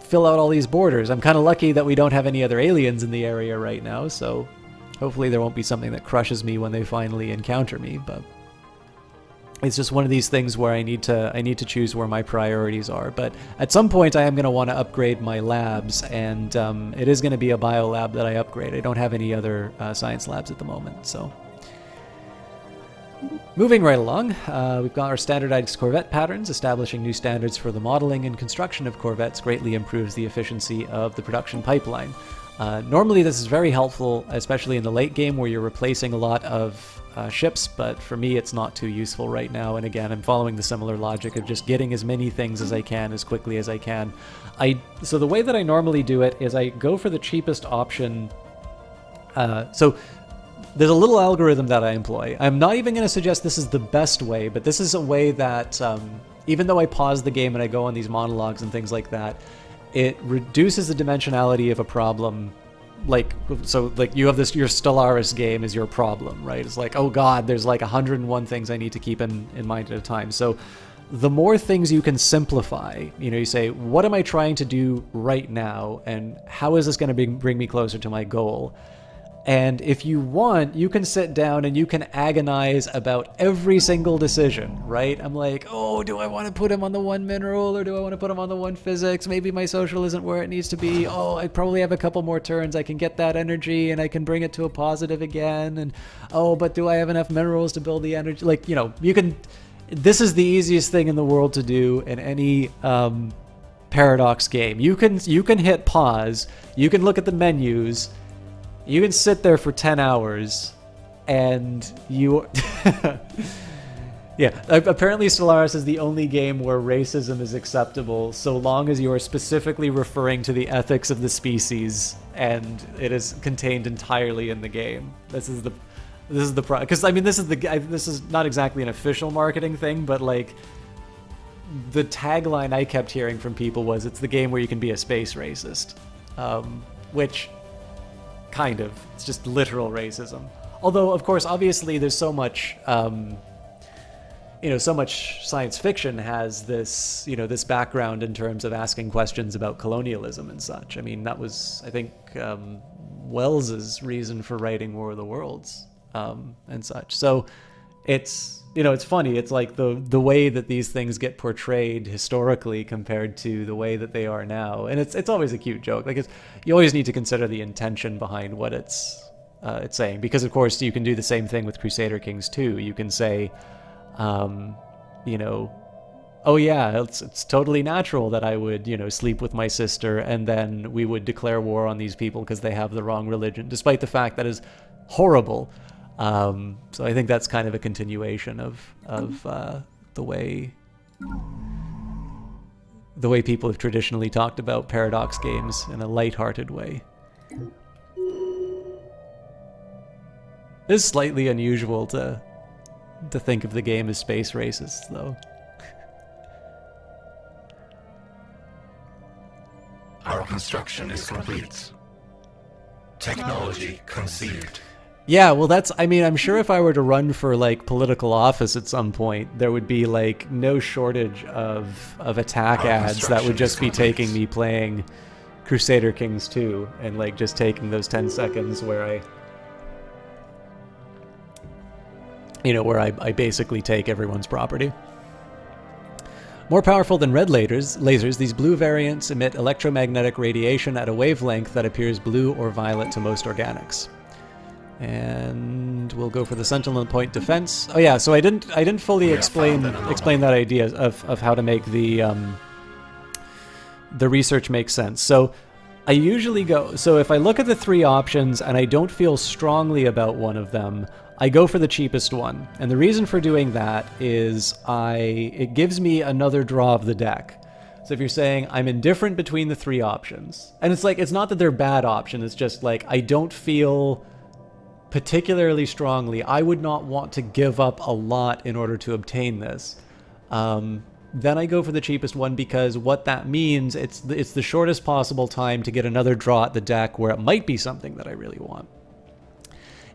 fill out all these borders. I'm kind of lucky that we don't have any other aliens in the area right now, so hopefully there won't be something that crushes me when they finally encounter me, but it's just one of these things where I need to choose where my priorities are. But at some point I am going to want to upgrade my labs, and it is going to be a biolab that I upgrade. I don't have any other science labs at the moment, so. Moving right along, we've got our standardized Corvette patterns. Establishing new standards for the modeling and construction of Corvettes greatly improves the efficiency of the production pipeline. Normally this is very helpful, especially in the late game where you're replacing a lot of ships, but for me it's not too useful right now. And again, I'm following the similar logic of just getting as many things as I can as quickly as I can. So the way that I normally do it is I go for the cheapest option. So there's a little algorithm that I employ. I'm not even going to suggest this is the best way, but this is a way that, even though I pause the game and I go on these monologues and things like that, it reduces the dimensionality of a problem. Like, so like you have this, your Stellaris game is your problem, right? It's like, oh God, there's like 101 things I need to keep in mind at a time. So the more things you can simplify, you know, you say, what am I trying to do right now? And how is this going to bring me closer to my goal? And if you want, you can sit down and you can agonize about every single decision, right? I'm like, oh, do I want to put him on the 1 mineral or do I want to put him on the 1 physics? Maybe my social isn't where it needs to be. Oh, I probably have a couple more turns. I can get that energy and I can bring it to a positive again. And oh, but do I have enough minerals to build the energy? Like, you know, you can, this is the easiest thing in the world to do in any Paradox game. You can hit pause. You can look at the menus. You can sit there for 10 hours, and you... Yeah, apparently Stellaris is the only game where racism is acceptable so long as you are specifically referring to the ethics of the species, and it is contained entirely in the game. This is the because I mean this is not exactly an official marketing thing, but like the tagline I kept hearing from people was, it's the game where you can be a space racist, which kind of, it's just literal racism. Although of course obviously there's so much so much science fiction has this, this background in terms of asking questions about colonialism and such. I mean, that was, I think, Wells's reason for writing War of the Worlds and such. So it's, it's funny. It's like the way that these things get portrayed historically compared to the way that they are now. And it's always a cute joke. Like, you always need to consider the intention behind what it's saying. Because, of course, you can do the same thing with Crusader Kings 2. You can say, oh yeah, it's totally natural that I would, sleep with my sister and then we would declare war on these people because they have the wrong religion, despite the fact that is horrible. So I think that's kind of a continuation of the way people have traditionally talked about Paradox games in a lighthearted way. It is slightly unusual to think of the game as space racist, though. Our construction is complete. Technology conceived. Yeah, well, I'm sure if I were to run for, political office at some point, there would be, no shortage of attack ads that would just be taking me playing Crusader Kings 2 and, just taking those 10 seconds where I basically take everyone's property. More powerful than red lasers, these blue variants emit electromagnetic radiation at a wavelength that appears blue or violet to most organics. And we'll go for the Sentinel Point defense. Oh yeah, so I didn't fully explain that idea of how to make the research make sense. So I usually so if I look at the 3 options and I don't feel strongly about one of them, I go for the cheapest one. And the reason for doing that is it gives me another draw of the deck. So if you're saying I'm indifferent between the 3 options, and it's not that they're bad options, it's just I don't feel particularly strongly, I would not want to give up a lot in order to obtain this. Then I go for the cheapest one because what that means, it's the shortest possible time to get another draw at the deck where it might be something that I really want.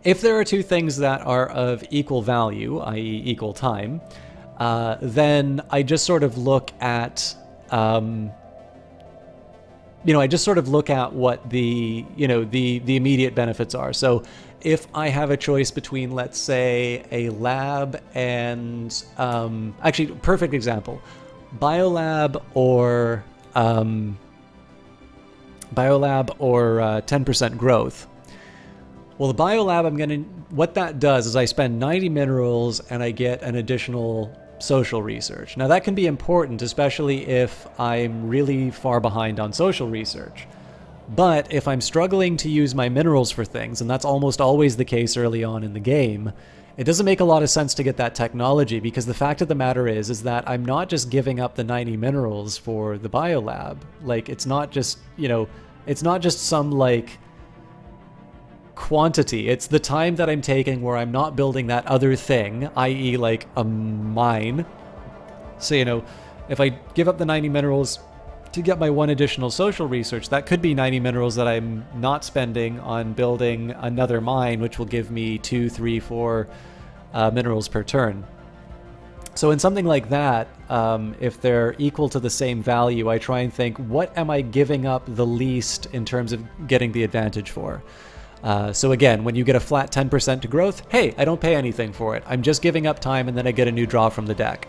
If there are 2 things that are of equal value, i.e. equal time, then I just sort of look at, what the, the immediate benefits are. So if I have a choice between, let's say, a lab and, actually, perfect example, biolab or 10% growth. Well, the biolab, what that does is I spend 90 minerals and I get an additional social research. Now that can be important, especially if I'm really far behind on social research. But if I'm struggling to use my minerals for things, and that's almost always the case early on in the game, it doesn't make a lot of sense to get that technology, because the fact of the matter is that I'm not just giving up the 90 minerals for the biolab. It's not just, it's not just some quantity. It's the time that I'm taking where I'm not building that other thing, i.e. like a mine. So, you know, if I give up the 90 minerals to get my one additional social research, that could be 90 minerals that I'm not spending on building another mine, which will give me 2, 3, 4 minerals per turn. So in something like that, if they're equal to the same value, I try and think, what am I giving up the least in terms of getting the advantage for? So again, when you get a flat 10% to growth, hey, I don't pay anything for it. I'm just giving up time, and then I get a new draw from the deck.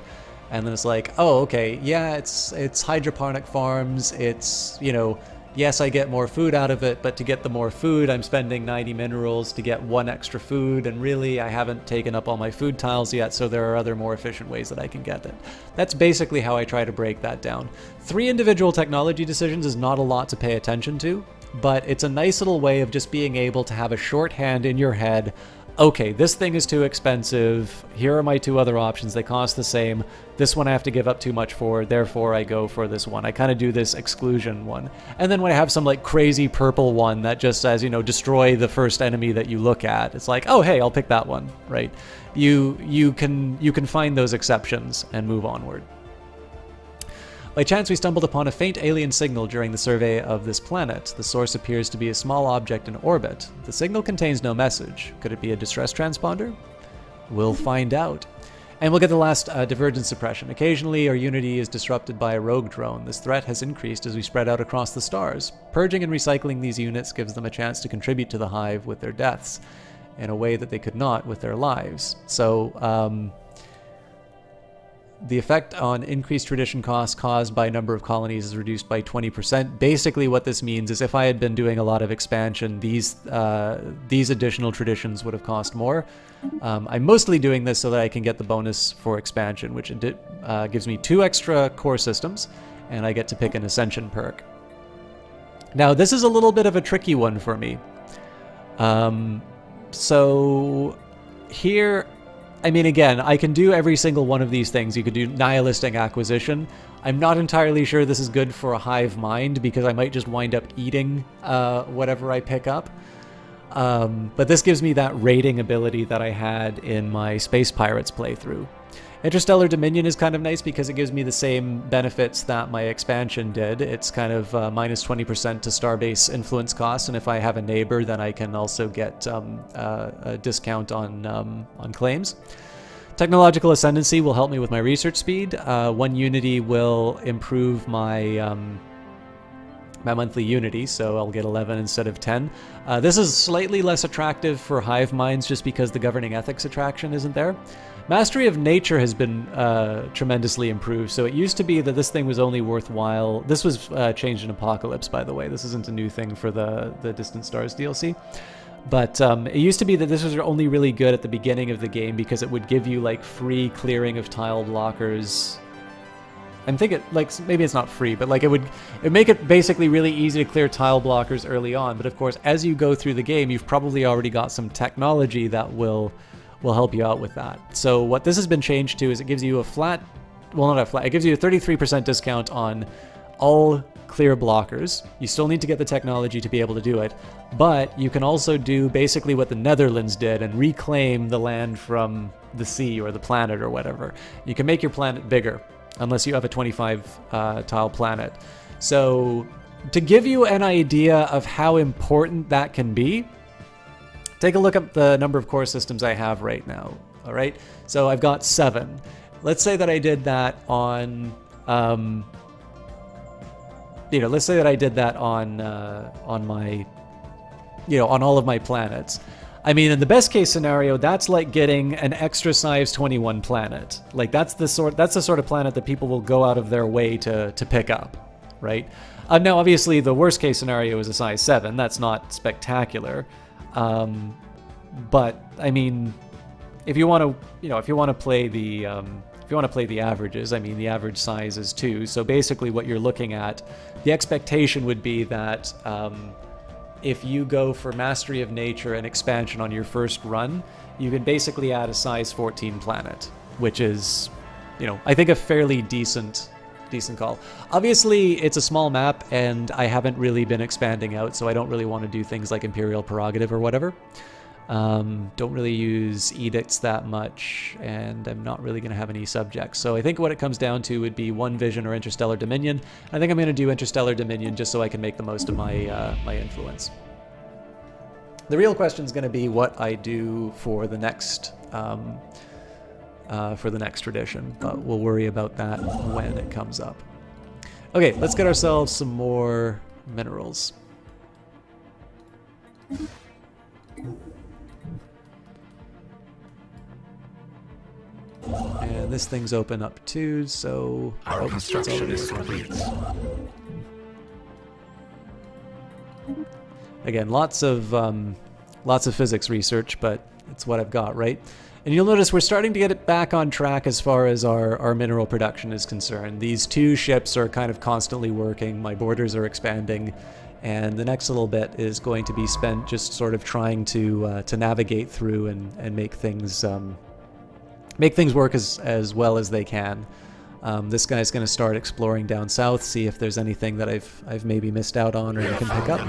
And then it's like, oh, okay, yeah, it's hydroponic farms. It's, you know, yes, I get more food out of it, but to get the more food, I'm spending 90 minerals to get 1 extra food, and really, I haven't taken up all my food tiles yet, so there are other more efficient ways that I can get it. That's basically how I try to break that down. 3 individual technology decisions is not a lot to pay attention to, but it's a nice little way of just being able to have a shorthand in your head. Okay, this thing is too expensive. Here are my 2 other options. They cost the same. This one I have to give up too much for, therefore I go for this one. I kind of do this exclusion one. And then when I have some like crazy purple one that just says, you know, destroy the first enemy that you look at, it's like, oh, hey, I'll pick that one, right? You can find those exceptions and move onward. By chance, we stumbled upon a faint alien signal during the survey of this planet. The source appears to be a small object in orbit. The signal contains no message. Could it be a distress transponder? We'll find out. And we'll get the last divergence suppression. Occasionally, our unity is disrupted by a rogue drone. This threat has increased as we spread out across the stars. Purging and recycling these units gives them a chance to contribute to the hive with their deaths in a way that they could not with their lives. So, the effect on increased tradition costs caused by number of colonies is reduced by 20%. Basically what this means is if I had been doing a lot of expansion, these additional traditions would have cost more. I'm mostly doing this so that I can get the bonus for expansion, which gives me 2 extra core systems, and I get to pick an Ascension perk. Now this is a little bit of a tricky one for me. So here, I mean, again, I can do every single one of these things. You could do nihilistic acquisition. I'm not entirely sure this is good for a hive mind because I might just wind up eating whatever I pick up. But this gives me that raiding ability that I had in my Space Pirates playthrough. Interstellar Dominion is kind of nice because it gives me the same benefits that my expansion did. It's kind of minus 20% to Starbase influence cost, and if I have a neighbor, then I can also get a discount on claims. Technological Ascendancy will help me with my research speed. 1 unity will improve my my monthly unity, so I'll get 11 instead of 10. This is slightly less attractive for hive minds just because the governing ethics attraction isn't there. Mastery of Nature has been tremendously improved. So it used to be that this thing was only worthwhile. This was changed in Apocalypse, by the way. This isn't a new thing for the Distant Stars DLC. But it used to be that this was only really good at the beginning of the game because it would give you like free clearing of tile blockers. I'm thinking, like, maybe it's not free, but like it'd make it basically really easy to clear tile blockers early on. But of course, as you go through the game, you've probably already got some technology that will help you out with that. So what this has been changed to is it gives you a flat, well, not a flat, it gives you a 33% discount on all clear blockers. You still need to get the technology to be able to do it, but you can also do basically what the Netherlands did and reclaim the land from the sea or the planet or whatever. You can make your planet bigger, unless you have a 25 tile planet. So to give you an idea of how important that can be, take a look at the number of core systems I have right now. All right, so I've got 7. Let's say that I did that on, let's say that I did that on my, on all of my planets. I mean, in the best case scenario, that's like getting an extra size 21 planet. Like that's the sort of planet that people will go out of their way to pick up, right? Now, obviously, the worst case scenario is a size 7. That's not spectacular. But I mean, if you want to play the averages, I mean, the average size is 2. So basically what you're looking at, the expectation would be that, if you go for Mastery of Nature and expansion on your first run, you can basically add a size 14 planet, which is, I think a fairly decent decent call. Obviously, it's a small map, and I haven't really been expanding out, so I don't really want to do things like Imperial Prerogative or whatever. Don't really use edicts that much, and I'm not really going to have any subjects. So I think what it comes down to would be One Vision or Interstellar Dominion. I think I'm going to do Interstellar Dominion just so I can make the most of my my influence. The real question is going to be what I do for the next tradition, but we'll worry about that when it comes up. Okay, let's get ourselves some more minerals. And this thing's open up too, so... Our construction is complete. Again, lots of physics research, but it's what I've got, right? And you'll notice we're starting to get it back on track as far as our mineral production is concerned. These two ships are kind of constantly working, my borders are expanding, and the next little bit is going to be spent just sort of trying to navigate through and make things work as well as they can. This guy's going to start exploring down south, see if there's anything that I've maybe missed out on or you can pick up.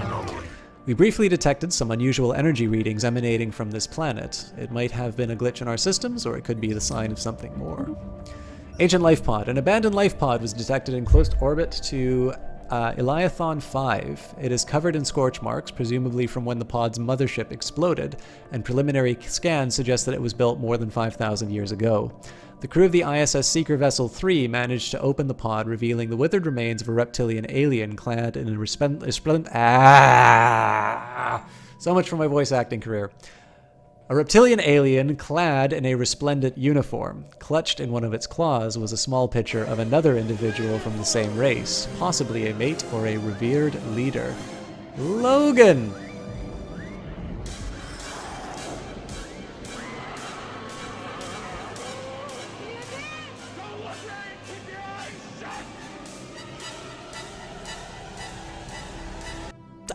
We briefly detected some unusual energy readings emanating from this planet. It might have been a glitch in our systems, or it could be the sign of something more. Ancient life pod. An abandoned life pod was detected in close orbit to Eliathon 5. It is covered in scorch marks, presumably from when the pod's mothership exploded, and preliminary scans suggest that it was built more than 5,000 years ago. The crew of the ISS Seeker Vessel 3 managed to open the pod, revealing the withered remains of a reptilian alien clad in a resplendent... So much for my voice acting career. A reptilian alien clad in a resplendent uniform. Clutched in one of its claws was a small picture of another individual from the same race, possibly a mate or a revered leader. Logan!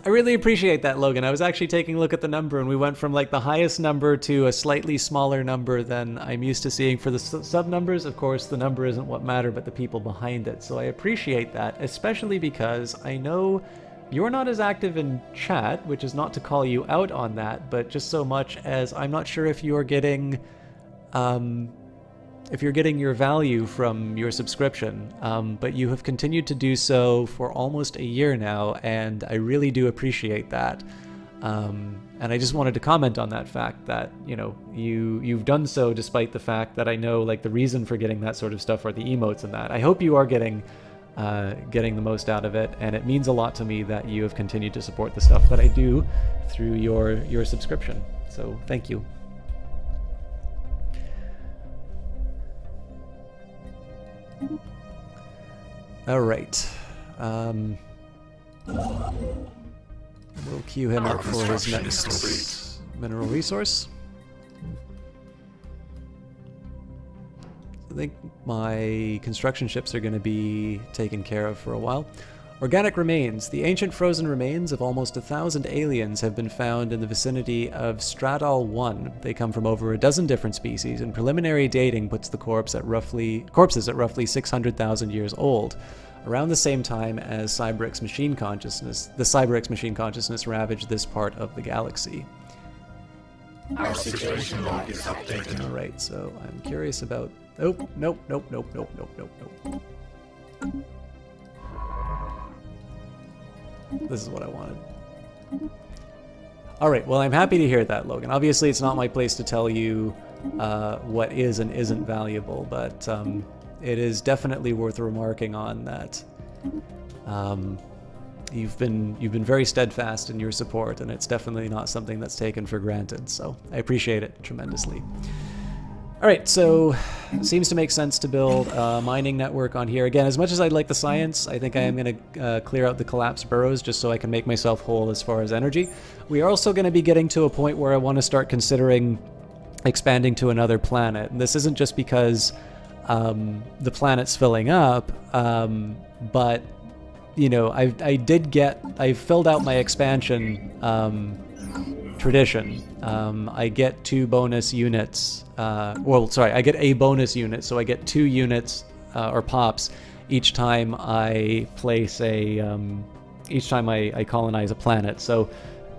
I really appreciate that, Logan. I was actually taking a look at the number, and we went from like the highest number to a slightly smaller number than I'm used to seeing for the sub-numbers. Of course, the number isn't what matters, but the people behind it. So I appreciate that, especially because I know you're not as active in chat, which is not to call you out on that, but just so much as I'm not sure if you're getting your value from your subscription, but you have continued to do so for almost a year now, and I really do appreciate that. And I just wanted to comment on that fact that, you know, you've done so despite the fact that I know, like, the reason for getting that sort of stuff are the emotes and that. I hope you are getting the most out of it, and it means a lot to me that you have continued to support the stuff that I do through your subscription. So thank you. All right. We'll queue him up for his next mineral resource. I think my construction ships are going to be taken care of for a while. Organic remains. The ancient frozen remains of almost 1,000 aliens have been found in the vicinity of Stradal 1. They come from over a dozen different species, and preliminary dating puts the corpses at roughly 600,000 years old, around the same time as the Cyberx machine consciousness ravaged this part of the galaxy. Our situation log is updated. All right, so I'm curious about... Oh, nope. This is what I wanted. Alright, well, I'm happy to hear that, Logan. Obviously, it's not my place to tell you what is and isn't valuable, but it is definitely worth remarking on that you've been very steadfast in your support, and it's definitely not something that's taken for granted, so I appreciate it tremendously. Alright, so it seems to make sense to build a mining network on here. Again, as much as I'd like the science, I think I am going to clear out the collapsed burrows just so I can make myself whole as far as energy. We are also going to be getting to a point where I want to start considering expanding to another planet. And this isn't just because the planet's filling up, but, you know, I filled out my expansion tradition. I get 2 bonus units. I get a bonus unit, so I get 2 units or pops each time I place each time I colonize a planet. So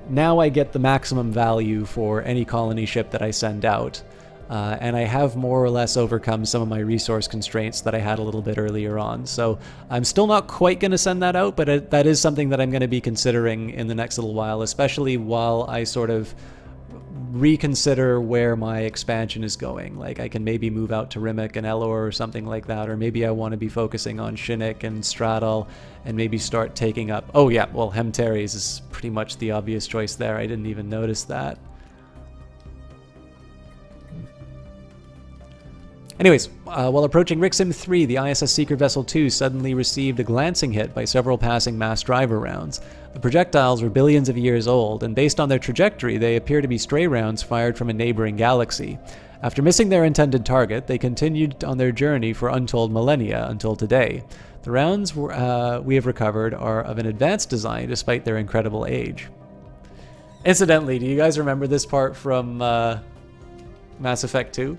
now I get the maximum value for any colony ship that I send out. And I have more or less overcome some of my resource constraints that I had a little bit earlier on. So I'm still not quite going to send that out, but that is something that I'm going to be considering in the next little while, especially while I sort of reconsider where my expansion is going. Like, I can maybe move out to Rimmick and Elor or something like that, or maybe I want to be focusing on Shinnik and Straddle and maybe start taking up... Oh yeah, well, Hemteres is pretty much the obvious choice there. I didn't even notice that. Anyways, while approaching Rixim 3, the ISS Seeker Vessel 2 suddenly received a glancing hit by several passing mass driver rounds. The projectiles were billions of years old, and based on their trajectory, they appear to be stray rounds fired from a neighboring galaxy. After missing their intended target, they continued on their journey for untold millennia until today. The rounds we have recovered are of an advanced design despite their incredible age. Incidentally, do you guys remember this part from Mass Effect 2?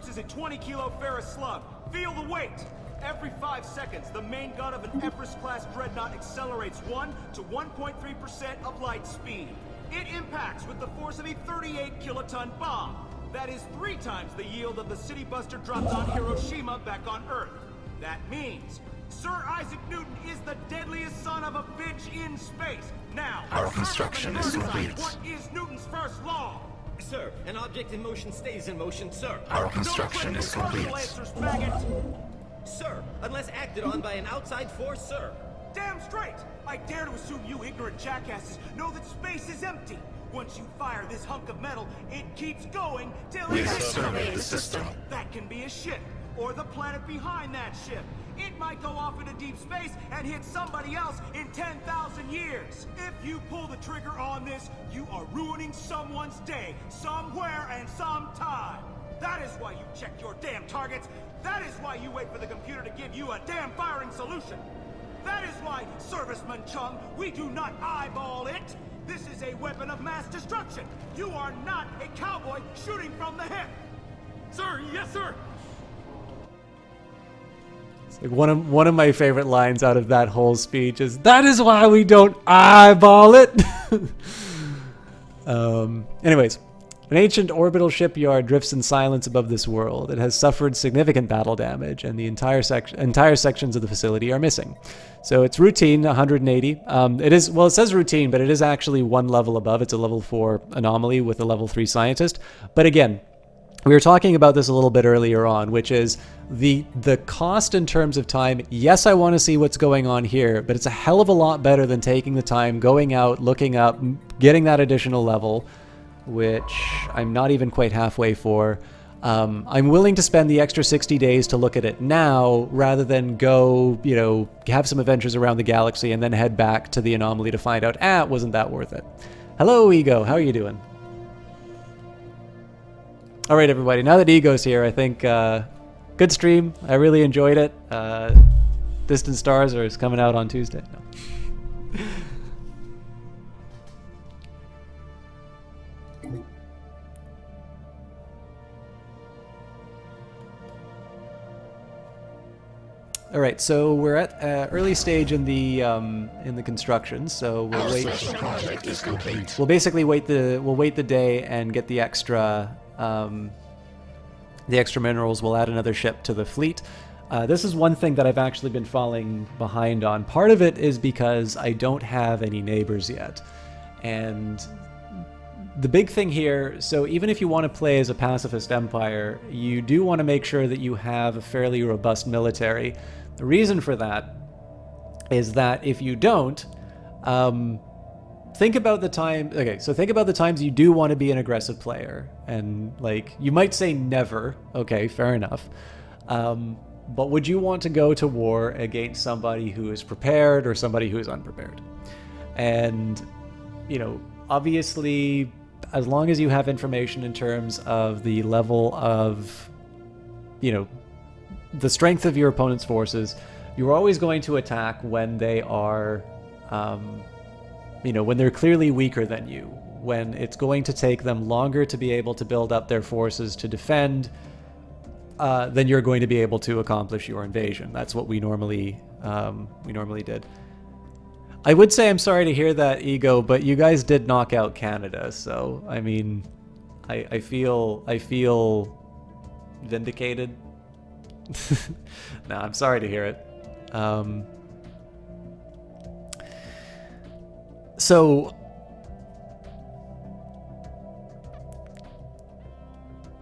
Is a 20-kilo ferrous slug. Feel the weight! Every 5 seconds, the main gun of an Empress-class dreadnought accelerates 1 to 1.3% of light speed. It impacts with the force of a 38-kiloton bomb. That is 3 times the yield of the City Buster dropped on Hiroshima back on Earth. That means Sir Isaac Newton is the deadliest son of a bitch in space. Now, our construction is complete. What is Newton's first law? Sir, an object in motion stays in motion, sir. Our construction is complete. Sir, unless acted on by an outside force, sir. Damn straight! I dare to assume you ignorant jackasses know that space is empty. Once you fire this hunk of metal, it keeps going till We it have hits surveyed the system. That can be a ship, or the planet behind that ship. It might go off into deep space and hit somebody else in 10,000 years. If you pull the trigger on this, you are ruining someone's day, somewhere and sometime. That is why you check your damn targets. That is why you wait for the computer to give you a damn firing solution. That is why, Serviceman Chung, we do not eyeball it. This is a weapon of mass destruction. You are not a cowboy shooting from the hip. Sir, yes, sir. It's like one of my favorite lines out of that whole speech is, "That is why we don't eyeball it." Anyways, an ancient orbital shipyard drifts in silence above this world. It has suffered significant battle damage, and the entire sections of the facility are missing. So it's routine 180. It says routine, but it is actually one level above. It's a level 4 anomaly with a level 3 scientist. But again, we were talking about this a little bit earlier on, which is the cost in terms of time. Yes, I want to see what's going on here, but it's a hell of a lot better than taking the time, going out, looking up, getting that additional level, which I'm not even quite halfway for. I'm willing to spend the extra 60 days to look at it now, rather than go, have some adventures around the galaxy and then head back to the anomaly to find out, wasn't that worth it? Hello, Ego. How are you doing? All right, everybody. Now that Ego's here, I think good stream. I really enjoyed it. Distant Stars is coming out on Tuesday. No. All right, so we're at early stage in the construction, so we'll wait. Project is complete. We'll basically wait the day and get the extra minerals. We'll add another ship to the fleet. This is one thing that I've actually been falling behind on. Part of it is because I don't have any neighbors yet, and the big thing here, so even if you want to play as a pacifist empire, you do want to make sure that you have a fairly robust military. The reason for that is that if you don't, think about the time. Okay, so think about the times you do want to be an aggressive player, and you might say never. Okay, fair enough. But would you want to go to war against somebody who is prepared or somebody who is unprepared? And obviously, as long as you have information in terms of the level of, the strength of your opponent's forces, you're always going to attack when they are you know, when they're clearly weaker than you, when it's going to take them longer to be able to build up their forces to defend, then you're going to be able to accomplish your invasion. That's what we normally did. I would say I'm sorry to hear that, Ego, but you guys did knock out Canada, so I mean, I feel vindicated. No, I'm sorry to hear it. So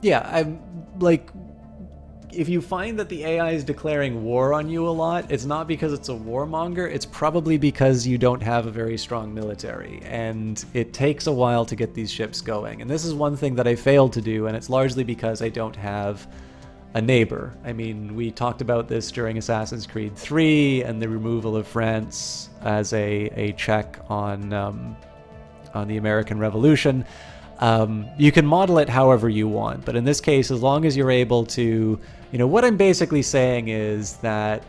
yeah, I'm like, if you find that the AI is declaring war on you a lot, it's not because it's a warmonger, it's probably because you don't have a very strong military, and it takes a while to get these ships going. And this is one thing that I failed to do, and it's largely because I don't have a neighbor. I mean, we talked about this during Assassin's Creed 3 and the removal of France as a check on the American Revolution. You can model it however you want, but in this case, as long as you're able to, you know, what I'm basically saying is that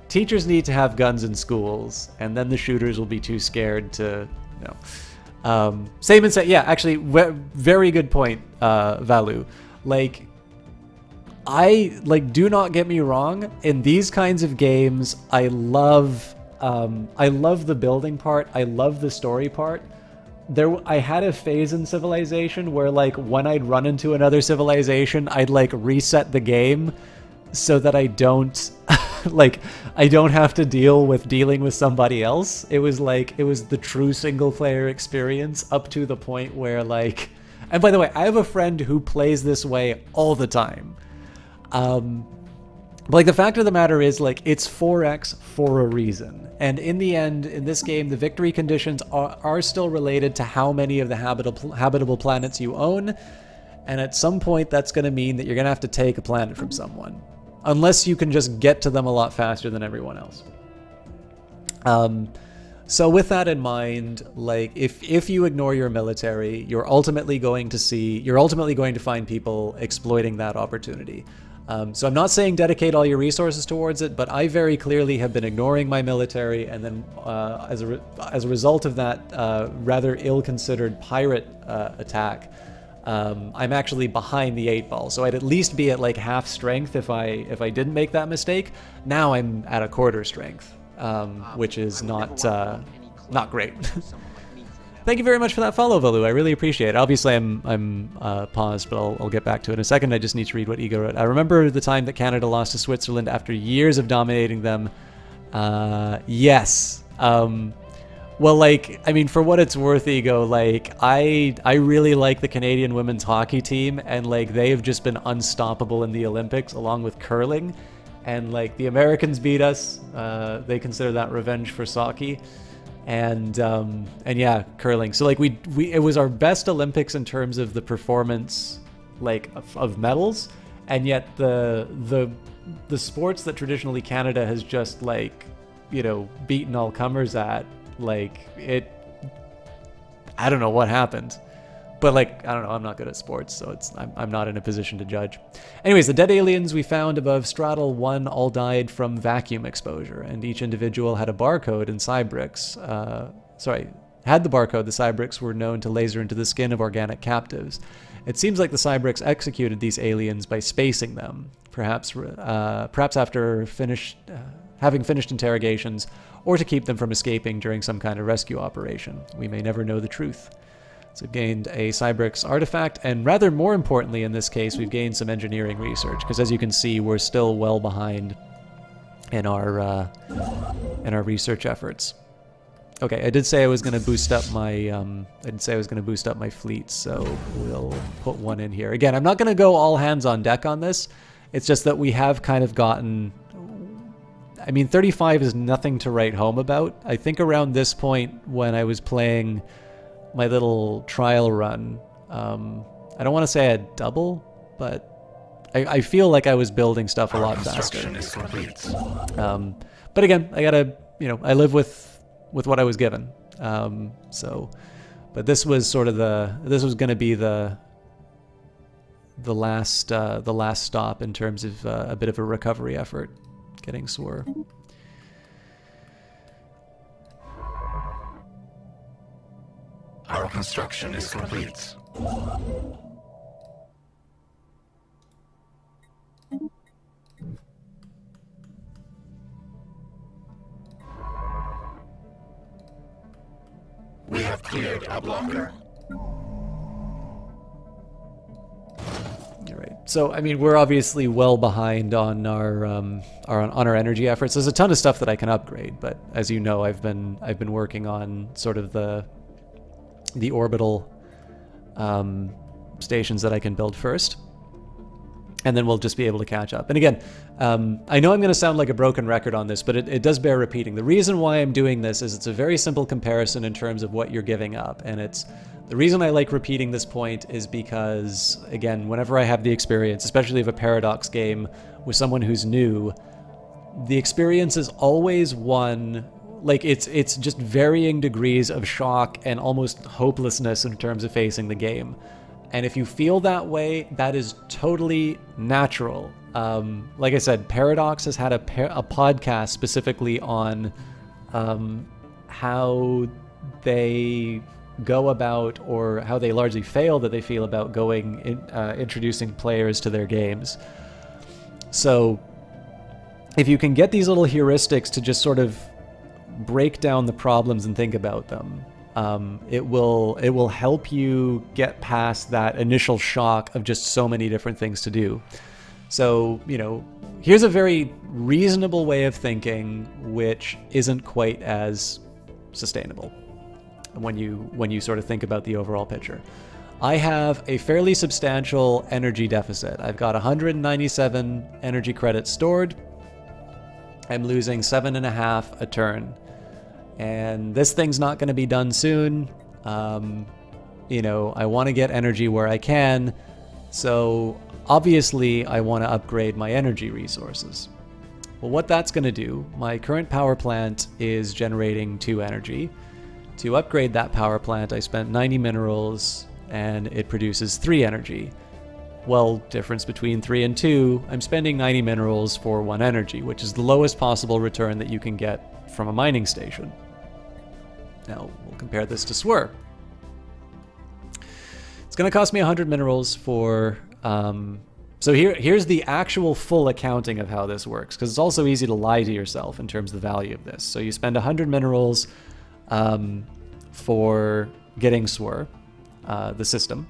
teachers need to have guns in schools, and then the shooters will be too scared to, you know. Same and say, yeah, actually, very good point, Valu. Like, do not get me wrong, in these kinds of games, I love the building part, I love the story part. I had a phase in Civilization where, like, when I'd run into another civilization, I'd like reset the game so that I don't like, I don't have to dealing with somebody else. It was the true single player experience up to the point where, like, and by the way, I have a friend who plays this way all the time. But like, the fact of the matter is, like, it's 4X for a reason. And in the end, in this game, the victory conditions are still related to how many of the habitable planets you own. And at some point, that's going to mean that you're going to have to take a planet from someone. Unless you can just get to them a lot faster than everyone else. So with that in mind, like, if you ignore your military, you're ultimately going to find people exploiting that opportunity. So I'm not saying dedicate all your resources towards it, but I very clearly have been ignoring my military, and then as a result of that rather ill-considered pirate attack, I'm actually behind the 8 ball. So I'd at least be at like half strength if I didn't make that mistake. Now I'm at a quarter strength, which is not great. Thank you very much for that follow, Valu. I really appreciate it. Obviously, I'm paused, but I'll get back to it in a second. I just need to read what Ego wrote. I remember the time that Canada lost to Switzerland after years of dominating them. Yes. Well, like, I mean, for what it's worth, Ego, like, I really like the Canadian women's hockey team, and like, they have just been unstoppable in the Olympics, along with curling. And like, the Americans beat us. They consider that revenge for Saki. And yeah, curling. So like, it was our best Olympics in terms of the performance, like, of medals, and yet the sports that traditionally Canada has just, like, you know, beaten all comers at, like, I don't know what happened, but like, I don't know, I'm not good at sports, so I'm not in a position to judge. Anyways, the dead aliens we found above Straddle 1 all died from vacuum exposure, and each individual had a barcode, and Cybrix, had the barcode, the Cybrix were known to laser into the skin of organic captives. It seems like the Cybrix executed these aliens by spacing them, perhaps after having finished interrogations, or to keep them from escaping during some kind of rescue operation. We may never know the truth. So we've gained a Cybrix artifact, and rather more importantly in this case, we've gained some engineering research, because as you can see, we're still well behind in our research efforts. Okay, I did say I was going to boost up my fleet, so we'll put one in here. Again, I'm not going to go all hands on deck on this. It's just that we have kind of gotten, I mean, 35 is nothing to write home about. I think around this point when I was playing my little trial run, I don't want to say I had double, but I feel like I was building stuff a lot faster. But again, I gotta, you know, I live with what I was given. But this was sort of this was going to be the last stop in terms of a bit of a recovery effort, getting sore. construction is complete. We have cleared a blocker. All right. So, I mean, we're obviously well behind on our energy efforts. There's a ton of stuff that I can upgrade, but as you know, I've been working on sort of the orbital stations that I can build first, and then we'll just be able to catch up. And again, I know I'm going to sound like a broken record on this, but it does bear repeating. The reason why I'm doing this is it's a very simple comparison in terms of what you're giving up, and it's the reason I like repeating this point is because, again, whenever I have the experience, especially of a Paradox game with someone who's new, the experience is always one, like it's just varying degrees of shock and almost hopelessness in terms of facing the game. And if you feel that way, that is totally natural. Like I said, Paradox has had a podcast specifically on how they go about, or how they largely fail that they feel about introducing players to their games. So if you can get these little heuristics to just sort of break down the problems and think about them, it will help you get past that initial shock of just so many different things to do. So, you know, here's a very reasonable way of thinking, which isn't quite as sustainable when you sort of think about the overall picture. I have a fairly substantial energy deficit. I've got 197 energy credits stored. I'm losing 7.5 a turn. And this thing's not going to be done soon. You know, I want to get energy where I can. So obviously I want to upgrade my energy resources. Well, what that's going to do, my current power plant is generating 2 energy. To upgrade that power plant, I spent 90 minerals and it produces 3 energy. Well, difference between 3 and 2, I'm spending 90 minerals for 1 energy, which is the lowest possible return that you can get from a mining station. Now, we'll compare this to SWER. It's going to cost me 100 minerals for... So here's the actual full accounting of how this works, because it's also easy to lie to yourself in terms of the value of this. So you spend 100 minerals for getting SWER, the system.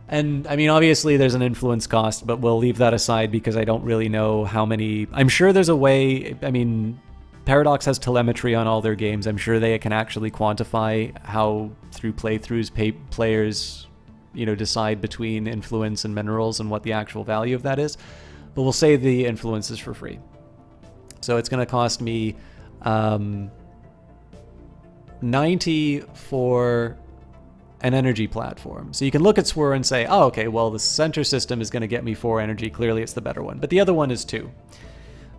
And I mean, obviously there's an influence cost, but we'll leave that aside because I don't really know how many... I'm sure there's a way... I mean, Paradox has telemetry on all their games. I'm sure they can actually quantify how, through playthroughs, players, you know, decide between influence and minerals and what the actual value of that is. But we'll say the influence is for free. So it's going to cost me 90 for an energy platform. So you can look at SWER and say, oh, okay, well, the center system is going to get me 4 energy. Clearly it's the better one. But the other one is 2.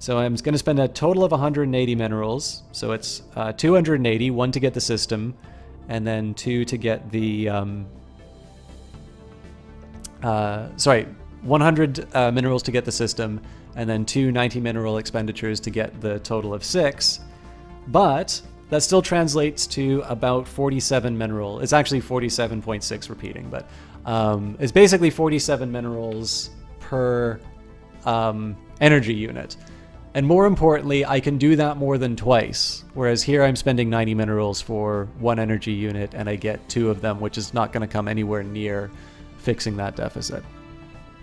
So I'm going to spend a total of 180 minerals. So it's 280, 1 to get the system, and then 2 to get the... 100 minerals to get the system, and then 2 90 mineral expenditures to get the total of 6. But that still translates to about 47 mineral. It's actually 47.6 repeating, but it's basically 47 minerals per energy unit. And more importantly, I can do that more than twice. Whereas here I'm spending 90 minerals for 1 energy unit and I get 2 of them, which is not going to come anywhere near fixing that deficit.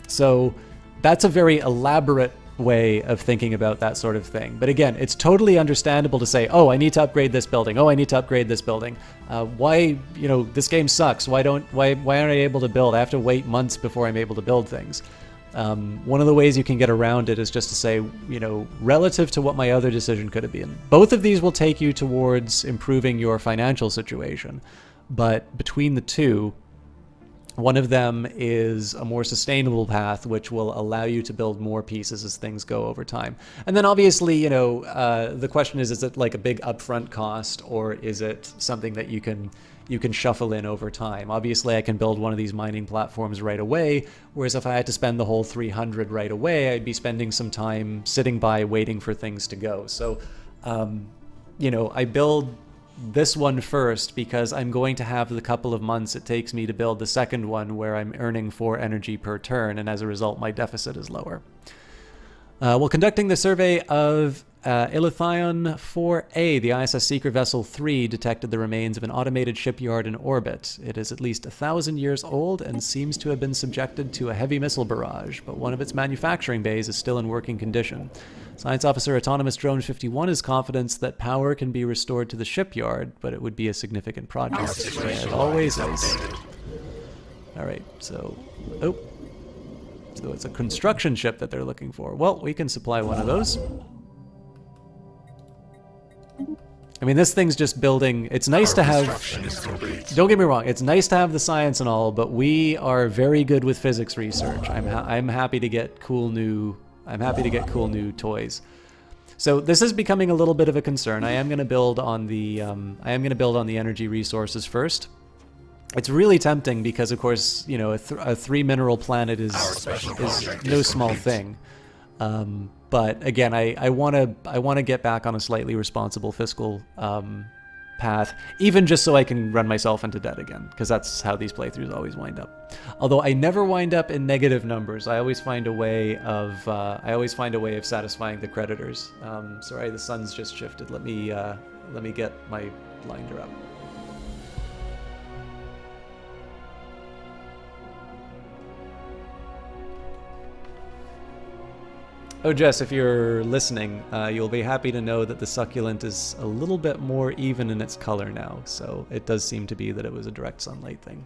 So that's a very elaborate way of thinking about that sort of thing. But again, it's totally understandable to say, oh, I need to upgrade this building. Oh, I need to upgrade this building. Why, you know, this game sucks. Why aren't I able to build? I have to wait months before I'm able to build things. One of the ways you can get around it is just to say, you know, relative to what my other decision could have been. Both of these will take you towards improving your financial situation. But between the two, one of them is a more sustainable path, which will allow you to build more pieces as things go over time. And then obviously, you know, the question is it like a big upfront cost, or is it something that you can shuffle in over time? Obviously, I can build one of these mining platforms right away, whereas if I had to spend the whole 300 right away, I'd be spending some time sitting by waiting for things to go. So, you know, I build this one first because I'm going to have the couple of months it takes me to build the second one where I'm earning 4 energy per turn, and as a result, my deficit is lower. While conducting the survey of Ilithion 4A, the ISS Secret Vessel 3 detected the remains of an automated shipyard in orbit. It is at least 1,000 years old and seems to have been subjected to a heavy missile barrage, but one of its manufacturing bays is still in working condition. Science Officer Autonomous Drone 51 is confident that power can be restored to the shipyard, but it would be a significant project. As always is. Alright, so... Oh. So it's a construction ship that they're looking for. Well, we can supply one of those. I mean, this thing's just building. It's nice to have... Don't get me wrong, it's nice to have the science and all, but we are very good with physics research. I'm happy to get cool new... I'm happy to get cool new toys. So this is becoming a little bit of a concern. I am going to build on the energy resources first. It's really tempting because, of course, you know, a 3-mineral planet is no small thing. But again, I want to get back on a slightly responsible fiscal path, even just so I can run myself into debt again, because that's how these playthroughs always wind up. Although I never wind up in negative numbers, I always find a way of satisfying the creditors. Sorry, the sun's just shifted. Let me get my blinder up. Oh, Jess, if you're listening, you'll be happy to know that the succulent is a little bit more even in its color now, so it does seem to be that it was a direct sunlight thing.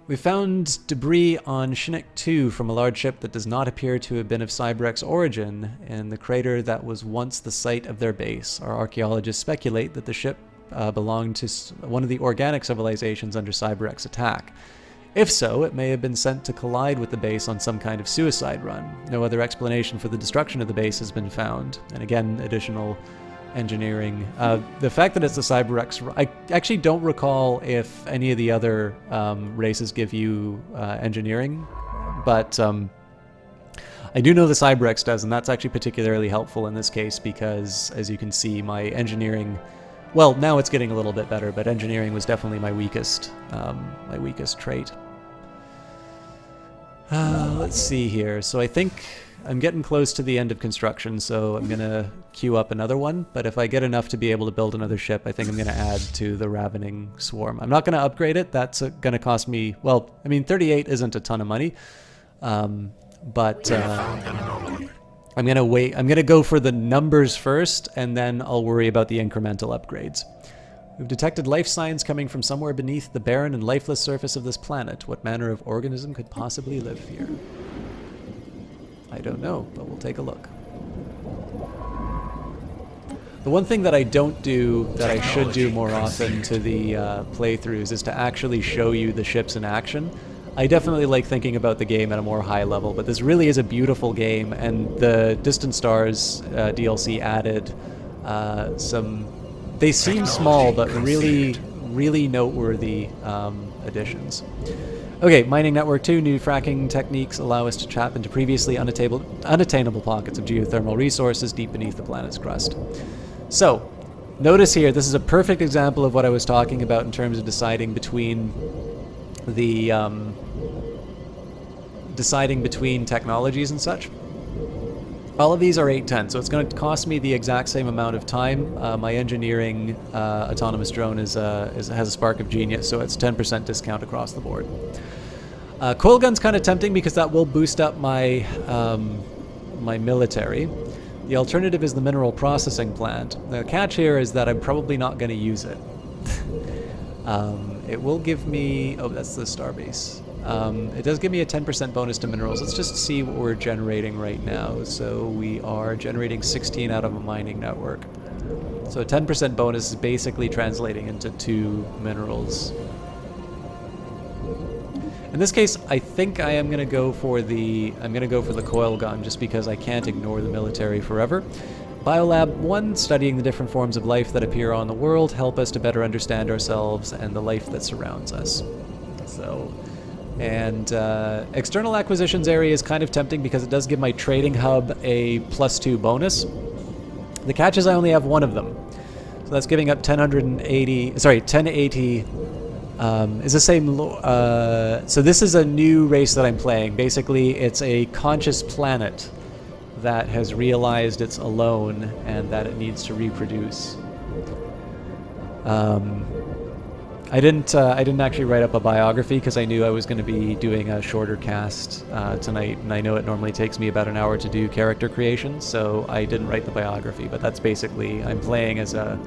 We found debris on Chinook 2 from a large ship that does not appear to have been of Cybrex origin, in the crater that was once the site of their base. Our archaeologists speculate that the ship belonged to one of the organic civilizations under Cybrex attack. If so, it may have been sent to collide with the base on some kind of suicide run. No other explanation for the destruction of the base has been found. And again, additional engineering. The fact that it's the Cybrex... I actually don't recall if any of the other races give you engineering, but I do know the Cybrex does, and that's actually particularly helpful in this case because, as you can see, my engineering... Well, now it's getting a little bit better, but engineering was definitely my weakest trait. Let's see here. So I think I'm getting close to the end of construction, so I'm going to queue up another one. But if I get enough to be able to build another ship, I think I'm going to add to the Ravening Swarm. I'm not going to upgrade it. That's going to cost me... Well, I mean, 38 isn't a ton of money. But I'm going to wait. I'm going to go for the numbers first, and then I'll worry about the incremental upgrades. We've detected life signs coming from somewhere beneath the barren and lifeless surface of this planet. What manner of organism could possibly live here? I don't know, but we'll take a look. The one thing that I don't do that I should do more often to the playthroughs is to actually show you the ships in action. I definitely like thinking about the game at a more high level, but this really is a beautiful game, and the Distant Stars DLC added some... They seem small, but really, really noteworthy additions. Okay, Mining Network 2, new fracking techniques allow us to tap into previously unattainable pockets of geothermal resources deep beneath the planet's crust. So, notice here, this is a perfect example of what I was talking about in terms of deciding between the... deciding between technologies and such. All of these are 810, so it's going to cost me the exact same amount of time. My engineering autonomous drone has a spark of genius, so it's 10% discount across the board. Coil gun's kind of tempting because that will boost up my my military. The alternative is the mineral processing plant. The catch here is that I'm probably not going to use it. It will give me... Oh, that's the starbase. It does give me a 10% bonus to minerals. Let's just see what we're generating right now. So we are generating 16 out of a mining network. So a 10% bonus is basically translating into 2 minerals. In this case, I think I am going to go for the coil gun just because I can't ignore the military forever. Biolab 1, studying the different forms of life that appear on the world, help us to better understand ourselves and the life that surrounds us. So... And external acquisitions area is kind of tempting because it does give my trading hub a +2 bonus. The catch is I only have one of them. So that's giving up 1080. Sorry, 1080. Is the same. So this is a new race that I'm playing. Basically, it's a conscious planet that has realized it's alone and that it needs to reproduce. I didn't actually write up a biography because I knew I was going to be doing a shorter cast tonight, and I know it normally takes me about an hour to do character creation, so I didn't write the biography. But that's basically I'm playing as a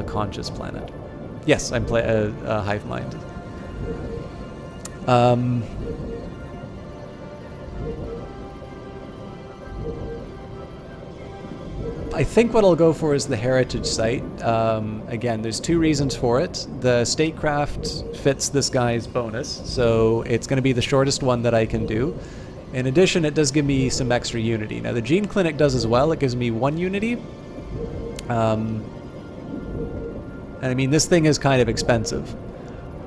conscious planet. Yes, I'm a hive mind. I think what I'll go for is the heritage site. Again, there's two reasons for it. The statecraft fits this guy's bonus, so it's going to be the shortest one that I can do. In addition, it does give me some extra unity. Now, the gene clinic does as well. It gives me 1 unity. And I mean, this thing is kind of expensive.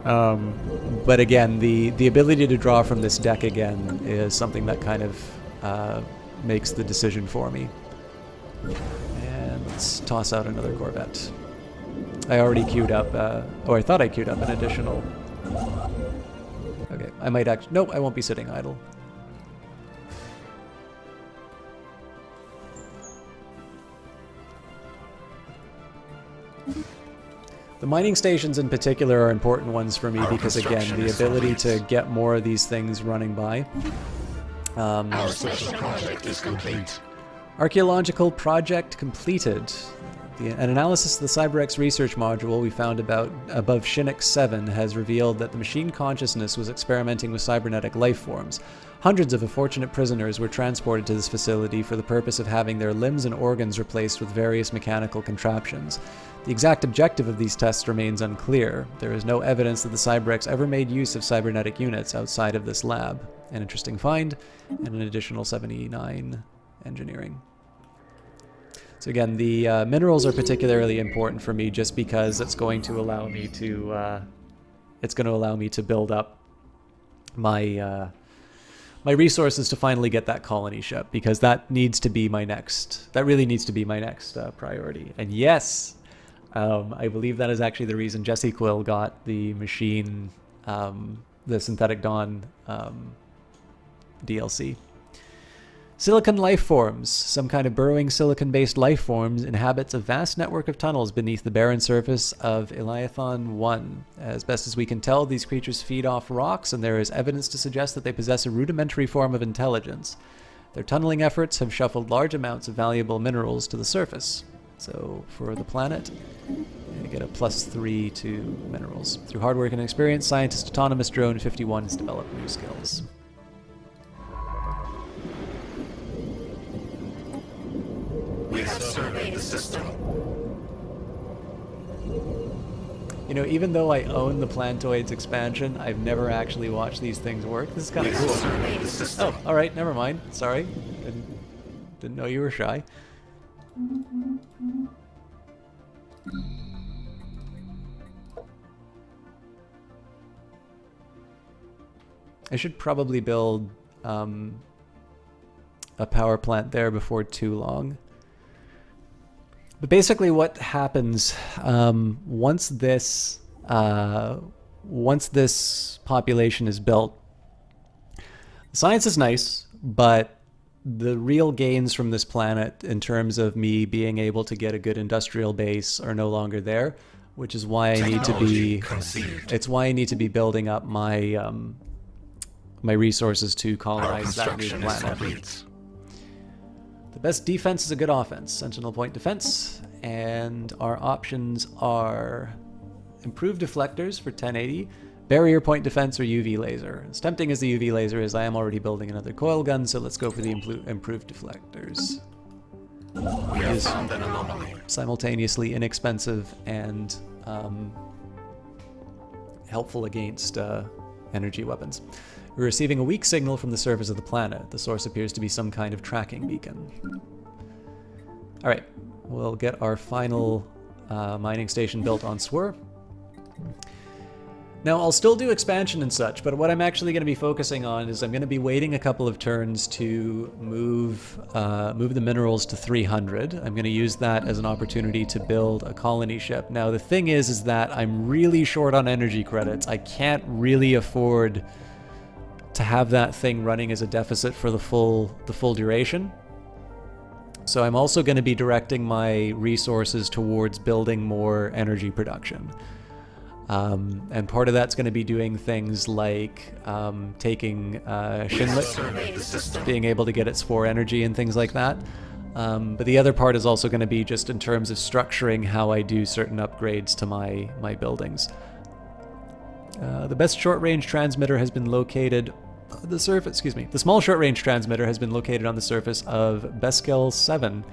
But again, the ability to draw from this deck again is something that kind of makes the decision for me. And let's toss out another Corvette. I already queued up, I thought I queued up an additional. Okay, I might actually, nope, I won't be sitting idle. The mining stations in particular are important ones for me because, again, the ability to get more of these things running by. Our special project is complete. Archaeological project completed. An analysis of the CyberX research module we found above Shinnok 7 has revealed that the machine consciousness was experimenting with cybernetic life forms. Hundreds of unfortunate prisoners were transported to this facility for the purpose of having their limbs and organs replaced with various mechanical contraptions. The exact objective of these tests remains unclear. There is no evidence that the CyberX ever made use of cybernetic units outside of this lab. An interesting find, and an additional 79 engineering. So again, the minerals are particularly important for me just because it's going to allow me to build up my my resources to finally get that colony ship, because that really needs to be my next priority. And yes, I believe that is actually the reason Jesse Quill got the machine, the Synthetic Dawn DLC. Silicon life forms. Some kind of burrowing silicon-based life forms inhabits a vast network of tunnels beneath the barren surface of Iliathon 1. As best as we can tell, these creatures feed off rocks, and there is evidence to suggest that they possess a rudimentary form of intelligence. Their tunneling efforts have shuffled large amounts of valuable minerals to the surface. So, for the planet, you get a +3 to minerals. Through hard work and experience, Scientist Autonomous Drone 51 has developed new skills. We have surveyed the system. You know, even though I own the Plantoids expansion, I've never actually watched these things work. This is kind of cool. Surveyed the system. Oh, alright, never mind. Sorry. Didn't know you were shy. I should probably build a power plant there before too long. But basically what happens once this population is built, science is nice, but the real gains from this planet in terms of me being able to get a good industrial base are no longer there, which is why I need to be it's why I need to be building up my my resources to colonize that new planet. The best defense is a good offense. Sentinel point defense. And our options are improved deflectors for 1080, barrier point defense, or UV laser. As tempting as the UV laser is, I am already building another coil gun, so let's go for the improved deflectors. We have found an anomaly. Simultaneously inexpensive and helpful against energy weapons. We're receiving a weak signal from the surface of the planet. The source appears to be some kind of tracking beacon. Alright, we'll get our final mining station built on Swir. Now, I'll still do expansion and such, but what I'm actually going to be focusing on is I'm going to be waiting a couple of turns to move the minerals to 300. I'm going to use that as an opportunity to build a colony ship. Now, the thing is that I'm really short on energy credits. I can't really afford to have that thing running as a deficit for the full duration. So I'm also going to be directing my resources towards building more energy production. And part of that's going to be doing things like taking Shinlet, being able to get its 4 energy and things like that. But the other part is also going to be just in terms of structuring how I do certain upgrades to my buildings. The best short-range transmitter has been located on the surface. The small short-range transmitter has been located on the surface of Beskel 7.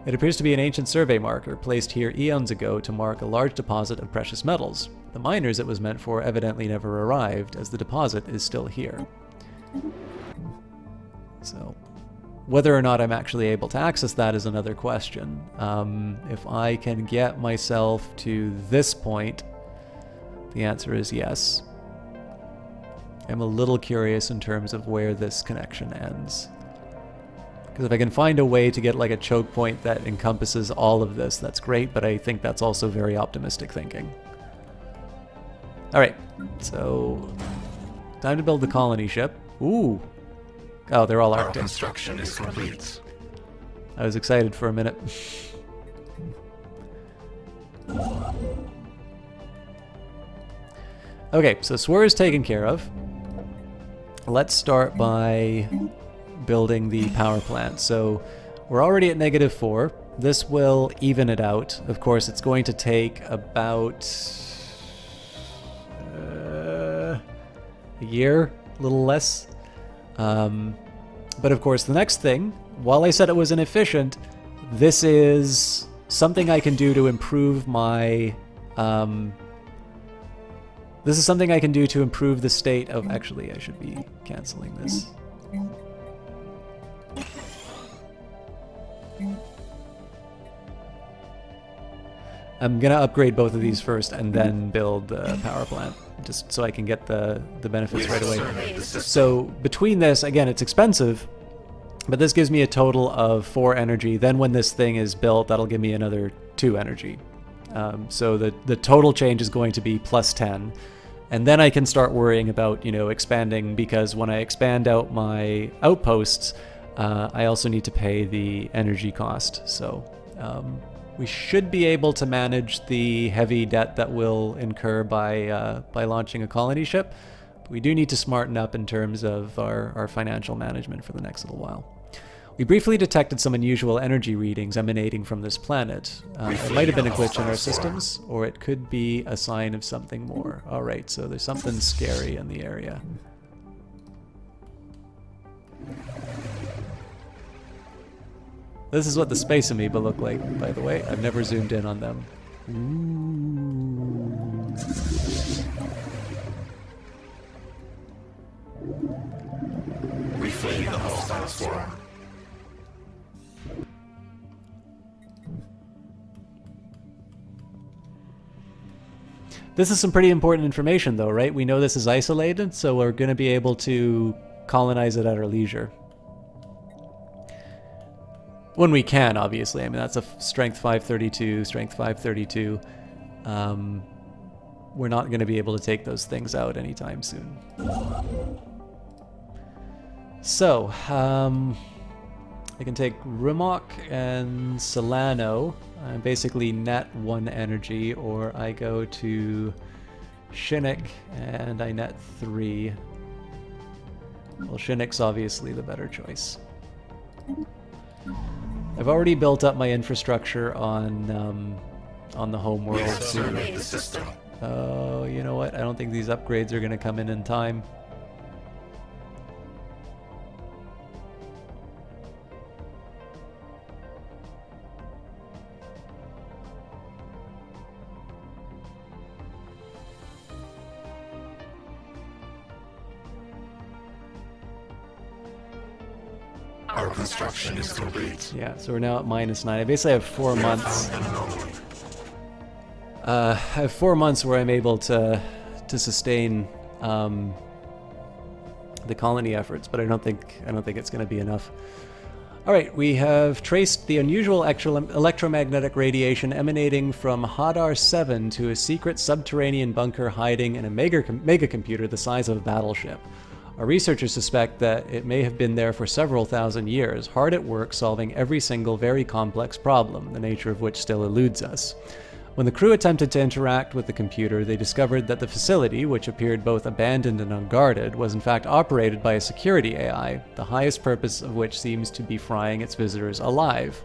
It appears to be an ancient survey marker placed here eons ago to mark a large deposit of precious metals. The miners it was meant for evidently never arrived, as the deposit is still here. So, whether or not I'm actually able to access that is another question. If I can get myself to this point, the answer is yes. I'm a little curious in terms of where this connection ends. Because if I can find a way to get like a choke point that encompasses all of this, that's great, but I think that's also very optimistic thinking. Alright, so time to build the colony ship. Ooh. Oh, they're all Our Arctic. construction is complete. I was excited for a minute. Okay, so Swir is taken care of. Let's start by building the power plant. So we're already at -4. This will even it out. Of course, it's going to take about a year, a little less. But of course, the next thing, while I said it was inefficient, this is something I can do to improve my... this is something I can do to improve the state of... Actually, I should be canceling this. I'm gonna upgrade both of these first and then build the power plant, just so I can get the benefits right away. So between this, again, it's expensive, but this gives me a total of 4 energy. Then when this thing is built, that'll give me another 2 energy. So the total change is going to be +10. And then I can start worrying about, you know, expanding, because when I expand out my outposts, I also need to pay the energy cost. So we should be able to manage the heavy debt that we'll incur by launching a colony ship. But we do need to smarten up in terms of our financial management for the next little while. We briefly detected some unusual energy readings emanating from this planet. It might have been a glitch in our systems, or it could be a sign of something more. Alright, so there's something scary in the area. This is what the space amoeba look like, by the way. I've never zoomed in on them. We flee the hostile swarm. This is some pretty important information, though, right? We know this is isolated, so we're going to be able to colonize it at our leisure. When we can, obviously. I mean, that's a strength 532, strength 532. We're not going to be able to take those things out anytime soon. So, I can take Rimok and Solano, basically net 1 energy, or I go to Shinnok and I net 3. Well, Shinnok's obviously the better choice. I've already built up my infrastructure on the home world. Oh, you know what? I don't think these upgrades are going to come in time. Our construction is complete. Yeah, so we're now at -9. I basically have 4 months. I have 4 months where I'm able to to sustain the colony efforts, but I don't think it's going to be enough. All right, we have traced the unusual electromagnetic radiation emanating from Hadar 7 to a secret subterranean bunker hiding in a mega computer the size of a battleship. Our researchers suspect that it may have been there for several thousand years, hard at work solving every single very complex problem, the nature of which still eludes us. When the crew attempted to interact with the computer, they discovered that the facility, which appeared both abandoned and unguarded, was in fact operated by a security AI, the highest purpose of which seems to be frying its visitors alive.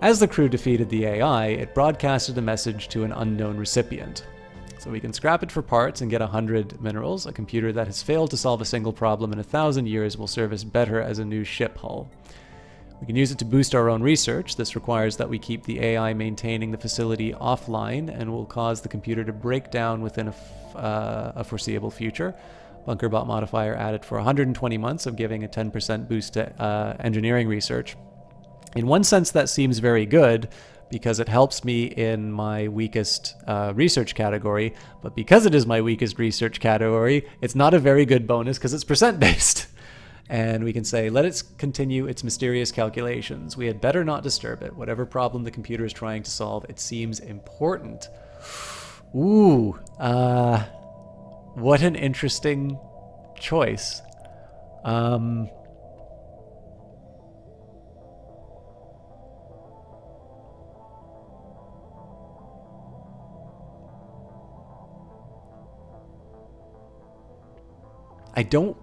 As the crew defeated the AI, it broadcasted a message to an unknown recipient. So we can scrap it for parts and get 100 minerals. A computer that has failed to solve a single problem in 1,000 years will serve us better as a new ship hull. We can use it to boost our own research. This requires that we keep the AI maintaining the facility offline and will cause the computer to break down within a foreseeable future. Bunkerbot modifier added for 120 months of giving a 10% boost to engineering research. In one sense, that seems very good because it helps me in my weakest research category, but because it is my weakest research category, it's not a very good bonus because it's percent-based. And we can say, let it continue its mysterious calculations. We had better not disturb it. Whatever problem the computer is trying to solve, it seems important. Ooh, what an interesting choice. I don't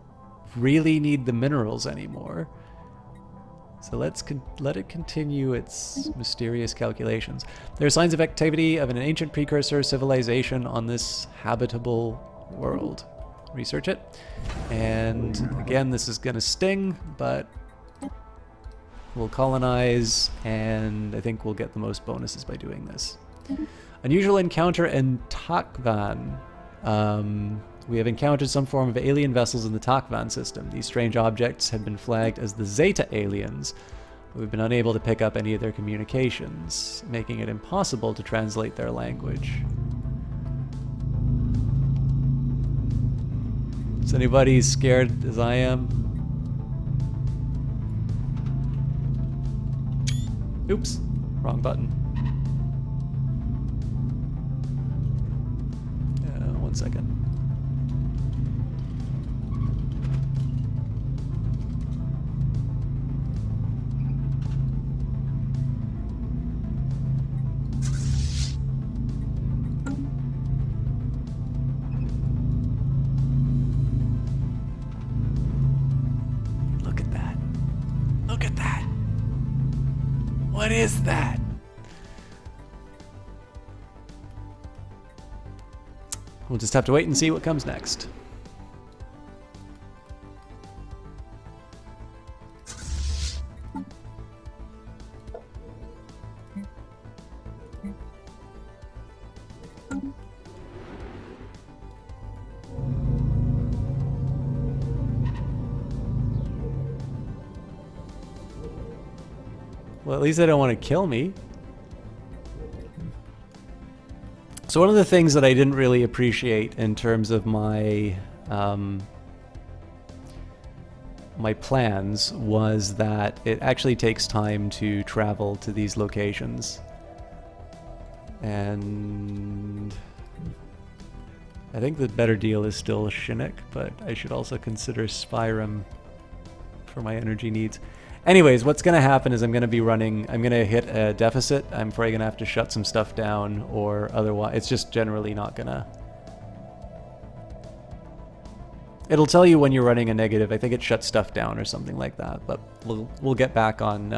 really need the minerals anymore. So let it continue its mysterious calculations. There are signs of activity of an ancient precursor civilization on this habitable world. Research it. And again, this is going to sting, but we'll colonize, and I think we'll get the most bonuses by doing this. Unusual encounter in Takvan. We have encountered some form of alien vessels in the Takvan system. These strange objects have been flagged as the Zeta aliens, but we've been unable to pick up any of their communications, making it impossible to translate their language. Is anybody as scared as I am? Oops, wrong button. 1 second. What is that? We'll just have to wait and see what comes next. Well, at least they don't want to kill me. So one of the things that I didn't really appreciate in terms of my my plans was that it actually takes time to travel to these locations. And I think the better deal is still Shinnok, but I should also consider Spyrim for my energy needs. Anyways, what's going to happen is I'm going to hit a deficit. I'm probably going to have to shut some stuff down, or otherwise, it's just generally not going to... It'll tell you when you're running a negative. I think it shuts stuff down or something like that, but we'll get back on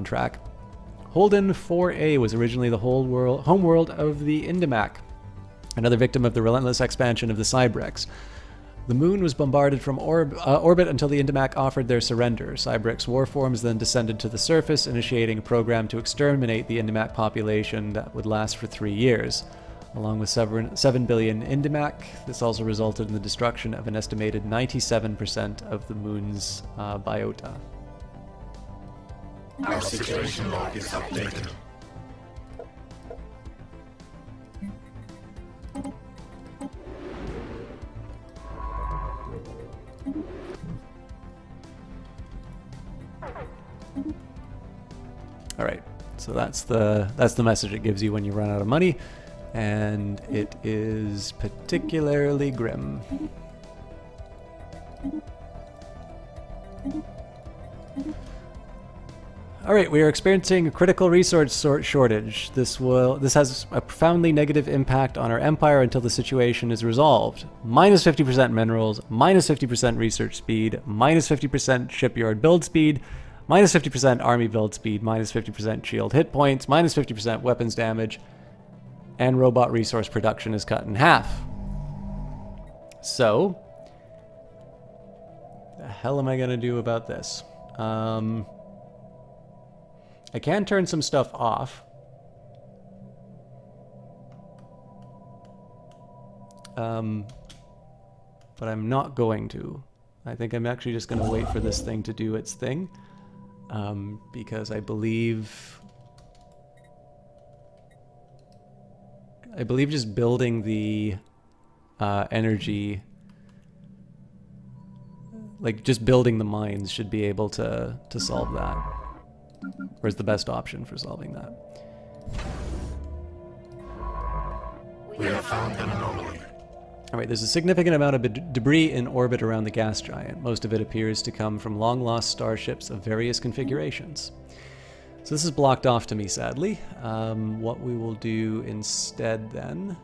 track. Holden 4A was originally the home world of the Indimac, another victim of the relentless expansion of the Cybrex. The moon was bombarded from orbit until the Indimac offered their surrender. Cybrex warforms then descended to the surface, initiating a program to exterminate the Indimac population that would last for 3 years. Along with 7 billion Indimac, this also resulted in the destruction of an estimated 97% of the moon's biota. Our situation log is updated. All right, so that's the message it gives you when you run out of money, and it is particularly grim. All right, we are experiencing a critical resource shortage. This has a profoundly negative impact on our empire until the situation is resolved. Minus 50% minerals, minus 50% research speed, minus 50% shipyard build speed, minus 50% army build speed, minus 50% shield hit points, minus 50% weapons damage, and robot resource production is cut in half. So, the hell am I going to do about this? I can turn some stuff off. But I'm not going to. I think I'm actually just going to wait for this thing to do its thing. Because I believe just building the energy, like just building the mines should be able to solve that. Or is the best option for solving that. We have found an anomaly. Alright, there's a significant amount of debris in orbit around the gas giant. Most of it appears to come from long-lost starships of various configurations. So this is blocked off to me, sadly. What we will do instead then...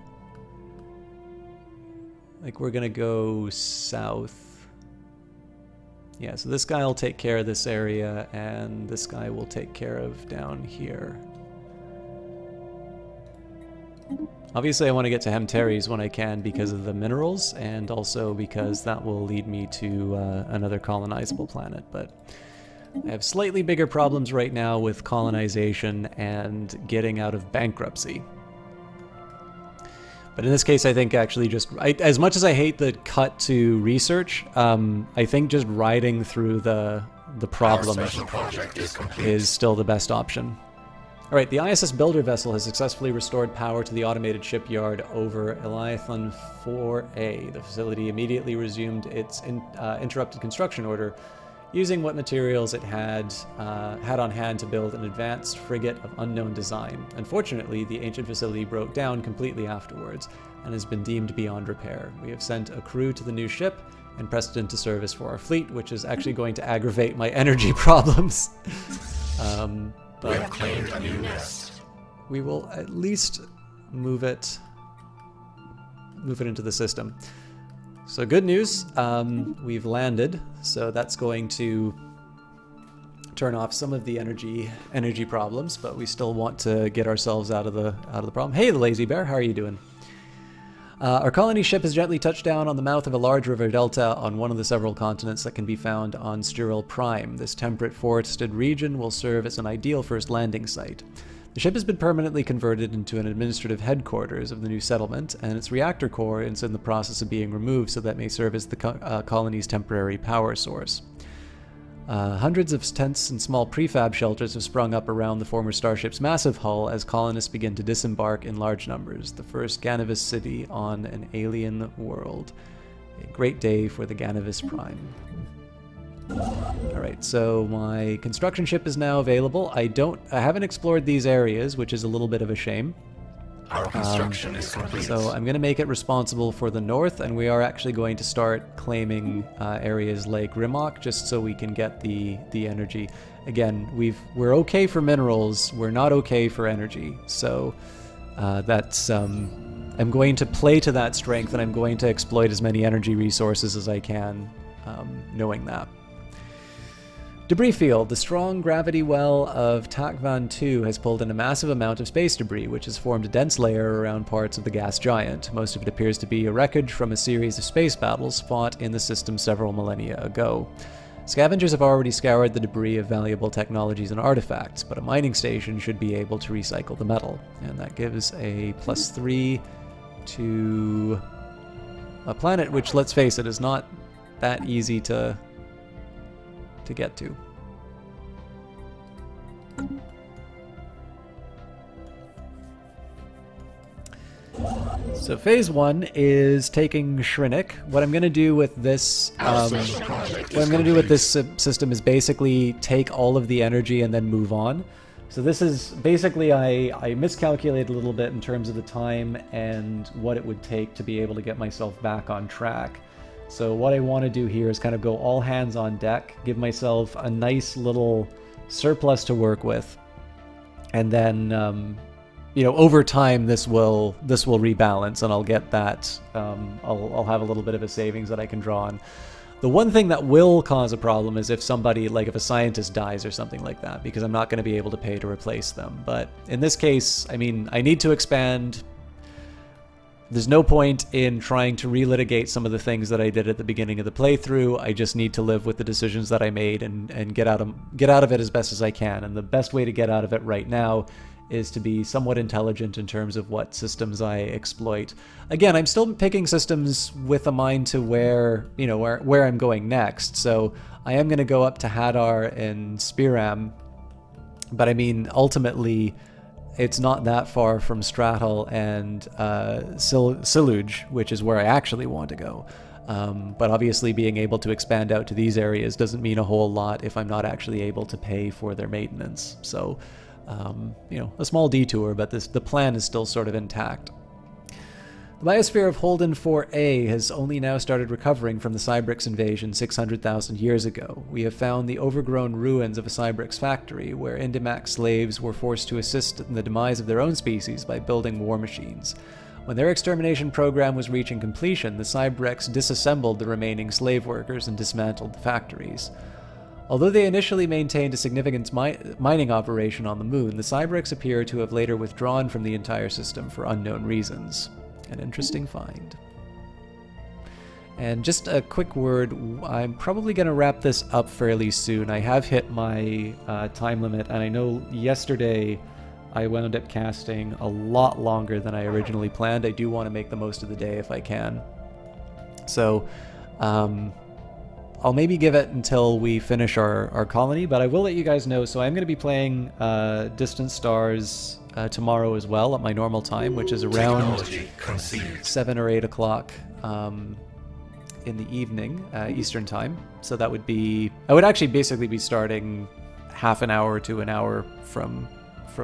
like, we're gonna go south. Yeah, so this guy will take care of this area, and this guy will take care of down here. Obviously, I want to get to Hemteres when I can because of the minerals, and also because that will lead me to another colonizable planet. But I have slightly bigger problems right now with colonization and getting out of bankruptcy. But in this case, I think actually just... as much as I hate the cut to research, I think just riding through the problem is still the best option. Alright, the ISS Builder vessel has successfully restored power to the automated shipyard over Elyathan 4A. The facility immediately resumed its interrupted construction order, using what materials it had on hand to build an advanced frigate of unknown design. Unfortunately, the ancient facility broke down completely afterwards and has been deemed beyond repair. We have sent a crew to the new ship and pressed it into service for our fleet, which is actually going to aggravate my energy problems. But we have claimed a new nest. We will at least move it into the system. So good news, we've landed, so that's going to turn off some of the energy problems, but we still want to get ourselves out of the problem. Hey, the Lazy Bear, how are you doing? Our colony ship has gently touched down on the mouth of a large river delta on one of the several continents that can be found on Stiril Prime. This temperate forested region will serve as an ideal first landing site. The ship has been permanently converted into an administrative headquarters of the new settlement, and its reactor core is in the process of being removed so that it may serve as the colony's temporary power source. Hundreds of tents and small prefab shelters have sprung up around the former starship's massive hull as colonists begin to disembark in large numbers. The first Ganavis city on an alien world. A great day for the Ganavis Prime. Alright, so my construction ship is now available. I haven't explored these areas, which is a little bit of a shame. Our construction is complete. So I'm going to make it responsible for the north, and we are actually going to start claiming areas like Rimok, just so we can get the energy. Again, we're okay for minerals, we're not okay for energy. So that's I'm going to play to that strength, and I'm going to exploit as many energy resources as I can, knowing that. Debris field. The strong gravity well of Takvan 2 has pulled in a massive amount of space debris, which has formed a dense layer around parts of the gas giant. Most of it appears to be a wreckage from a series of space battles fought in the system several millennia ago. Scavengers have already scoured the debris of valuable technologies and artifacts, but a mining station should be able to recycle the metal. And that gives a +3 to a planet which, let's face it, is not that easy to get to. So phase 1 is taking Shrinik. What I'm going to do with this system is basically take all of the energy and then move on. So this is basically, I miscalculated a little bit in terms of the time and what it would take to be able to get myself back on track. So what I want to do here is kind of go all hands on deck, give myself a nice little surplus to work with, and then you know, over time this will rebalance, and I'll get that. I'll have a little bit of a savings that I can draw on. The one thing that will cause a problem is if somebody, like if a scientist dies or something like that, because I'm not going to be able to pay to replace them. But in this case, I mean, I need to expand. There's no point in trying to relitigate some of the things that I did at the beginning of the playthrough. I just need to live with the decisions that I made and get out of it as best as I can. And the best way to get out of it right now is to be somewhat intelligent in terms of what systems I exploit. Again, I'm still picking systems with a mind to where, you know, where I'm going next. So I am going to go up to Hadar and Spiram, but I mean, ultimately, it's not that far from Stratel and Siluj, which is where I actually want to go. But obviously being able to expand out to these areas doesn't mean a whole lot if I'm not actually able to pay for their maintenance. So, you know, a small detour, but the plan is still sort of intact. The biosphere of Holden 4A has only now started recovering from the Cybrix invasion 600,000 years ago. We have found the overgrown ruins of a Cybrix factory, where Indimac slaves were forced to assist in the demise of their own species by building war machines. When their extermination program was reaching completion, the Cybrix disassembled the remaining slave workers and dismantled the factories. Although they initially maintained a significant mining operation on the moon, the Cybrix appear to have later withdrawn from the entire system for unknown reasons. An interesting find. And just a quick word, I'm probably going to wrap this up fairly soon. I have hit my time limit, and I know yesterday I wound up casting a lot longer than I originally planned. I do want to make the most of the day if I can. So, I'll maybe give it until we finish our colony, but I will let you guys know. So I'm going to be playing Distant Stars tomorrow as well at my normal time, which is around 7 or 8 o'clock in the evening, Eastern time. So that would be, I would actually basically be starting half an hour to an hour from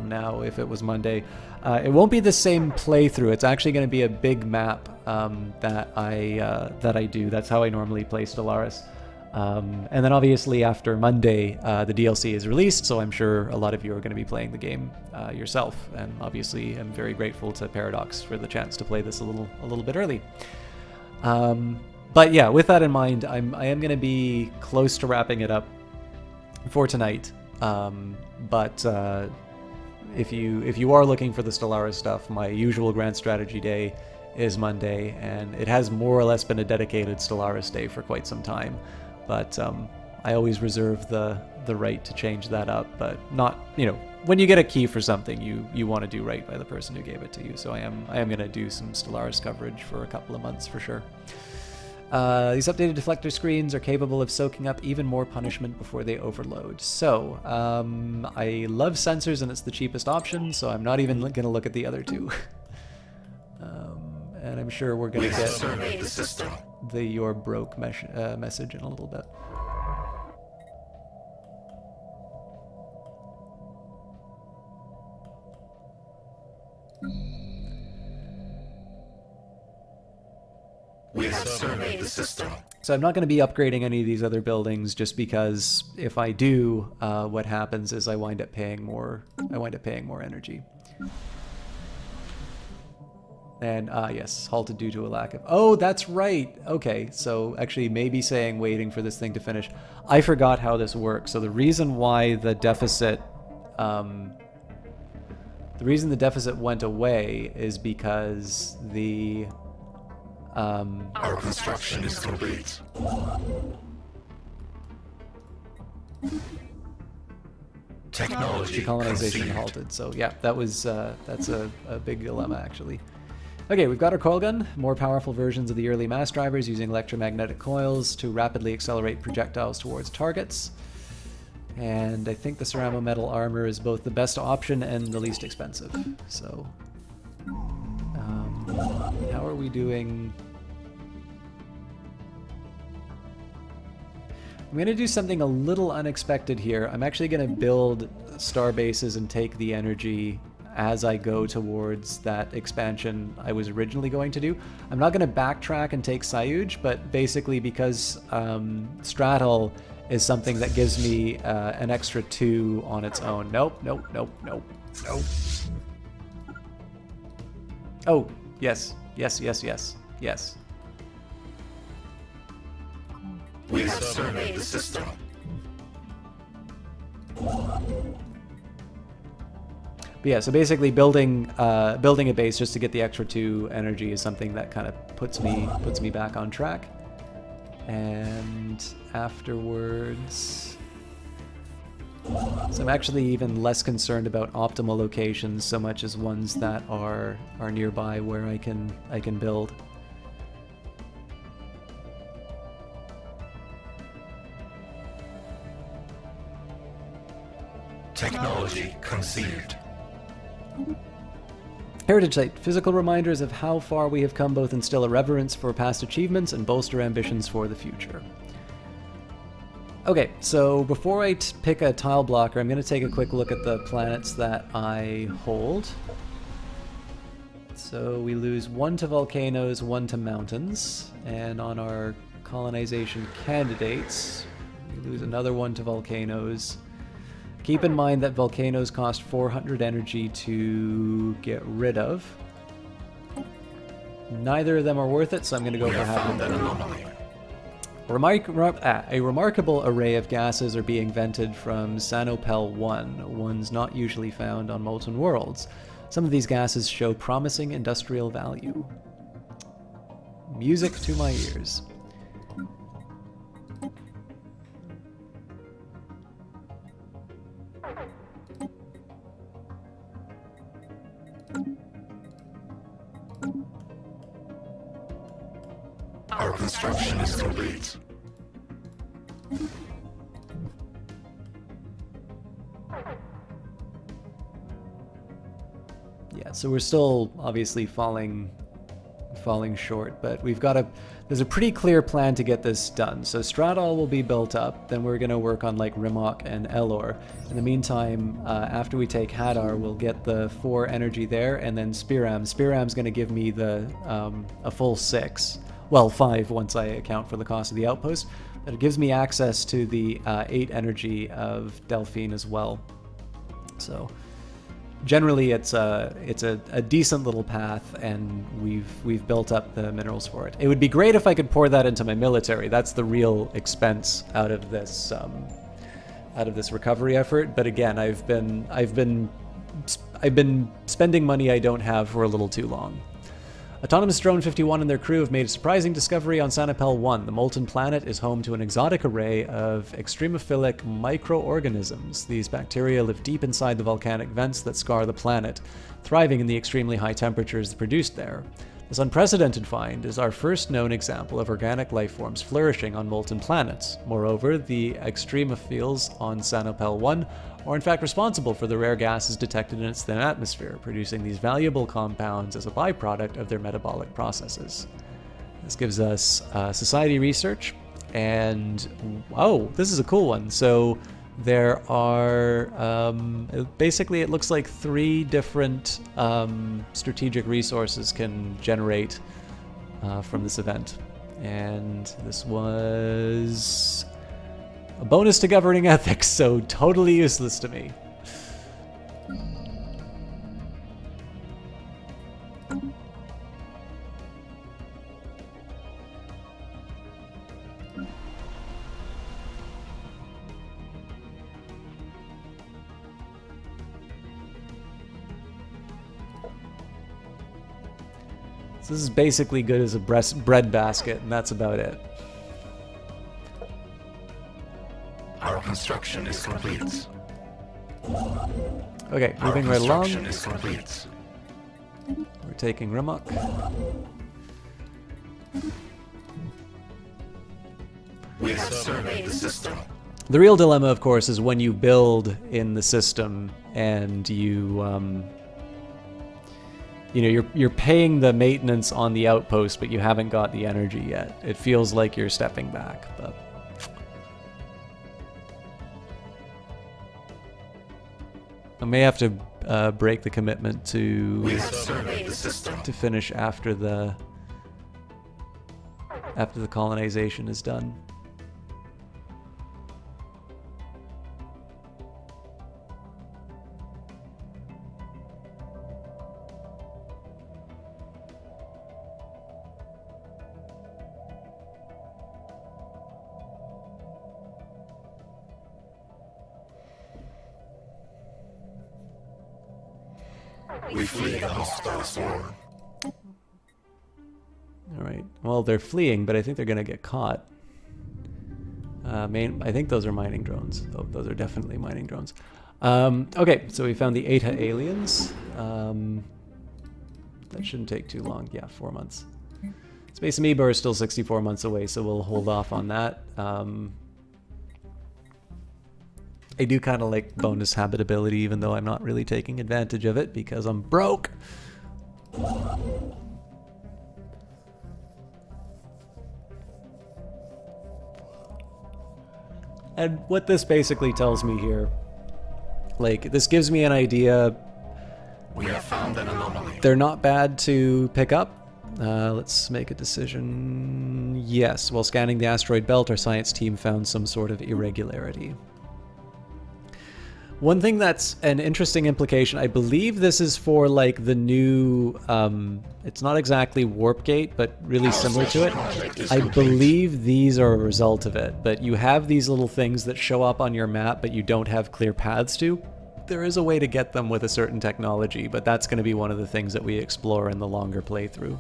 now if it was Monday. It won't be the same playthrough. It's actually going to be a big map that I do. That's how I normally play Stellaris. And then obviously after Monday, the DLC is released, so I'm sure a lot of you are going to be playing the game yourself. And obviously I'm very grateful to Paradox for the chance to play this a little bit early. But yeah, with that in mind, I am going to be close to wrapping it up for tonight. But if you are looking for the Stellaris stuff, my usual Grand Strategy Day is Monday, and it has more or less been a dedicated Stellaris day for quite some time. But I always reserve the right to change that up, but not, you know, when you get a key for something, you want to do right by the person who gave it to you. So I am going to do some Stellaris coverage for a couple of months for sure. These updated deflector screens are capable of soaking up even more punishment before they overload. So I love sensors, and it's the cheapest option, so I'm not even going to look at the other two. And I'm sure we're going to get the "you're broke" message in a little bit. We have surveyed the system. So I'm not going to be upgrading any of these other buildings, just because if I do, what happens is I wind up paying more energy. And yes, halted due to a lack of... Oh, that's right. Okay, so actually maybe saying waiting for this thing to finish. I forgot how this works. So the reason why the deficit... the reason the deficit went away is because the... Our construction is complete. Technology colonization conceived. halted. So yeah, that's a big dilemma actually. Okay, we've got our coil gun, more powerful versions of the early mass drivers using electromagnetic coils to rapidly accelerate projectiles towards targets. And I think the ceramo metal armor is both the best option and the least expensive. So, how are we doing? I'm going to do something a little unexpected here. I'm actually going to build star bases and take the energy as I go towards that expansion I was originally going to do. I'm not going to backtrack and take Sayuj, but basically because Straddle is something that gives me an extra 2 on its own. Nope, nope, nope, nope, nope. Oh, yes, yes, yes, yes, yes. We have surveyed the system. But yeah, so basically building a base just to get the extra 2 energy is something that kind of puts me back on track. And afterwards, so I'm actually even less concerned about optimal locations so much as ones that are nearby where I can build. Technology conceived. Heritage Site, physical reminders of how far we have come, both instill a reverence for past achievements and bolster ambitions for the future. Okay, so before I pick a tile blocker, I'm going to take a quick look at the planets that I hold. So we lose 1 to volcanoes, 1 to mountains, and on our colonization candidates, we lose another 1 to volcanoes. Keep in mind that volcanoes cost 400 energy to get rid of. Neither of them are worth it, so I'm going to go for half of them. A remarkable array of gases are being vented from Sanopel 1, ones not usually found on molten worlds. Some of these gases show promising industrial value. Music to my ears. Our construction is complete. Yeah, so we're still obviously falling short, but there's a pretty clear plan to get this done. So Stratol will be built up, then we're going to work on like Rimok and Elor. In the meantime, after we take Hadar, we'll get the 4 energy there, and then Spiram. Spiram's going to give me a full 6. Well, 5 once I account for the cost of the outpost. But it gives me access to the 8 energy of Delphine as well. So generally it's a decent little path, and we've built up the minerals for it. It would be great if I could pour that into my military. That's the real expense out of this recovery effort. But again, I've been spending money I don't have for a little too long. Autonomous Drone 51 and their crew have made a surprising discovery on Sanopel 1. The molten planet is home to an exotic array of extremophilic microorganisms. These bacteria live deep inside the volcanic vents that scar the planet, thriving in the extremely high temperatures produced there. This unprecedented find is our first known example of organic life forms flourishing on molten planets. Moreover, the extremophiles on Sanopel 1 are in fact responsible for the rare gases detected in its thin atmosphere, producing these valuable compounds as a byproduct of their metabolic processes. This gives us society research, and oh, this is a cool one. So there are basically, it looks like 3 different strategic resources can generate from this event, and this was a bonus to governing ethics, so totally useless to me. So this is basically good as a bread basket, and that's about it. Our construction is complete. Okay, Our moving right along. construction is complete. We're taking Rimok. We have surveyed the system. The real dilemma, of course, is when you build in the system and you're paying the maintenance on the outpost, but you haven't got the energy yet. It feels like you're stepping back, but I may have to break the commitment to We have surveyed the system. finish after the colonization is done. We flee the hostile swarm. All right. Well, they're fleeing, but I think they're gonna get caught. I think those are mining drones. Oh, those are definitely mining drones. Okay, so we found the Eta aliens. That shouldn't take too long. Yeah, 4 months. Space Amoeba are still 64 months away, so we'll hold off on that. I do kind of like bonus habitability, even though I'm not really taking advantage of it because I'm broke. And what this basically tells me here, like, this gives me an idea. We have found an anomaly. They're not bad to pick up. Let's make a decision. Yes, while scanning the asteroid belt, our science team found some sort of irregularity. One thing that's an interesting implication, I believe this is for like the new, it's not exactly Warp Gate, but really similar to it. I believe these are a result of it, but you have these little things that show up on your map, but you don't have clear paths to. There is a way to get them with a certain technology, but that's going to be one of the things that we explore in the longer playthrough.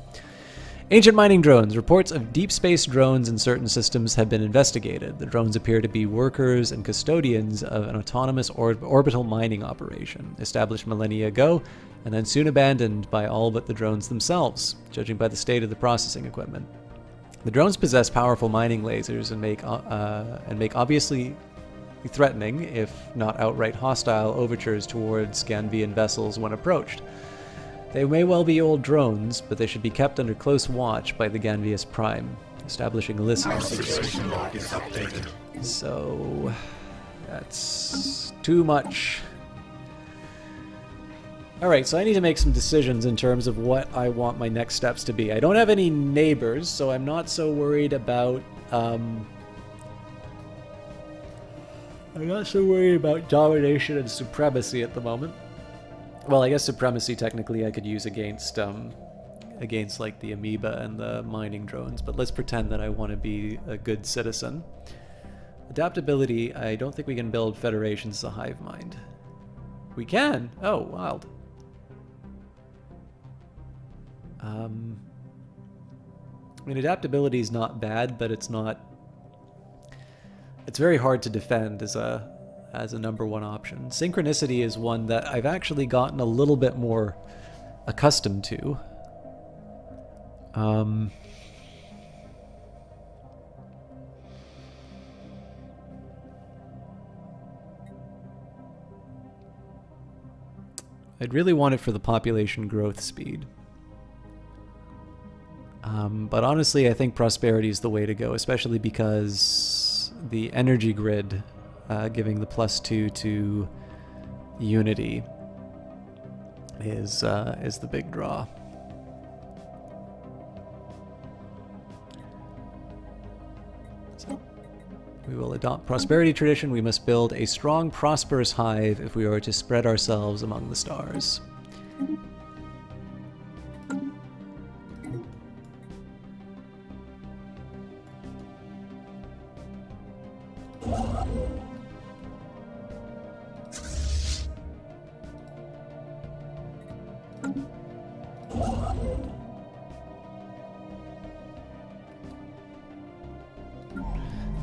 Ancient mining drones. Reports of deep space drones in certain systems have been investigated. The drones appear to be workers and custodians of an autonomous orbital mining operation, established millennia ago, and then soon abandoned by all but the drones themselves, judging by the state of the processing equipment. The drones possess powerful mining lasers and make obviously threatening, if not outright hostile, overtures towards Ganvian vessels when approached. They may well be old drones, but they should be kept under close watch by the Ganvius Prime, establishing a listener. Situation log is updated. So that's too much. Alright, so I need to make some decisions in terms of what I want my next steps to be. I don't have any neighbors, so I'm not so worried about domination and supremacy at the moment. Well, I guess supremacy technically I could use against like the amoeba and the mining drones, but let's pretend that I want to be a good citizen. Adaptability, I don't think we can build federations as a hive mind. We can? Oh, wild. I mean, adaptability is not bad, but it's very hard to defend as a number one option. Synchronicity is one that I've actually gotten a little bit more accustomed to. I'd really want it for the population growth speed. But honestly, I think prosperity is the way to go, especially because the energy grid giving the +2 to unity is the big draw. So we will adopt prosperity tradition. We must build a strong, prosperous hive if we are to spread ourselves among the stars.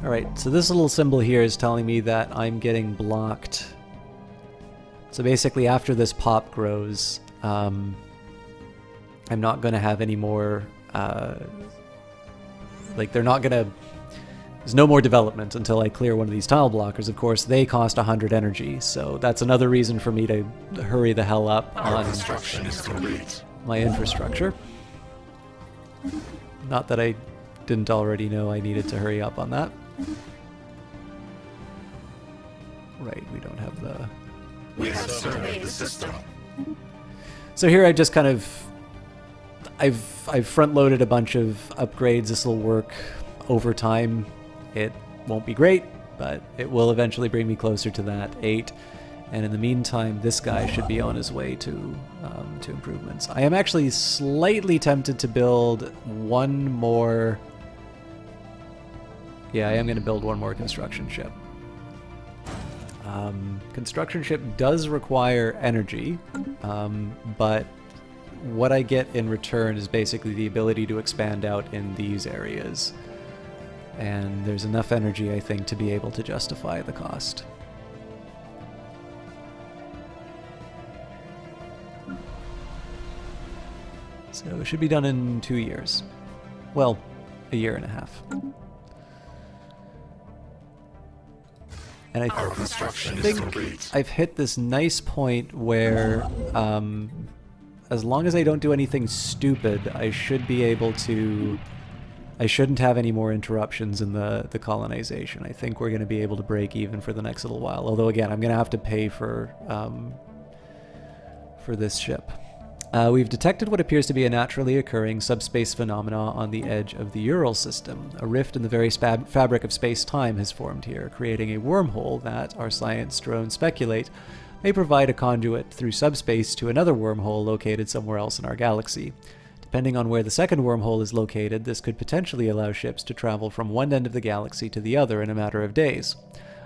Alright, so this little symbol here is telling me that I'm getting blocked. So basically after this pop grows, I'm not going to have any more, like they're not going to, there's no more development until I clear one of these tile blockers. Of course, they cost 100 energy, so that's another reason for me to hurry the hell up on Construction is complete. my infrastructure. Not that I didn't already know I needed to hurry up on that. Right, we don't have the We have surveyed the system. So here I just kind of, I've front-loaded a bunch of upgrades. This will work over time. It won't be great, but it will eventually bring me closer to that 8. And in the meantime, this guy should be on his way to improvements. I am actually slightly tempted to build one more. Yeah, I am going to build one more construction ship. Construction ship does require energy, but what I get in return is basically the ability to expand out in these areas. And there's enough energy, I think, to be able to justify the cost. So it should be done in 2 years. Well, a year and a half. And I Our construction is think complete. I've hit this nice point where, as long as I don't do anything stupid, I should be able to... I shouldn't have any more interruptions in the colonization. I think we're going to be able to break even for the next little while. Although, again, I'm going to have to pay for this ship. We've detected what appears to be a naturally occurring subspace phenomena on the edge of the Ural system. A rift in the very fabric of space-time has formed here, creating a wormhole that, our science drones speculate, may provide a conduit through subspace to another wormhole located somewhere else in our galaxy. Depending on where the second wormhole is located, this could potentially allow ships to travel from one end of the galaxy to the other in a matter of days.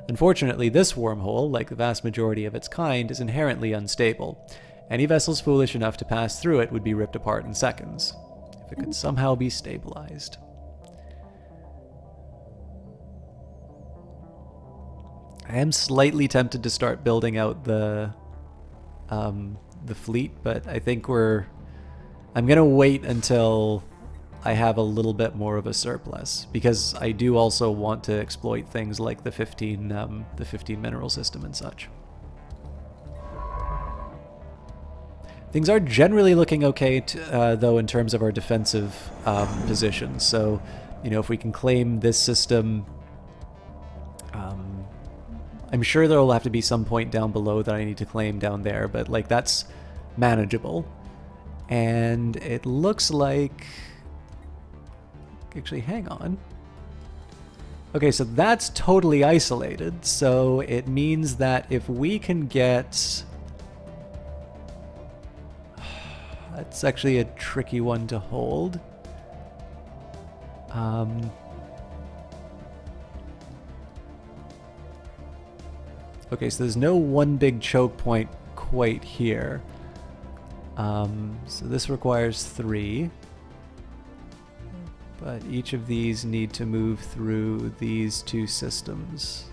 Unfortunately, this wormhole, like the vast majority of its kind, is inherently unstable. Any vessels foolish enough to pass through it would be ripped apart in seconds, if it could somehow be stabilized. I am slightly tempted to start building out the fleet, but I think I'm gonna wait until I have a little bit more of a surplus, because I do also want to exploit things like the 15 mineral system and such. Things are generally looking okay, though, in terms of our defensive positions. So, you know, if we can claim this system, I'm sure there will have to be some point down below that I need to claim down there, but, like, that's manageable. And it looks like... Actually, hang on. Okay, so that's totally isolated, so it means that if we can get... That's actually a tricky one to hold. Okay, so there's no one big choke point quite here. So this requires 3. But each of these need to move through these 2 systems.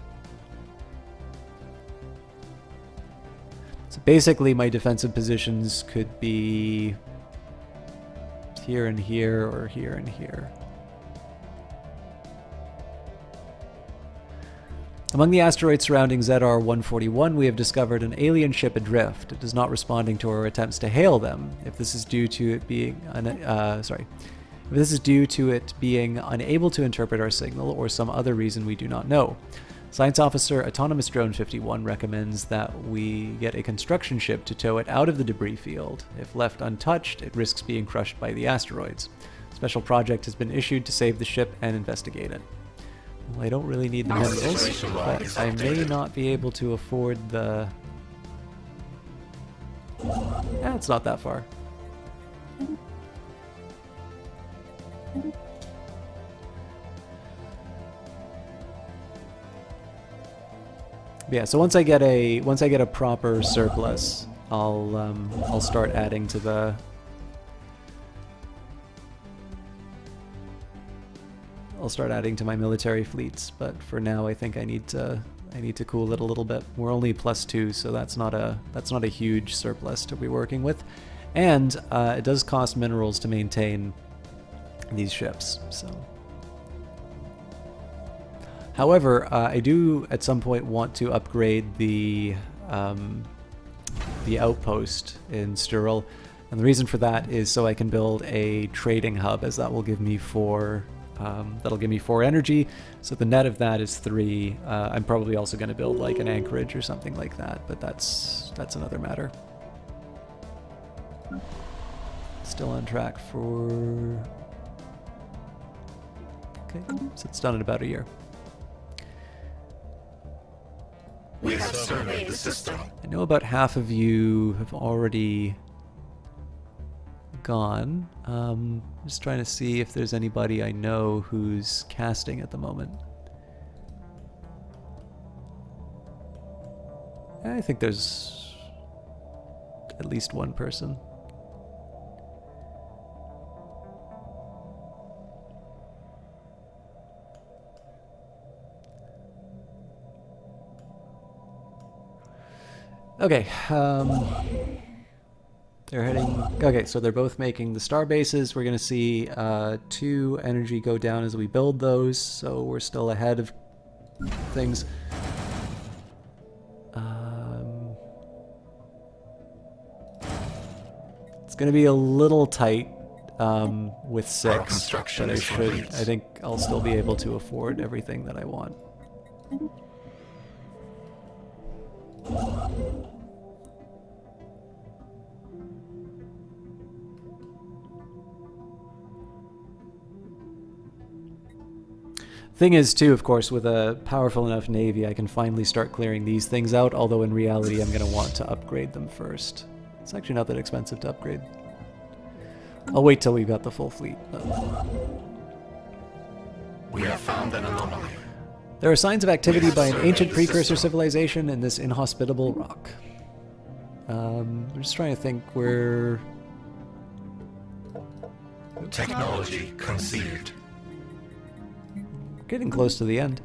So basically my defensive positions could be here and here, or here and here. Among the asteroids surrounding ZR-141, we have discovered an alien ship adrift. It is not responding to our attempts to hail them. If this is due to it being unable to interpret our signal, or some other reason we do not know. Science Officer Autonomous Drone 51 recommends that we get a construction ship to tow it out of the debris field. If left untouched, it risks being crushed by the asteroids. A special project has been issued to save the ship and investigate it. Well, I don't really need the minerals, but I may not be able to afford the... Yeah, it's not that far. Yeah, so once I get a proper surplus, I'll start adding to the... I'll start adding to my military fleets, but for now I think I need to cool it a little bit. We're only +2, so that's not a huge surplus to be working with, and it does cost minerals to maintain these ships. So, however, I do at some point want to upgrade the outpost in Sturil, and the reason for that is so I can build a trading hub, as that will give me 4 That'll give me 4 energy, so the net of that is 3. I'm probably also going to build like an anchorage or something like that, but that's another matter. Still on track for... Okay, so it's done in about a year. We have surveyed the system. I know about half of you have already gone. Just trying to see if there's anybody I know who's casting at the moment. I think there's at least one person. Okay, they're heading... Okay, so they're both making the star bases. We're going to see 2 energy go down as we build those, so we're still ahead of things. It's going to be a little tight with 6, but I think I'll still be able to afford everything that I want. Thing is, too, of course, with a powerful enough navy, I can finally start clearing these things out, although in reality I'm going to want to upgrade them first. It's actually not that expensive to upgrade. I'll wait till we've got the full fleet. We have found an anomaly. There are signs of activity by an ancient precursor civilization in this inhospitable rock. I'm just trying to think where... Technology conceived. Getting close to the end.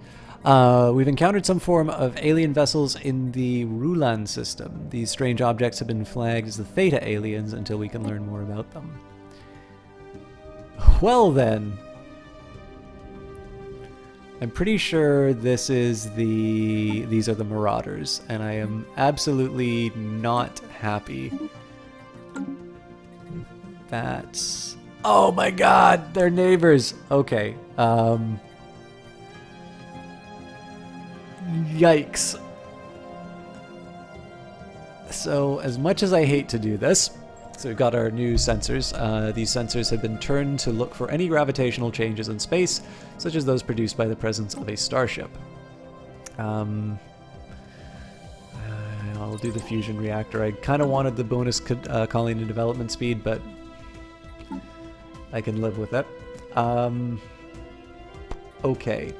We've encountered some form of alien vessels in the Rulan system. These strange objects have been flagged as the Theta aliens until we can learn more about them. Well then, I'm pretty sure these are the Marauders, and I am absolutely not happy. That's... Oh my god, they're neighbors. Okay, yikes. So, as much as I hate to do this, so we've got our new sensors. These sensors have been turned to look for any gravitational changes in space, such as those produced by the presence of a starship. I'll do the fusion reactor. I kind of wanted the bonus colony development speed, but I can live with it. Okay.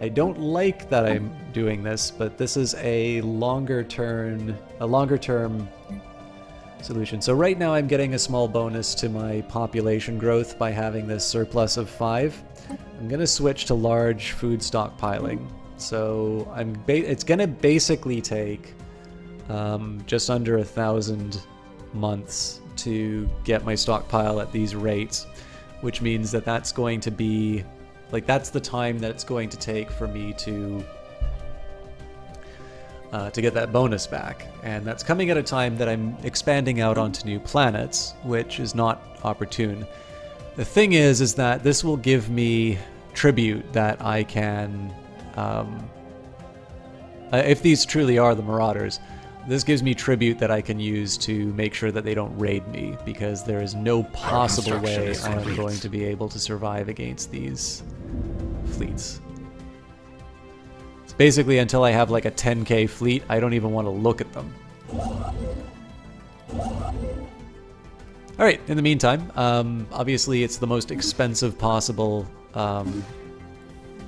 I don't like that I'm doing this, but this is a longer term solution. So right now I'm getting a small bonus to my population growth by having this surplus of 5. I'm gonna switch to large food stockpiling. So it's gonna basically take just under 1,000 months to get my stockpile at these rates, which means that that's going to be that's the time that it's going to take for me to get that bonus back. And that's coming at a time that I'm expanding out onto new planets, which is not opportune. The thing is that this will give me tribute that I can, if these truly are the Marauders, this gives me tribute that I can use to make sure that they don't raid me, because there is no possible way I am going to be able to survive against these fleets. So basically, until I have like a 10k fleet, I don't even want to look at them. Alright, in the meantime, obviously it's the most expensive possible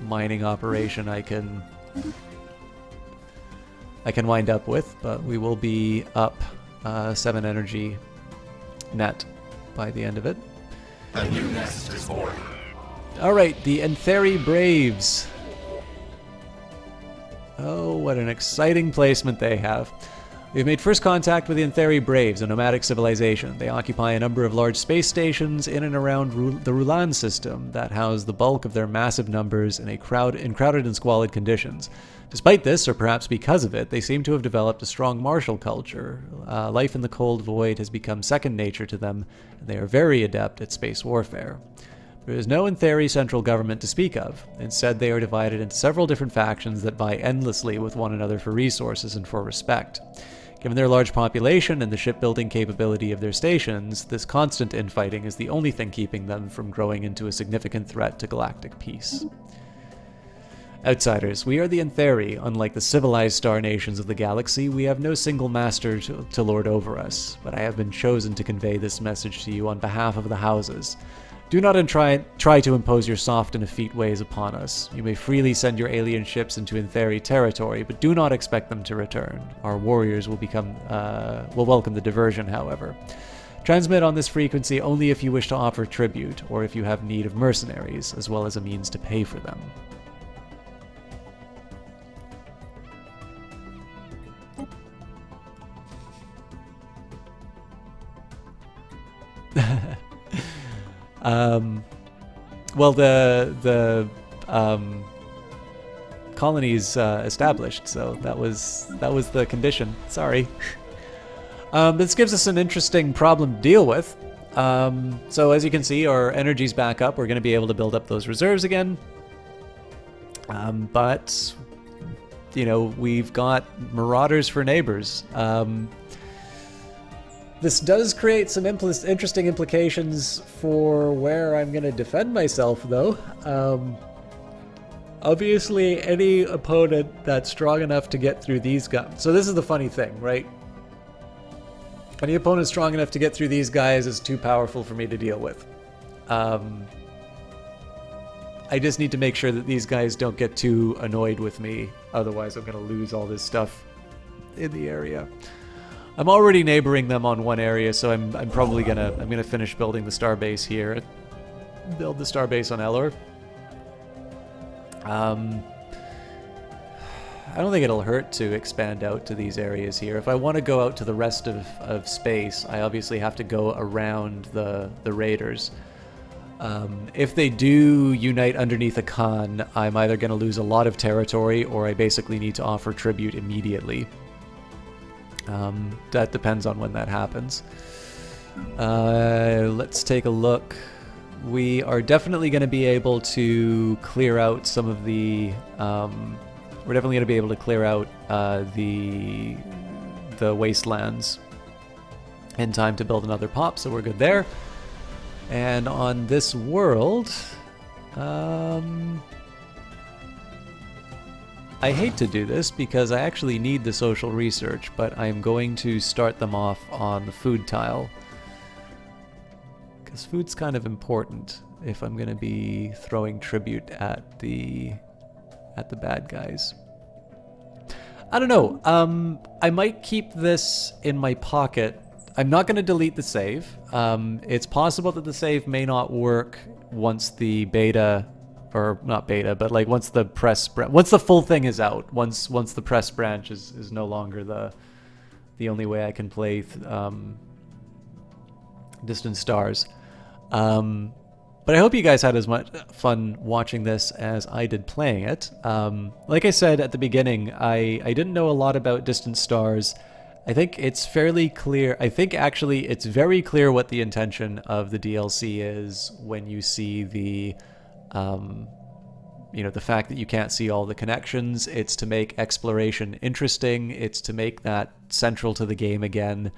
mining operation I can wind up with, but we will be up 7 energy net by the end of it. A new nest is born. Alright, the Antheri Braves. Oh, what an exciting placement they have. We've made first contact with the Antheri Braves, a nomadic civilization. They occupy a number of large space stations in and around the Rulan system that house the bulk of their massive numbers in crowded and squalid conditions. Despite this, or perhaps because of it, they seem to have developed a strong martial culture. Life in the cold void has become second nature to them, and they are very adept at space warfare. There is no Antheri central government to speak of. Instead, they are divided into several different factions that vie endlessly with one another for resources and for respect. Given their large population and the shipbuilding capability of their stations, this constant infighting is the only thing keeping them from growing into a significant threat to galactic peace. Outsiders, we are the Antheri. Unlike the civilized star nations of the galaxy, we have no single master to lord over us, but I have been chosen to convey this message to you on behalf of the houses. Do not try to impose your soft and effete ways upon us. You may freely send your alien ships into Antheri territory, but do not expect them to return. Our warriors will welcome the diversion, however. Transmit on this frequency only if you wish to offer tribute, or if you have need of mercenaries, as well as a means to pay for them. Well, the colony's established, so that was the condition. Sorry. This gives us an interesting problem to deal with. So as you can see, our energy's back up. We're going to be able to build up those reserves again. But you know, we've got marauders for neighbors. This does create some interesting implications for where I'm going to defend myself, though. Obviously, any opponent that's strong enough to get through these guys... So this is the funny thing, right? Any opponent strong enough to get through these guys is too powerful for me to deal with. I just need to make sure that these guys don't get too annoyed with me. Otherwise, I'm going to lose all this stuff in the area. I'm already neighboring them on one area, so I'm probably gonna finish building the starbase here. Build the starbase on Elor. I don't think it'll hurt to expand out to these areas here. If I want to go out to the rest of space, I obviously have to go around the raiders. If they do unite underneath a Khan, I'm either going to lose a lot of territory, or I basically need to offer tribute immediately. That depends on when that happens. Let's take a look. We are definitely going to be able to clear out some of the... we're definitely going to be able to clear out the wastelands in time to build another pop, so we're good there. And on this world... I hate to do this because I actually need the social research, but I'm going to start them off on the food tile. Because food's kind of important if I'm going to be throwing tribute at the bad guys. I don't know. I might keep this in my pocket. I'm not going to delete the save. It's possible that the save may not work once the beta... or not beta, but like once the once the full thing is out, once the press branch is no longer the only way I can play Distant Stars. But I hope you guys had as much fun watching this as I did playing it. Like I said at the beginning, I didn't know a lot about Distant Stars. I think it's fairly clear. I think actually it's very clear what the intention of the DLC is when you see the you know, the fact that you can't see all the connections. It's to make exploration interesting. It's to make that central to the game again.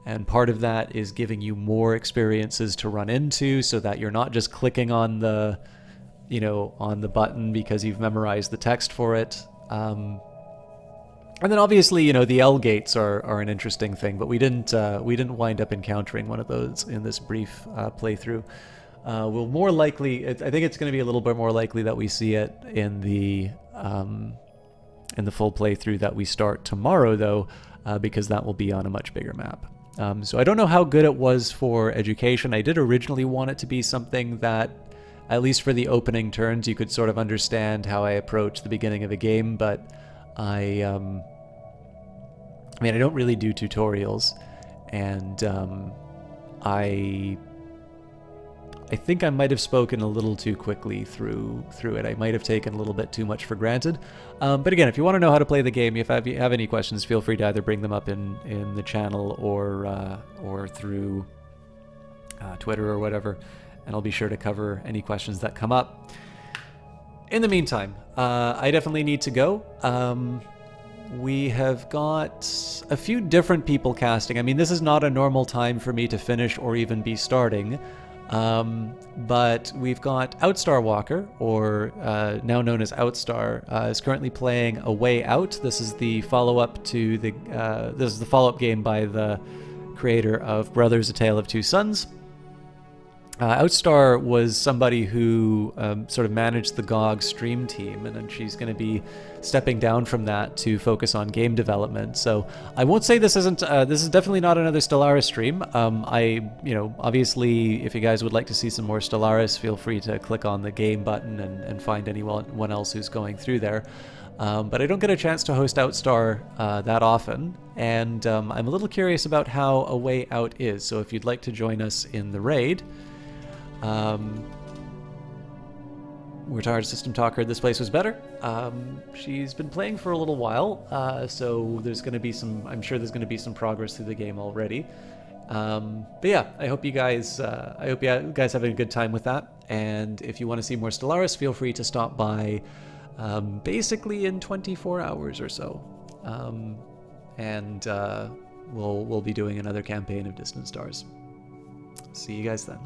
And part of that is giving you more experiences to run into so that you're not just clicking on the, you know, on the button because you've memorized the text for it. And then obviously, you know, the L gates are an interesting thing, but we didn't wind up encountering one of those in this brief playthrough. We'll more likely, I think it's going to be a little bit more likely that we see it in the full playthrough that we start tomorrow, though, because that will be on a much bigger map. So I don't know how good it was for education. I did originally want it to be something that, at least for the opening turns, you could sort of understand how I approach the beginning of a game, but I I mean, I don't really do tutorials, and I think I might have spoken a little too quickly through it. I might have taken a little bit too much for granted. But again, if you want to know how to play the game, if you have any questions, feel free to either bring them up in the channel or through Twitter or whatever, and I'll be sure to cover any questions that come up. In the meantime, I definitely need to go. We have got a few different people casting. I mean, this is not a normal time for me to finish or even be starting. But we've got Outstar Walker, or now known as Outstar, is currently playing A Way Out. This is the follow-up to this is the follow-up game by the creator of Brothers: A Tale of Two Sons. Outstar was somebody who sort of managed the GOG stream team, and then she's going to be stepping down from that to focus on game development. So I won't say this isn't. This is definitely not another Stellaris stream. Obviously, if you guys would like to see some more Stellaris, feel free to click on the game button and find anyone else who's going through there. But I don't get a chance to host Outstar that often, and I'm a little curious about how A Way Out is. So if you'd like to join us in the raid. Retired System Talker, This Place Was Better. She's been playing for a little while, so there's going to be I'm sure there's going to be some progress through the game already. But yeah, I hope you guys having a good time with that. And if you want to see more Stellaris, feel free to stop by, basically in 24 hours or so. We'll be doing another campaign of Distant Stars. See you guys then.